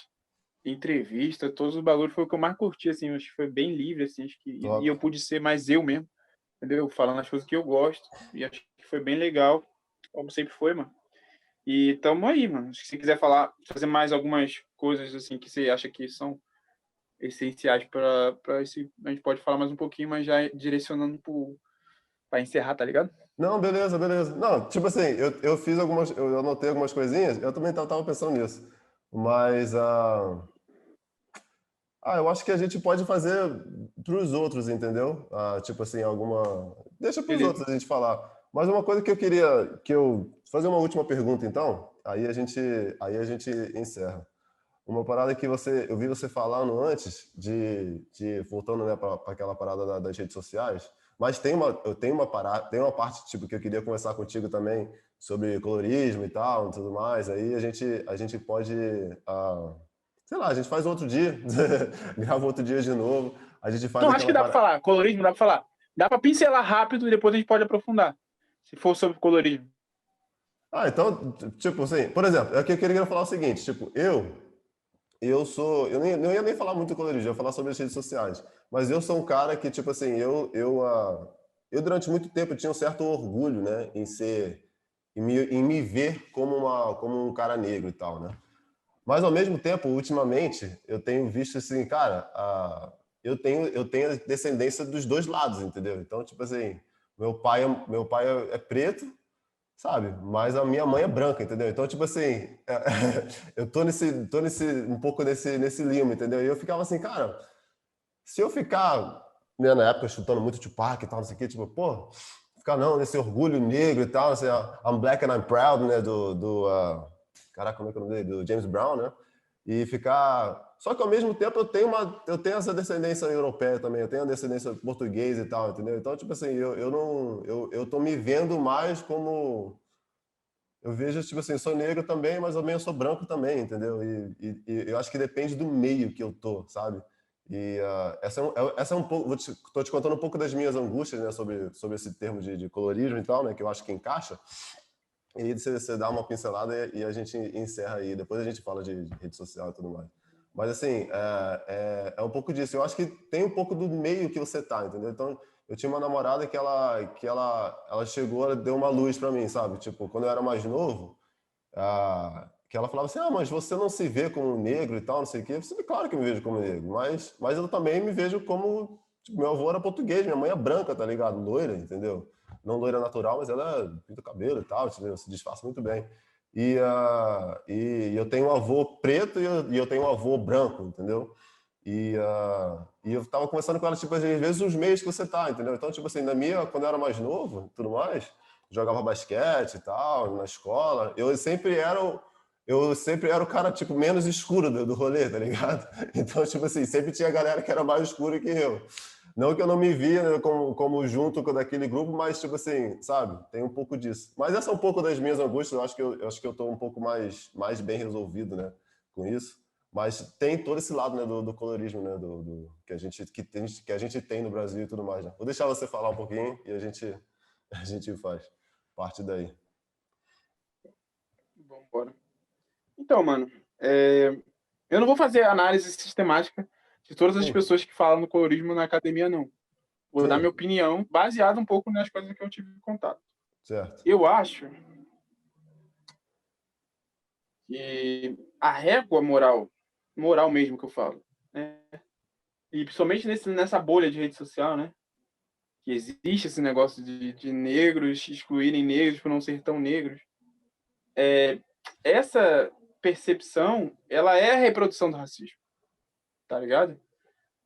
[SPEAKER 2] entrevistas, todos os bagulhos, foi o que eu mais curti, assim. Acho que foi bem livre, assim. Acho que, e eu
[SPEAKER 1] Top.
[SPEAKER 2] pude ser mais eu mesmo, entendeu? Falando as coisas que eu gosto. E acho que foi bem legal, como sempre foi, mano. E tamo aí, mano. Se você quiser fazer mais algumas coisas, assim, que você acha que são essenciais para esse. A gente pode falar mais um pouquinho, mas já direcionando para encerrar, tá ligado?
[SPEAKER 1] Não, beleza, beleza. Não, tipo assim, eu fiz algumas, eu anotei algumas coisinhas, eu também tava pensando nisso. Mas, eu acho que a gente pode fazer para os outros, entendeu? Tipo assim, alguma. Deixa para os
[SPEAKER 2] Beleza.
[SPEAKER 1] outros a gente falar. Mas uma coisa que eu queria, fazer uma última pergunta, então, aí a gente encerra. Uma parada que eu vi você falando antes voltando, né, para aquela parada das redes sociais, mas eu tenho uma parada, tem uma parte tipo que eu queria conversar contigo também sobre colorismo e tal, e tudo mais. Aí a gente pode, sei lá, a gente faz outro dia, grava outro dia de novo, a gente faz
[SPEAKER 2] Não, acho que
[SPEAKER 1] aquela
[SPEAKER 2] dá para
[SPEAKER 1] parada.
[SPEAKER 2] falar. Colorismo dá para falar. Dá para pincelar rápido e depois a gente pode aprofundar. Se for sobre colorismo.
[SPEAKER 1] Então, tipo assim, por exemplo, é que eu queria falar o seguinte, tipo, eu não ia nem falar muito colorismo, eu ia falar sobre as redes sociais. Mas eu sou um cara que, tipo assim, eu durante muito tempo tinha um certo orgulho, né, em me ver como um cara negro e tal, né? Mas ao mesmo tempo, ultimamente, eu tenho visto assim, cara, eu tenho descendência dos dois lados, entendeu? Então, tipo assim, meu pai é preto, sabe? Mas a minha mãe é branca, entendeu? Então, tipo assim, eu tô um pouco nesse limbo, entendeu? E eu ficava assim, cara, se eu ficar, né, na época, chutando muito Tupac e tal, não sei o quê, tipo, pô, ficar não, nesse orgulho negro e tal, assim, I'm black and I'm proud, né, caraca, como é que é o nome dele? Do James Brown, né? E ficar... Só que ao mesmo tempo eu tenho essa descendência europeia também, eu tenho a descendência portuguesa e tal, entendeu? Então, tipo assim, eu não... Eu tô me vendo mais como... Eu vejo, tipo assim, sou negro também, mas também eu sou branco também, entendeu? E eu acho que depende do meio que eu tô, sabe? E essa é um pouco, tô te contando um pouco das minhas angústias, né, sobre esse termo de colorismo e tal, né, que eu acho que encaixa. E aí você dá uma pincelada e a gente encerra aí. Depois a gente fala de rede social e tudo mais. Mas, assim, é um pouco disso. Eu acho que tem um pouco do meio que você tá, entendeu? Então, eu tinha uma namorada que ela chegou, ela deu uma luz para mim, sabe? Tipo, quando eu era mais novo, que ela falava assim, mas você não se vê como negro e tal, não sei o quê. Eu falei, claro que eu me vejo como negro, mas eu também me vejo como... Tipo, meu avô era português, minha mãe é branca, tá ligado? Loira, entendeu? Não loira natural, mas ela pinta o cabelo e tal, entendeu? Se disfarça muito bem. E eu tenho um avô preto e eu tenho um avô branco, entendeu? E eu tava conversando com ela, tipo, às vezes os meios que você tá, entendeu? Então, tipo assim, quando eu era mais novo, tudo mais, jogava basquete e tal, na escola, eu sempre era o cara, tipo, menos escuro do rolê, tá ligado? Então, tipo assim, sempre tinha galera que era mais escura que eu. Não que eu não me via, né, como junto com daquele grupo, mas, tipo assim, sabe? Tem um pouco disso. Mas essa é um pouco das minhas angústias, eu acho que eu tô um pouco mais bem resolvido, né, com isso. Mas tem todo esse lado, né, do colorismo, né, que a gente tem no Brasil e tudo mais, né? Vou deixar você falar um pouquinho e a gente faz parte daí.
[SPEAKER 2] Vambora. Então, mano, eu não vou fazer análise sistemática de todas as
[SPEAKER 1] Sim,
[SPEAKER 2] pessoas que falam no colorismo na academia, não. Vou dar minha
[SPEAKER 1] sim,
[SPEAKER 2] opinião baseada um pouco nas coisas que eu tive contato.
[SPEAKER 1] certo.
[SPEAKER 2] Eu acho que a régua moral mesmo que eu falo, né? E principalmente nessa bolha de rede social, né? Que existe esse negócio de negros excluírem negros por não ser tão negros. Essa percepção, ela é a reprodução do racismo, tá ligado?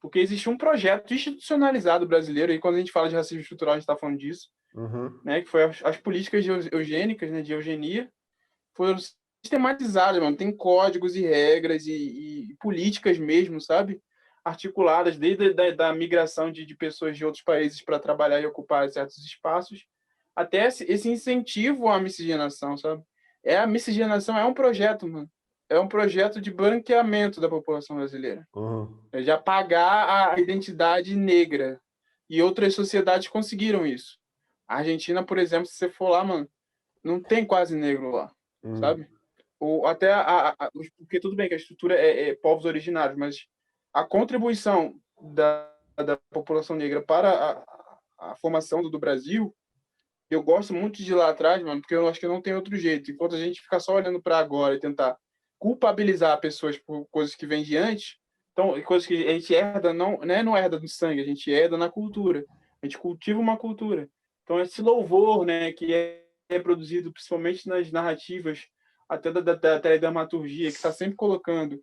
[SPEAKER 2] Porque existe um projeto institucionalizado brasileiro, e quando a gente fala de racismo estrutural, a gente está falando disso,
[SPEAKER 1] Uhum,
[SPEAKER 2] né? Que foi as políticas eugênicas, né? De eugenia, foram sistematizadas, mano. Tem códigos e regras e políticas mesmo, sabe? Articuladas desde da migração de pessoas de outros países para trabalhar e ocupar certos espaços, até esse incentivo à miscigenação, sabe? A miscigenação é um projeto, mano. É um projeto de branqueamento da população brasileira.
[SPEAKER 1] uhum,
[SPEAKER 2] É de apagar a identidade negra. E outras sociedades conseguiram isso. A Argentina, por exemplo, se você for lá, mano, não tem quase negro lá,
[SPEAKER 1] uhum,
[SPEAKER 2] sabe? Ou até porque tudo bem que a estrutura é povos originários, mas a contribuição da população negra para a formação do Brasil, eu gosto muito de ir lá atrás, mano, porque eu acho que não tem outro jeito. Enquanto a gente ficar só olhando para agora e tentar culpabilizar pessoas por coisas que vêm de antes, então, coisas que a gente herda, não, né, não herda do sangue, a gente herda na cultura. A gente cultiva uma cultura. Então, esse louvor, né, que é produzido principalmente nas narrativas, até da teledramaturgia, que está sempre colocando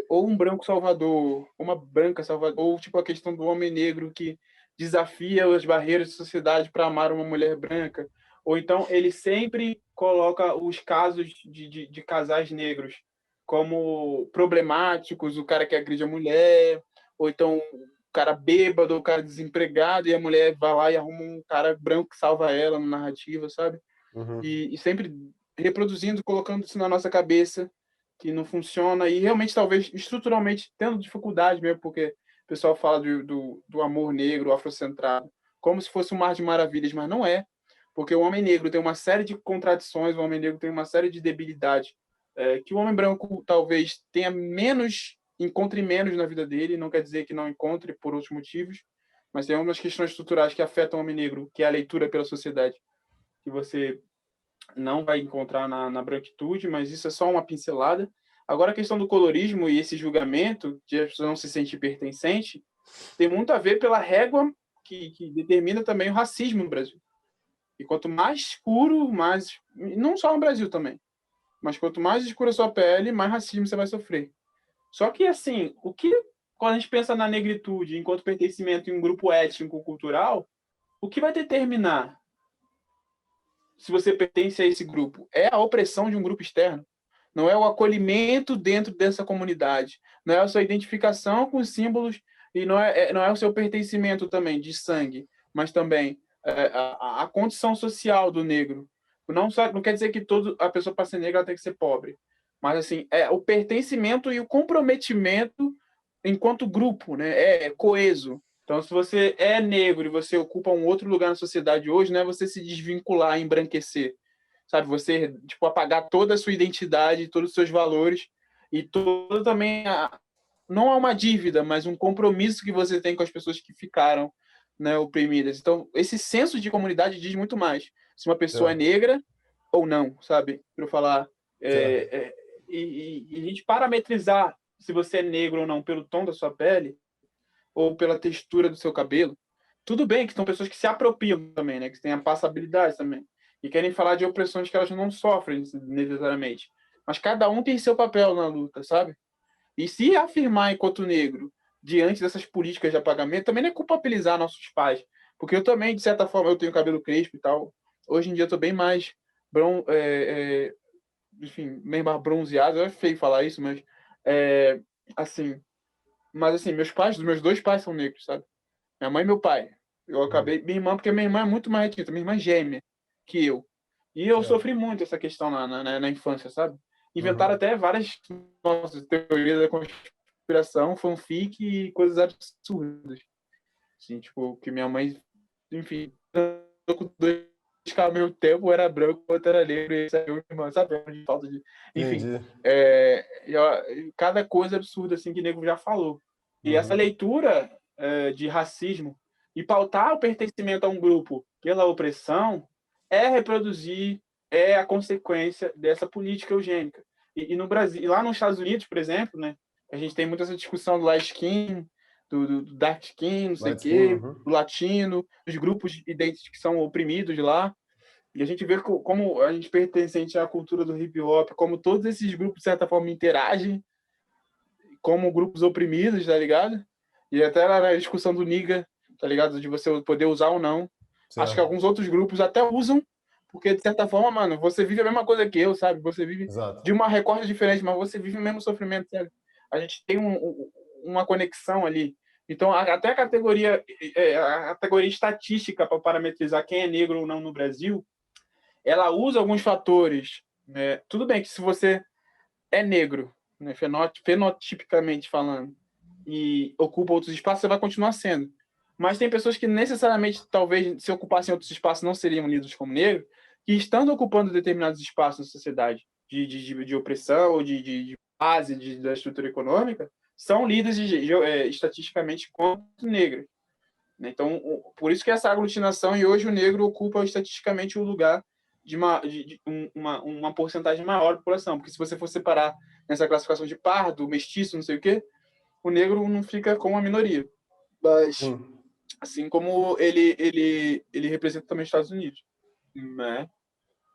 [SPEAKER 2] ou um branco salvador, uma branca salvador, ou tipo a questão do homem negro que desafia as barreiras da sociedade para amar uma mulher branca, ou então ele sempre coloca os casos de casais negros como problemáticos, o cara que agride a mulher, ou então o cara bêbado, o cara desempregado, e a mulher vai lá e arruma um cara branco que salva ela na narrativa, sabe?
[SPEAKER 1] uhum,
[SPEAKER 2] E sempre reproduzindo, colocando isso na nossa cabeça, que não funciona, e realmente, talvez, estruturalmente, tendo dificuldade mesmo, porque o pessoal fala do amor negro, afrocentrado, como se fosse um mar de maravilhas, mas não é, porque o homem negro tem uma série de contradições, o homem negro tem uma série de debilidades, que o homem branco talvez tenha menos, encontre menos na vida dele, não quer dizer que não encontre por outros motivos, mas tem algumas questões estruturais que afetam o homem negro, que é a leitura pela sociedade, que você não vai encontrar na branquitude, mas isso é só uma pincelada. Agora, a questão do colorismo e esse julgamento, de as pessoas não se sentir pertencente, tem muito a ver pela régua que determina também o racismo no Brasil. E quanto mais escuro, mais. Não só no Brasil também, mas quanto mais escura a sua pele, mais racismo você vai sofrer. Só que, assim, quando a gente pensa na negritude enquanto pertencimento em um grupo étnico-cultural, o que vai determinar se você pertence a esse grupo? É a opressão de um grupo externo. Não é o acolhimento dentro dessa comunidade. Não é a sua identificação com os símbolos e não é o seu pertencimento também de sangue, mas também a condição social do negro. Não quer dizer que a pessoa para ser negra ela tem que ser pobre, mas assim é o pertencimento e o comprometimento enquanto grupo, né, é coeso. Então, se você é negro e você ocupa um outro lugar na sociedade hoje, não é você se desvincular, embranquecer, sabe? Você, tipo, apagar toda a sua identidade, todos os seus valores e toda também não há uma dívida, mas um compromisso que você tem com as pessoas que ficaram, né, oprimidas. Então, esse senso de comunidade diz muito mais se uma pessoa é
[SPEAKER 1] Certo,
[SPEAKER 2] negra ou não, sabe? Para eu falar.
[SPEAKER 1] certo.
[SPEAKER 2] E a gente parametrizar se você é negro ou não pelo tom da sua pele ou pela textura do seu cabelo. Tudo bem que são pessoas que se apropriam também, né? Que têm a passabilidade também. E querem falar de opressões que elas não sofrem necessariamente. Mas cada um tem seu papel na luta, sabe? E se afirmar enquanto negro diante dessas políticas de apagamento, também não é culpabilizar nossos pais. Porque eu também, de certa forma, eu tenho cabelo crespo e tal. Hoje em dia eu tô bem mais enfim, bem mais bronzeado. É feio falar isso, mas é, assim, meus pais, os meus dois pais são negros, sabe? Minha mãe e meu pai. Eu
[SPEAKER 1] Uhum,
[SPEAKER 2] acabei, minha irmã, porque minha irmã é muito mais retinta, minha irmã é gêmea que eu. E eu
[SPEAKER 1] certo.
[SPEAKER 2] sofri muito essa questão na infância, sabe? Inventaram
[SPEAKER 1] Uhum,
[SPEAKER 2] até várias nossas teorias da conspiração, fanfic e coisas absurdas. Assim, tipo, que minha mãe, enfim, com dois caras ao mesmo tempo, um era branco, o outro era negro, e saiu minha irmã, sabe? De falta de. Enfim,
[SPEAKER 1] entendi.
[SPEAKER 2] cada coisa absurda assim que o nego já falou. E essa
[SPEAKER 1] Uhum,
[SPEAKER 2] leitura de racismo e pautar o pertencimento a um grupo pela opressão é reproduzir, é a consequência dessa política eugênica. E no Brasil, e lá nos Estados Unidos, por exemplo, né, a gente tem muito essa discussão do light skin, do dark skin, não sei o
[SPEAKER 1] light skin,
[SPEAKER 2] quê,
[SPEAKER 1] uhum.
[SPEAKER 2] do latino, dos grupos idênticos que são oprimidos lá. E a gente vê como a gente pertencente à cultura do hip hop, como todos esses grupos, de certa forma, interagem como grupos oprimidos, tá ligado? E até na discussão do Niga, tá ligado? De você poder usar ou não. Acho que
[SPEAKER 1] Certo,
[SPEAKER 2] alguns outros grupos até usam, porque de certa forma, mano, você vive a mesma coisa que eu, sabe? Você vive de
[SPEAKER 1] exato.
[SPEAKER 2] uma recorte diferente, mas você vive o mesmo sofrimento, sabe? A gente tem uma conexão ali. Então, até a categoria estatística para parametrizar quem é negro ou não no Brasil, ela usa alguns fatores. Né? Tudo bem que se você é negro, né, fenotipicamente falando, e ocupa outros espaços, você vai continuar sendo. Mas tem pessoas que necessariamente, talvez, se ocupassem outros espaços, não seriam lidos como negros, que estando ocupando determinados espaços na sociedade de opressão ou de base da estrutura econômica, são lidas estatisticamente como negras. Então, por isso que essa aglutinação, e hoje o negro ocupa estatisticamente o lugar uma porcentagem maior da população, porque se você for separar nessa classificação de pardo, mestiço, não sei o quê, o negro não fica com a minoria. Mas,
[SPEAKER 1] Sim,
[SPEAKER 2] assim como ele representa também os Estados Unidos, né?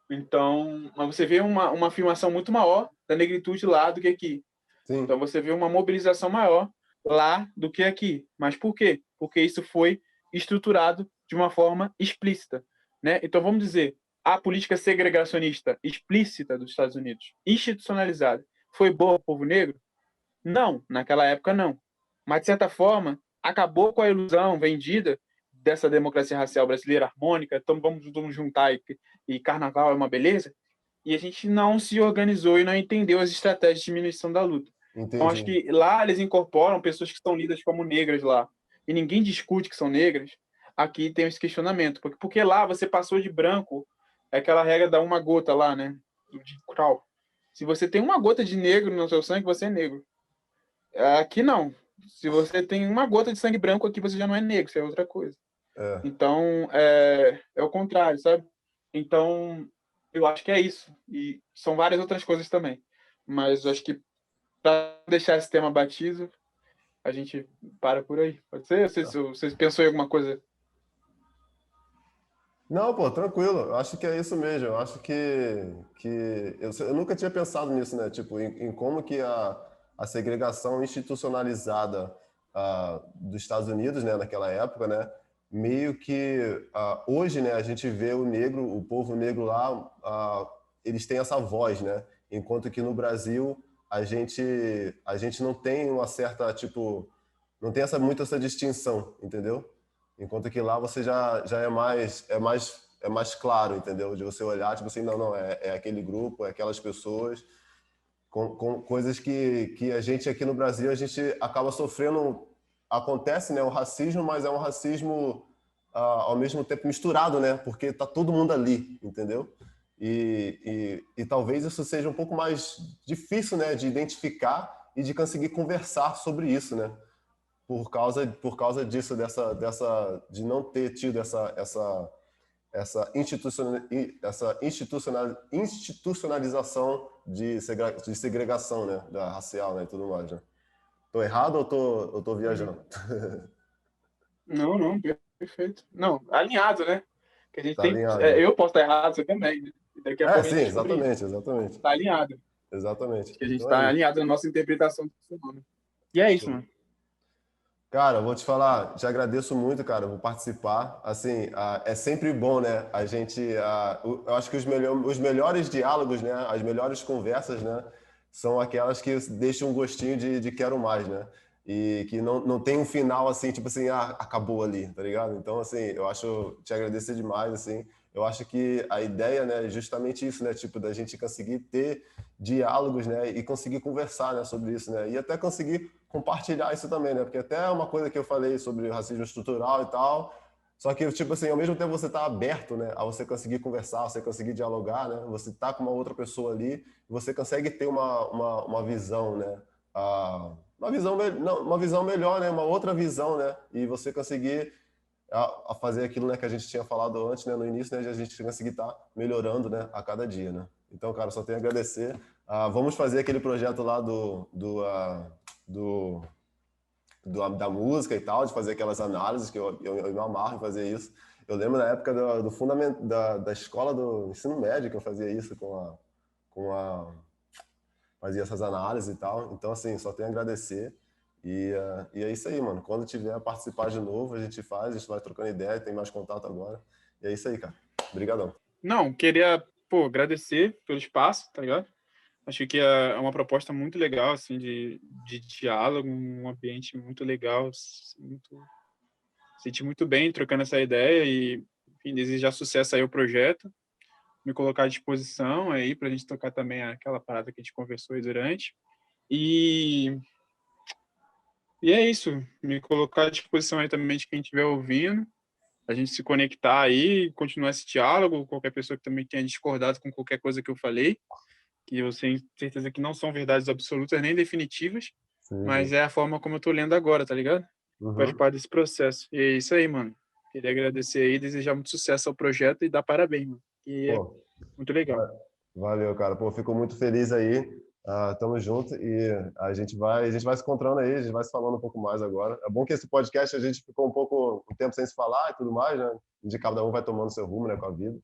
[SPEAKER 2] Então, mas você vê uma afirmação muito maior da negritude lá do que aqui. Então,
[SPEAKER 1] sim,
[SPEAKER 2] você vê uma mobilização maior lá do que aqui. Mas por quê? Porque isso foi estruturado de uma forma explícita. Né? Então, vamos dizer, a política segregacionista explícita dos Estados Unidos, institucionalizada, foi boa para o povo negro? Não, naquela época não. Mas, de certa forma, acabou com a ilusão vendida dessa democracia racial brasileira harmônica, então vamos juntar e carnaval é uma beleza, e a gente não se organizou e não entendeu as estratégias de diminuição da luta. Então, acho
[SPEAKER 1] entendi.
[SPEAKER 2] que lá eles incorporam pessoas que são lidas como negras lá, e ninguém discute que são negras. Aqui tem esse questionamento, porque lá você passou de branco, é aquela regra da uma gota lá, né? De Crow. Se você tem uma gota de negro no seu sangue, você é negro. Aqui não. Se você tem uma gota de sangue branco aqui, você já não é negro, você é outra coisa.
[SPEAKER 1] É.
[SPEAKER 2] Então, é o contrário, sabe? Então, eu acho que é isso. E são várias outras coisas também. Mas eu acho que para deixar esse tema batido, a gente para por aí. Pode ser? Você pensou em alguma coisa?
[SPEAKER 1] Não, pô, tranquilo. Eu acho que é isso mesmo. Eu acho que eu nunca tinha pensado nisso, né? Tipo, em como que a segregação institucionalizada dos Estados Unidos, né, naquela época, né, meio que hoje, né, a gente vê o negro, o povo negro lá, eles têm essa voz, né? Enquanto que no Brasil a gente não tem uma certa, tipo, não tem muito essa distinção, entendeu? Enquanto que lá você já é mais claro, entendeu? De você olhar, tipo assim, não, é aquele grupo, é aquelas pessoas. com coisas que a gente aqui no Brasil, a gente acaba sofrendo. Acontece, né, o racismo, mas é um racismo ao mesmo tempo misturado, né? Porque tá todo mundo ali, entendeu? E talvez isso seja um pouco mais difícil, né, de identificar e de conseguir conversar sobre isso, né? Por causa disso, de não ter tido essa institucionalização de segregação, né, da racial, né, e tudo mais, né? Tô errado ou tô viajando?
[SPEAKER 2] Não, não, perfeito. Não, alinhado, né? Que a gente
[SPEAKER 1] Tá
[SPEAKER 2] tem.
[SPEAKER 1] alinhado, né?
[SPEAKER 2] Eu posso estar errado, você também, né? E daqui a pouco a
[SPEAKER 1] Sim,
[SPEAKER 2] gente descobrir isso.
[SPEAKER 1] exatamente, exatamente.
[SPEAKER 2] Tá alinhado.
[SPEAKER 1] Exatamente.
[SPEAKER 2] Que a gente
[SPEAKER 1] Então é
[SPEAKER 2] está
[SPEAKER 1] isso.
[SPEAKER 2] alinhado na nossa interpretação do fenômeno. E é isso, mano.
[SPEAKER 1] Cara, eu vou te falar, te agradeço muito, cara, por participar. Assim, é sempre bom, né? A gente, eu acho que os melhores diálogos, né? As melhores conversas, né? São aquelas que deixam um gostinho de quero mais, né? E que não tem um final assim, tipo assim, acabou ali, tá ligado? Então, assim, eu acho te agradecer demais, assim. Eu acho que a ideia, né, é justamente isso, né? Tipo, da gente conseguir ter diálogos, né? E conseguir conversar, né, sobre isso, né? E até conseguir compartilhar isso também, né? Porque até é uma coisa que eu falei sobre racismo estrutural e tal. Só que, tipo assim, ao mesmo tempo você tá aberto, né? A você conseguir conversar, você conseguir dialogar, né? Você tá com uma outra pessoa ali, você consegue ter uma visão, né? Uma visão melhor, né? Uma outra visão, né? E você conseguir a fazer aquilo, né, que a gente tinha falado antes, né, no início, né, de a gente conseguir estar melhorando, né, a cada dia, né. Então, cara, só tenho a agradecer. Vamos fazer aquele projeto lá do, da música e tal, de fazer aquelas análises, que eu me amarro em fazer isso. Eu lembro na época do fundamento, da escola do ensino médio que eu fazia isso fazia essas análises e tal. Então, assim, só tenho a agradecer. E é isso aí, mano. Quando tiver a participar de novo, a gente faz, a gente vai trocando ideia, tem mais contato agora. E é isso aí, cara. Obrigadão.
[SPEAKER 2] Não, queria, pô, agradecer pelo espaço, tá ligado? Acho que é uma proposta muito legal, assim, de diálogo, um ambiente muito legal, muito, senti muito bem trocando essa ideia e, enfim, desejar sucesso aí ao projeto, me colocar à disposição aí para a gente tocar também aquela parada que a gente conversou aí durante. E é isso, me colocar à disposição aí também de quem estiver ouvindo, a gente se conectar aí, continuar esse diálogo, qualquer pessoa que também tenha discordado com qualquer coisa que eu falei, que eu tenho certeza que não são verdades absolutas nem definitivas,
[SPEAKER 1] Sim,
[SPEAKER 2] mas
[SPEAKER 1] sim.
[SPEAKER 2] é a forma como eu tô lendo agora, tá ligado? Faz
[SPEAKER 1] Uhum.
[SPEAKER 2] parte desse processo. E é isso aí, mano. Queria agradecer aí, desejar muito sucesso ao projeto e dar parabéns, mano. E é
[SPEAKER 1] Pô,
[SPEAKER 2] muito legal.
[SPEAKER 1] valeu, cara. Pô, fico muito feliz aí. Tamo junto e a gente vai se encontrando aí, a gente vai se falando um pouco mais agora. É bom que esse podcast a gente ficou um tempo sem se falar e tudo mais, né? De cada um vai tomando seu rumo, né, com a vida.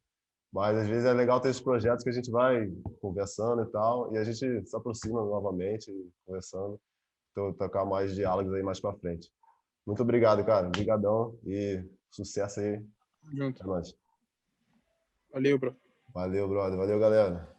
[SPEAKER 1] Mas às vezes é legal ter esses projetos que a gente vai conversando e tal, e a gente se aproxima novamente, conversando, então, tocar mais diálogos aí mais para frente. Muito obrigado, cara. Obrigadão e sucesso aí.
[SPEAKER 2] Tamo junto.
[SPEAKER 1] É nóis.
[SPEAKER 2] Valeu, bro.
[SPEAKER 1] Valeu, brother. Valeu, galera.